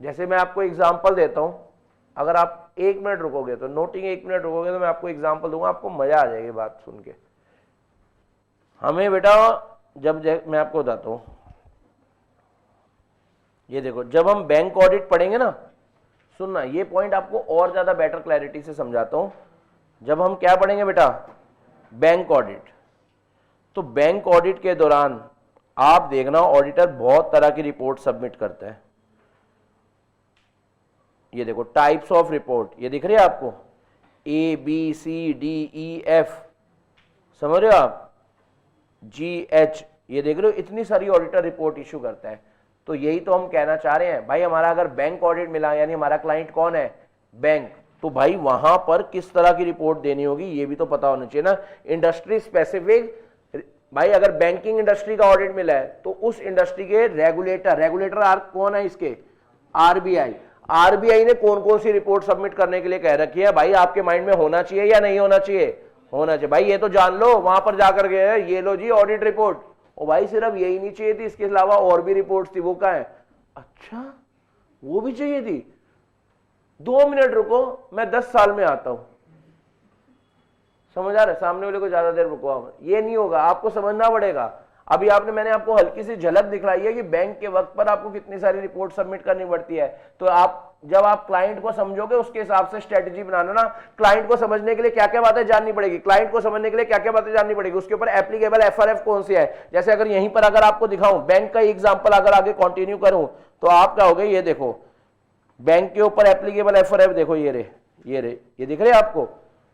जैसे मैं आपको एग्जांपल देता हूं, अगर आप 1 मिनट रुकोगे तो नोटिंग 1 मिनट रुकोगे तो मैं आपको एग्जांपल दूंगा, आपको मजा आ जाएगी बात सुन के। हमें बेटा जब मैं आपको बताता हूं, ये देखो, जब हम बैंक ऑडिट पढ़ेंगे ना, सुनना ये पॉइंट आपको और ज्यादा बेटर क्लैरिटी से समझाता हूं। जब हम क्या पढ़ेंगे बेटा, बैंक ऑडिट, तो बैंक ऑडिट के दौरान आप देखना ऑडिटर बहुत तरह की रिपोर्ट सबमिट करता है। ये देखो टाइप्स ऑफ रिपोर्ट, ये दिख रही है आपको, ABCDEF, समझ रहे हो आप, GH, ये देख रहे हो, इतनी सारी ऑडिटर रिपोर्ट इशू करता है। तो यही तो हम कहना चाह रहे हैं भाई, हमारा अगर बैंक ऑडिट मिला, यानी हमारा क्लाइंट कौन है, बैंक, तो भाई वहां पर किस तरह की रिपोर्ट देनी होगी ये भी तो पता होना चाहिए ना। इंडस्ट्री स्पेसिफिक, भाई अगर बैंकिंग इंडस्ट्री का ऑडिट मिला है तो उस इंडस्ट्री के रेगुलेटर कौन है इसके, आरबीआई ने कौन कौन सी रिपोर्ट सबमिट करने के लिए कह रखी है, भाई आपके माइंड में होना चाहिए या नहीं होना चाहिए, होना चाहिए भाई, ये तो जान लो, वहां पर जाकर गए हैं, ये लो जी ऑडिट रिपोर्ट, ओ भाई सिर्फ यही नहीं चाहिए थी, इसके अलावा और भी रिपोर्ट थी, वो कहाँ है? अच्छा वो भी चाहिए थी, 2 मिनट रुको मैं 10 साल में आता हूं। समझ आ रहा है? सामने वाले को ज्यादा देर रुको, ये नहीं होगा, आपको समझना पड़ेगा। अभी मैंने आपको हल्की सी झलक दिखलाई है कि बैंक के वक्त पर आपको कितनी सारी रिपोर्ट सबमिट करनी पड़ती है। तो जब आप क्लाइंट को समझोगे उसके हिसाब से स्ट्रेटेजी बनाना ना। क्लाइंट को समझने के लिए क्या क्या बातें जाननी पड़ेगी, क्लाइंट को समझने के लिए क्या क्या बातें जाननी पड़ेगी, उसके ऊपर एप्लीकेबल एफआरएफ कौन सी है। जैसे अगर यहीं पर अगर आपको दिखाऊं बैंक का एग्जांपल, अगर आगे कंटिन्यू करूं तो आप क्या हो गए, ये देखो बैंक के ऊपर एप्लीकेबल एफआरएफ देखो, ये दिख रहे हैं आपको,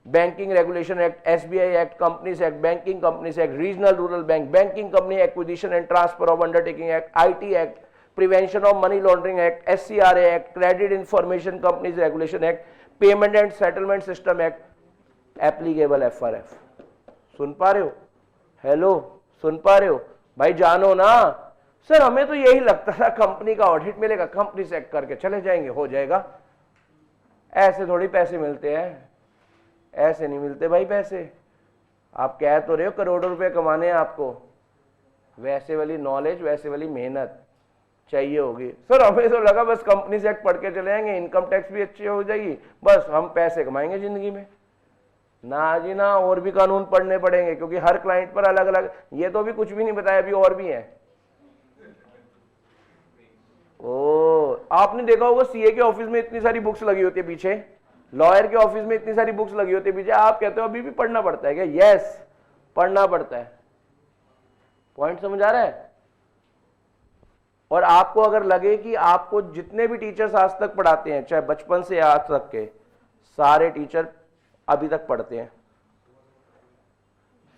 banking regulation act, SBI act, companies act, banking companies act, regional rural bank, banking company acquisition and transfer of undertaking act, IT act, prevention of money laundering act, SCRA act, credit information companies regulation act, payment and settlement system act, applicable FRF. सुन पा रहे हो? Hello, सुन पा रहे हो भाई? जानो ना सर, हमें तो यही लगता था कंपनी का ऑडिट मिलेगा, कंपनी से एक्ट करके चले जाएंगे, हो जाएगा। ऐसे थोड़ी पैसे मिलते हैं, ऐसे नहीं मिलते भाई पैसे। आप कह तो रहे हो करोड़ों रुपए कमाने हैं आपको, वैसे वाली नॉलेज, वैसे वाली मेहनत चाहिए होगी। सर हमें तो लगा बस कंपनी से एक्ट पढ़ के चले जाएंगे, इनकम टैक्स भी अच्छी हो जाएगी, बस हम पैसे कमाएंगे जिंदगी में। ना जी ना, और भी कानून पढ़ने पड़ेंगे, क्योंकि हर क्लाइंट पर अलग अलग, ये तो अभी कुछ भी नहीं बताया, अभी और भी है। ओ आपने देखा होगा सीए के ऑफिस में इतनी सारी बुक्स लगी होती है पीछे, लॉयर के ऑफिस में इतनी सारी बुक्स लगी होती है पीछे, आप कहते हो अभी भी पढ़ना पड़ता है क्या? यस, पढ़ना पड़ता है। पॉइंट समझ आ रहा है? और आपको अगर लगे कि आपको जितने भी टीचर्स आज तक पढ़ाते हैं, चाहे बचपन से आज तक के सारे टीचर अभी तक पढ़ते हैं,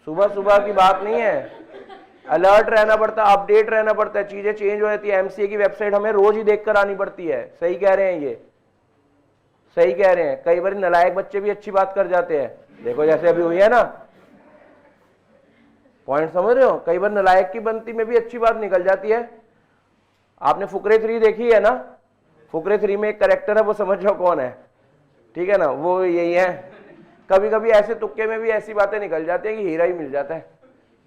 सुबह सुबह की बात नहीं है, अलर्ट रहना पड़ता है, अपडेट रहना पड़ता है, चीजें चेंज हो जाती है। एमसीए की वेबसाइट हमें रोज ही देखकर आनी पड़ती है। सही कह रहे हैं, ये सही कह रहे हैं। कई बार नालायक बच्चे भी अच्छी बात कर जाते हैं, देखो जैसे अभी हुई है ना। पॉइंट समझ रहे हो? कई बार नालायक की बनती में भी अच्छी बात निकल जाती है। आपने फुकरे 3 देखी है ना? फुकरे 3 में एक कैरेक्टर है, वो समझ जाओ कौन है, ठीक है ना? वो यही है। कभी कभी ऐसे तुक्के में भी ऐसी बातें निकल जाती है कि हीरा ही मिल जाता है।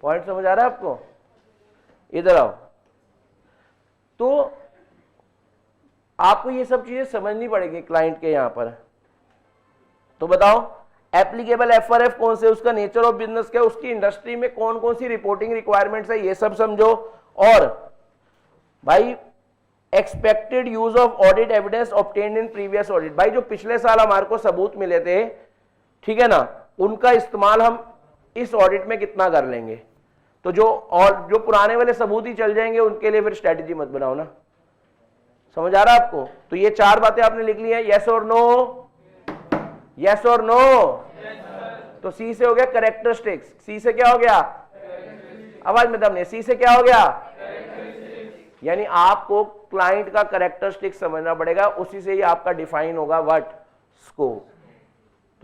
पॉइंट समझ आ रहा है आपको? इधर आओ। तो आपको ये सब चीजें समझनी पड़ेगी क्लाइंट के यहां पर। तो बताओ एप्लीकेबल एफआरएफ कौन से, उसका नेचर ऑफ बिजनेस क्या है, उसकी इंडस्ट्री में कौन कौन सी रिपोर्टिंग रिक्वायरमेंट्स है, ये सब समझो। और भाई expected use of audit evidence obtained in previous audit, भाई जो पिछले साल हमारे को सबूत मिले थे, ठीक है ना, उनका इस्तेमाल हम इस ऑडिट में कितना कर लेंगे। तो जो पुराने वाले सबूत ही चल जाएंगे, उनके लिए फिर स्ट्रेटेजी मत बनाओ ना। समझ आ रहा है आपको? तो ये 4 बातें आपने लिख ली है, यस और नो, यस और नो। तो सी से हो गया कैरेक्टरिस्टिक्स, सी से क्या हो गया, आवाज में दम नहीं, सी से क्या हो गया, यानी आपको क्लाइंट का कैरेक्टरिस्टिक्स समझना पड़ेगा, उसी से ही आपका डिफाइन होगा व्हाट, स्कोप।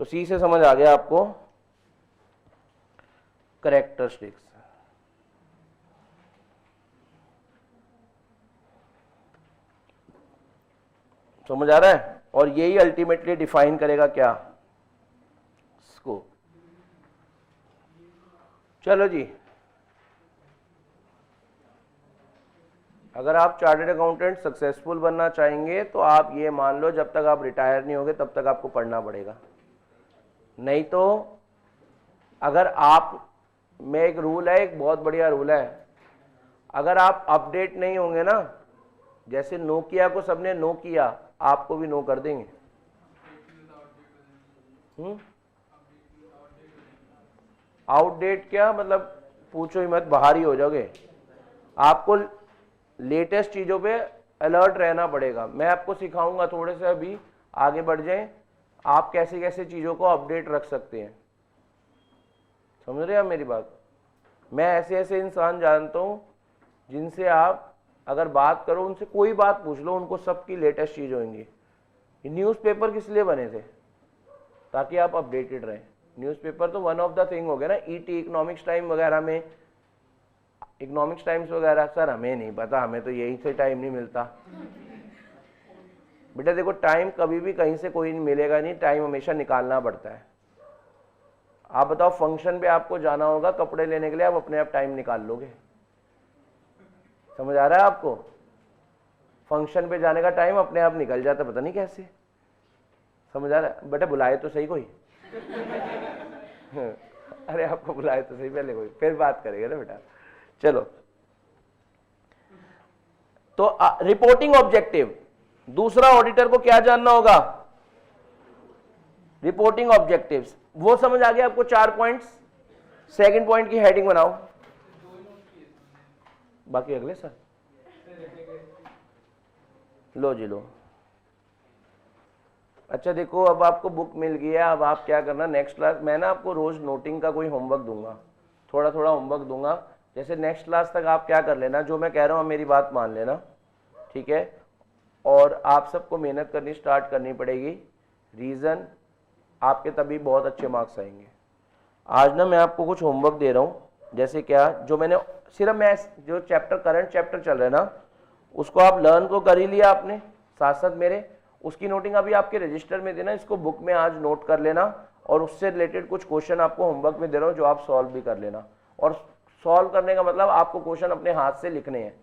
तो सी से समझ आ गया आपको कैरेक्टरिस्टिक्स। समझ आ रहा है? और यही अल्टीमेटली डिफाइन करेगा क्या, स्कोप। चलो जी, अगर आप चार्टर्ड अकाउंटेंट सक्सेसफुल बनना चाहेंगे तो आप ये मान लो जब तक आप रिटायर नहीं होगे तब तक आपको पढ़ना पड़ेगा। नहीं तो अगर आप में एक रूल है, एक बहुत बढ़िया रूल है, अगर आप अपडेट नहीं होंगे ना, जैसे नोकिया को सबने नो किया, आपको भी नो कर देंगे। आउटडेट क्या मतलब, पूछो ही मत, बाहर ही हो जाओगे। आपको लेटेस्ट चीजों पे अलर्ट रहना पड़ेगा। मैं आपको सिखाऊंगा, थोड़े से अभी आगे बढ़ जाएं, आप कैसे कैसे चीजों को अपडेट रख सकते हैं। समझ रहे हैं आप मेरी बात? मैं ऐसे ऐसे इंसान जानता हूं जिनसे आप अगर बात करो, उनसे कोई बात पूछ लो, उनको सबकी लेटेस्ट चीज होंगी। न्यूज़पेपर किस लिए बने थे? ताकि आप अपडेटेड रहें। न्यूज़पेपर तो वन ऑफ द थिंग हो गया ना, ईटी, इकोनॉमिक्स टाइम वगैरह में, इकोनॉमिक्स टाइम्स वगैरह। सर हमें नहीं पता, हमें तो यही से टाइम नहीं मिलता। बेटा देखो, टाइम कभी भी कहीं से कोई नहीं मिलेगा नहीं, टाइम हमेशा निकालना पड़ता है। आप बताओ, फंक्शन पे आपको जाना होगा कपड़े लेने के लिए, आप अपने आप टाइम निकाल लोगे? समझ आ रहा है आपको? फंक्शन पे जाने का टाइम अपने आप निकल जाता, पता नहीं कैसे। समझ आ रहा है? बेटा बुलाए तो सही कोई। अरे आपको बुलाए तो सही पहले कोई, फिर बात करेगा ना बेटा। चलो, तो रिपोर्टिंग ऑब्जेक्टिव, दूसरा ऑडिटर को क्या जानना होगा? रिपोर्टिंग ऑब्जेक्टिव्स, वो समझ आ गया आपको 4 पॉइंट्स। सेकंड पॉइंट की हेडिंग बनाओ, बाकी अगले सर। लो जी लो। अच्छा देखो, अब आपको बुक मिल गई है, अब आप क्या करना, नेक्स्ट क्लास मैं ना आपको रोज नोटिंग का कोई होमवर्क दूंगा, थोड़ा थोड़ा होमवर्क दूंगा। जैसे नेक्स्ट क्लास तक आप क्या कर लेना, जो मैं कह रहा हूँ मेरी बात मान लेना, ठीक है? और आप सबको मेहनत करनी स्टार्ट करनी पड़ेगी, रीज़न आपके तभी बहुत अच्छे मार्क्स आएंगे। आज ना मैं आपको कुछ होमवर्क दे रहा हूँ, जैसे क्या, जो मैंने सिर्फ मैं जो चैप्टर करंट चैप्टर चल रहा है ना, उसको आप लर्न को कर ही लिया आपने साथ साथ मेरे, उसकी नोटिंग अभी आपके रजिस्टर में देना, इसको बुक में आज नोट कर लेना, और उससे रिलेटेड कुछ क्वेश्चन आपको होमवर्क में दे रहा हूँ जो आप सॉल्व भी कर लेना। और सॉल्व करने का मतलब आपको क्वेश्चन अपने हाथ से लिखने हैं।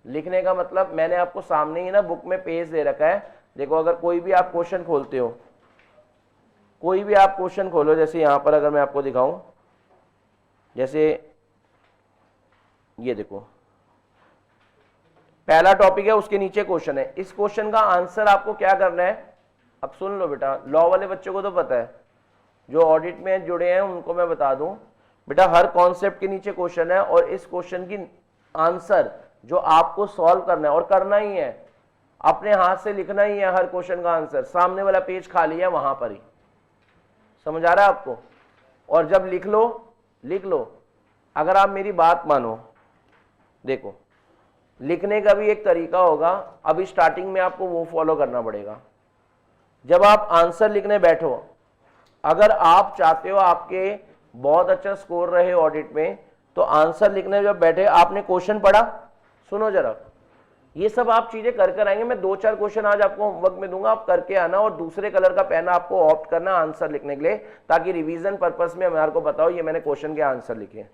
लिखने का मतलब मैंने आपको सामने ही ना बुक में पेज दे रखा है, देखो अगर कोई भी आप क्वेश्चन खोलते हो, कोई भी आप क्वेश्चन खोलो, जैसे यहां पर अगर मैं आपको दिखाऊं, जैसे ये देखो पहला टॉपिक है, उसके नीचे क्वेश्चन है, इस क्वेश्चन का आंसर आपको क्या करना है? अब सुन लो बेटा, लॉ वाले बच्चों को तो पता है, जो ऑडिट में जुड़े हैं उनको मैं बता दूं बेटा, हर कॉन्सेप्ट के नीचे क्वेश्चन है, और इस क्वेश्चन की आंसर जो आपको सॉल्व करना है, और करना ही है, अपने हाथ से लिखना ही है हर क्वेश्चन का आंसर, सामने वाला पेज खाली है वहां पर ही। समझ आ रहा है आपको? और जब लिख लो, अगर आप मेरी बात मानो, देखो लिखने का भी एक तरीका होगा, अभी स्टार्टिंग में आपको वो फॉलो करना पड़ेगा। जब आप आंसर लिखने बैठो, अगर आप चाहते हो आपके बहुत अच्छा स्कोर रहे ऑडिट में, तो आंसर लिखने जब बैठे, आपने क्वेश्चन पढ़ा, सुनो जरा, ये सब आप चीजें कर आएंगे। मैं 2-4 क्वेश्चन आज आपको होमवर्क में दूंगा, आप करके आना, और दूसरे कलर का पेन आपको ऑप्ट करना आंसर लिखने के लिए, ताकि रिवीजन पर्पस में हमारे को बताओ ये मैंने क्वेश्चन के आंसर लिखे।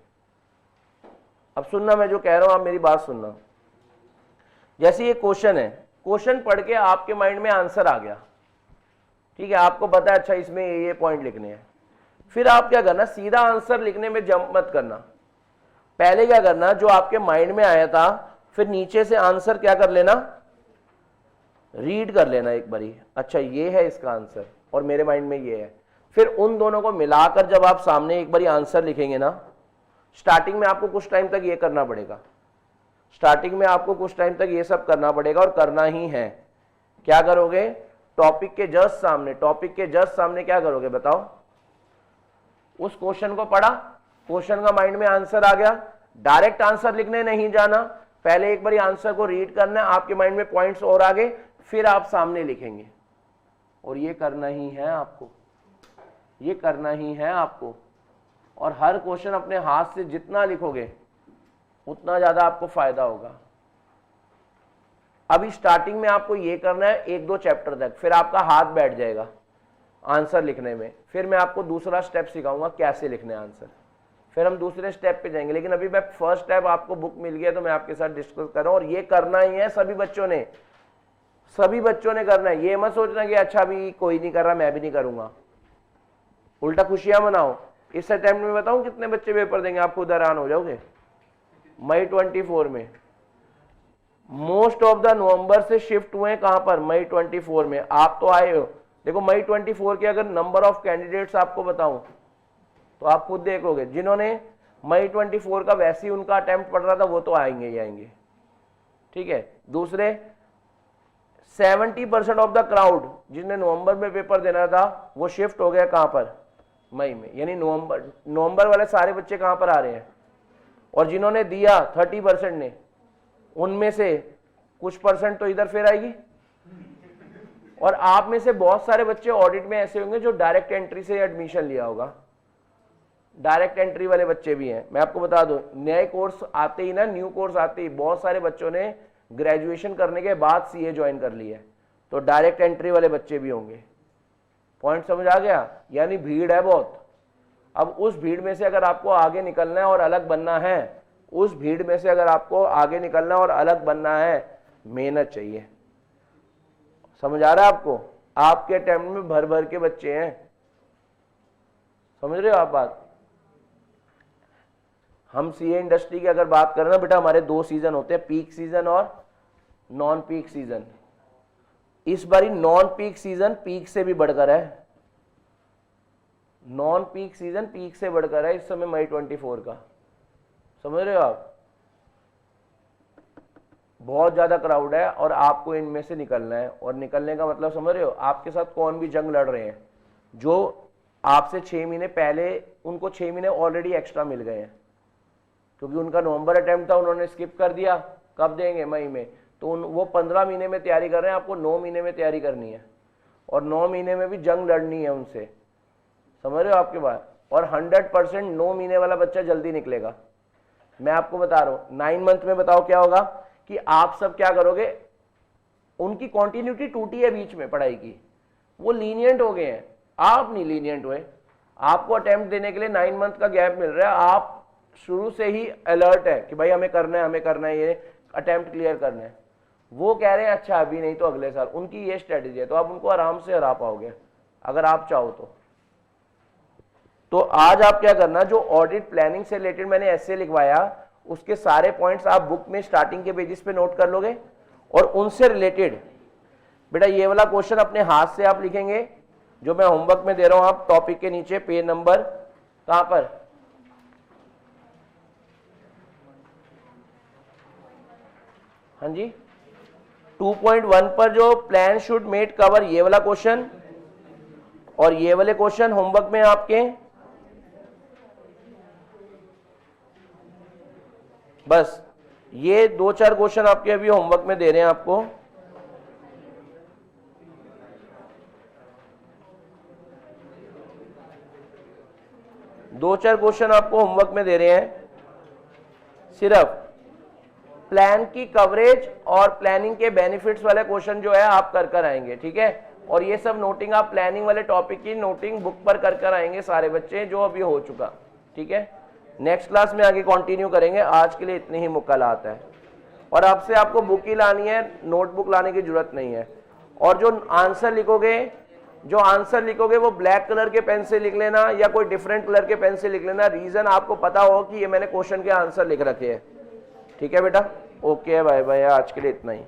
अब सुनना, मैं जो कह रहा हूं आप मेरी बात सुनना। जैसे ये क्वेश्चन है, क्वेश्चन पढ़ के आपके माइंड में आंसर आ गया, ठीक है, आपको पता है अच्छा इसमें ये पॉइंट लिखने हैं, फिर आप क्या करना, सीधा आंसर लिखने में जंप मत करना। पहले क्या करना, जो आपके माइंड में आया था, फिर नीचे से आंसर क्या कर लेना, रीड कर लेना एक बारी, अच्छा ये है इसका आंसर और मेरे माइंड में ये है। फिर उन दोनों को मिलाकर जब आप सामने एक बारी आंसर लिखेंगे ना, स्टार्टिंग में आपको कुछ टाइम तक ये करना पड़ेगा, स्टार्टिंग में आपको कुछ टाइम तक ये सब करना पड़ेगा, और करना ही है। क्या करोगे, टॉपिक के जस्ट सामने क्या करोगे बताओ, उस क्वेश्चन को पढ़ा, क्वेश्चन का माइंड में आंसर आ गया, डायरेक्ट आंसर लिखने नहीं जाना, पहले एक बार आंसर को रीड करना है, आपके माइंड में पॉइंट्स और आ गए, फिर आप सामने लिखेंगे। और ये करना ही है आपको, ये करना ही है आपको। और हर क्वेश्चन अपने हाथ से जितना लिखोगे उतना ज्यादा आपको फायदा होगा। अभी स्टार्टिंग में आपको ये करना है 1-2 चैप्टर तक, फिर आपका हाथ बैठ जाएगा आंसर लिखने में, फिर मैं आपको दूसरा स्टेप सिखाऊंगा कैसे लिखने आंसर, फिर हम दूसरे स्टेप पे जाएंगे। लेकिन अभी मैं फर्स्ट स्टेप, आपको बुक मिल गया तो मैं आपके साथ डिस्कस कर रहा हूं, और ये करना ही है सभी बच्चों ने करना है। ये मत सोचना कि अच्छा भी कोई नहीं कर रहा मैं भी नहीं करूंगा, उल्टा खुशियां मनाओ। इस अटेम्प्ट में बताऊं कितने बच्चे पेपर देंगे, आप खुद हैरान हो जाओगे। मई 24 में, मोस्ट ऑफ द नवंबर से शिफ्ट हुए कहां पर, मई 24 में। आप तो आए हो, देखो मई 24 के अगर नंबर ऑफ कैंडिडेट्स आपको बताऊं तो आप खुद देखोगे, जिन्होंने मई 24 का वैसे ही उनका अटेम्प्ट पड़ रहा था वो तो आएंगे ही आएंगे, ठीक है। दूसरे 70% ऑफ द क्राउड जिसने नवंबर में पेपर देना था वो शिफ्ट हो गया कहां पर, मई में। यानी नवंबर वाले सारे बच्चे कहां पर आ रहे हैं, और जिन्होंने दिया 30% ने, उनमें से कुछ परसेंट तो इधर फिर आएगी। और आप में से बहुत सारे बच्चे ऑडिट में ऐसे होंगे जो डायरेक्ट एंट्री से एडमिशन लिया होगा, डायरेक्ट एंट्री वाले बच्चे भी हैं। मैं आपको बता दूं, नए कोर्स आते ही ना, न्यू कोर्स आते ही बहुत सारे बच्चों ने ग्रेजुएशन करने के बाद सीए ज्वाइन कर लिया है, तो डायरेक्ट एंट्री वाले बच्चे भी होंगे। पॉइंट समझ आ गया? यानी भीड़ है बहुत। अब उस भीड़ में से अगर आपको आगे निकलना है और अलग बनना है, उस भीड़ में से अगर आपको आगे निकलना और अलग बनना है, मेहनत चाहिए। समझ आ रहा है आपको? आपके अटेम्प्ट में भर भर के बच्चे हैं, समझ रहे हो आप बात? हम सीए इंडस्ट्री की अगर बात करें ना बेटा, हमारे 2 सीजन होते हैं, पीक सीजन और नॉन पीक सीजन। इस बारी नॉन पीक सीजन पीक से भी बढ़कर है, नॉन पीक सीजन पीक से बढ़कर है इस समय मई 24 का। समझ रहे हो आप? बहुत ज्यादा क्राउड है और आपको इनमें से निकलना है। और निकलने का मतलब समझ रहे हो, आपके साथ कौन भी जंग लड़ रहे हैं, जो आपसे 6 महीने पहले, उनको 6 महीने ऑलरेडी एक्स्ट्रा मिल गए हैं, क्योंकि उनका नवंबर अटेम्प्ट था, उन्होंने स्किप कर दिया। कब देंगे? मई में। तो वो 15 महीने में तैयारी कर रहे हैं, आपको 9 महीने में तैयारी करनी है, और 9 महीने में भी जंग लड़नी है उनसे। समझ रहे हो आपकी बात? और 100% 9 महीने वाला बच्चा जल्दी निकलेगा। मैं आपको बता रहा हूं 9 मंथ में बताओ क्या होगा कि आप सब क्या करोगे, उनकी कॉन्टिन्यूटी टूटी है बीच में पढ़ाई की, वो लीनियंट हो गए हैं, आप नहीं लीनियंट हुए। आपको अटेम्प्ट देने के लिए 9 मंथ का गैप मिल रहा है, आप शुरू से ही अलर्ट है कि भाई हमें करना है, हमें करना है, ये अटेम्प्ट क्लियर करना है। वो कह रहे हैं अच्छा अभी नहीं तो अगले साल, उनकी ये स्ट्रेटेजी है। तो आप उनको आराम से हरा पाओगे अगर आप चाहो तो आज आप क्या करना, जो ऑडिट प्लानिंग से रिलेटेड मैंने ऐसे लिखवाया, उसके सारे पॉइंट्स आप बुक में स्टार्टिंग के पेजेस पे नोट कर लोगे, और उनसे रिलेटेड बेटा ये वाला क्वेश्चन अपने हाथ से आप लिखेंगे, जो मैं होमवर्क में दे रहा हूं, आप टॉपिक के नीचे पेज नंबर कहां पर, हाँ जी 2.1 पर, जो प्लान शुड मेड कवर, ये वाला क्वेश्चन और ये वाले क्वेश्चन होमवर्क में आपके। बस ये 2-4 क्वेश्चन आपके अभी होमवर्क में दे रहे हैं आपको। दो चार क्वेश्चन आपको होमवर्क में दे रहे हैं, सिर्फ प्लान की कवरेज और प्लानिंग के बेनिफिट्स वाले क्वेश्चन जो है आप कर कर आएंगे, ठीक है। और ये सब नोटिंग आप प्लानिंग वाले टॉपिक की नोटिंग बुक पर कर कर आएंगे सारे बच्चे, जो अभी हो चुका, ठीक है। नेक्स्ट क्लास में आगे कंटिन्यू करेंगे, आज के लिए इतनी ही मुक्कालात है। और अब से आपको बुक ही लानी है, नोटबुक लाने की जरूरत नहीं है। और जो आंसर लिखोगे वो ब्लैक कलर के पेन से लिख लेना या कोई डिफरेंट कलर के पेन से लिख लेना, रीजन आपको पता हो कि ये मैंने क्वेश्चन के आंसर लिख रखे हैं, ठीक है बेटा। ओके बाय बाय, आज के लिए इतना ही।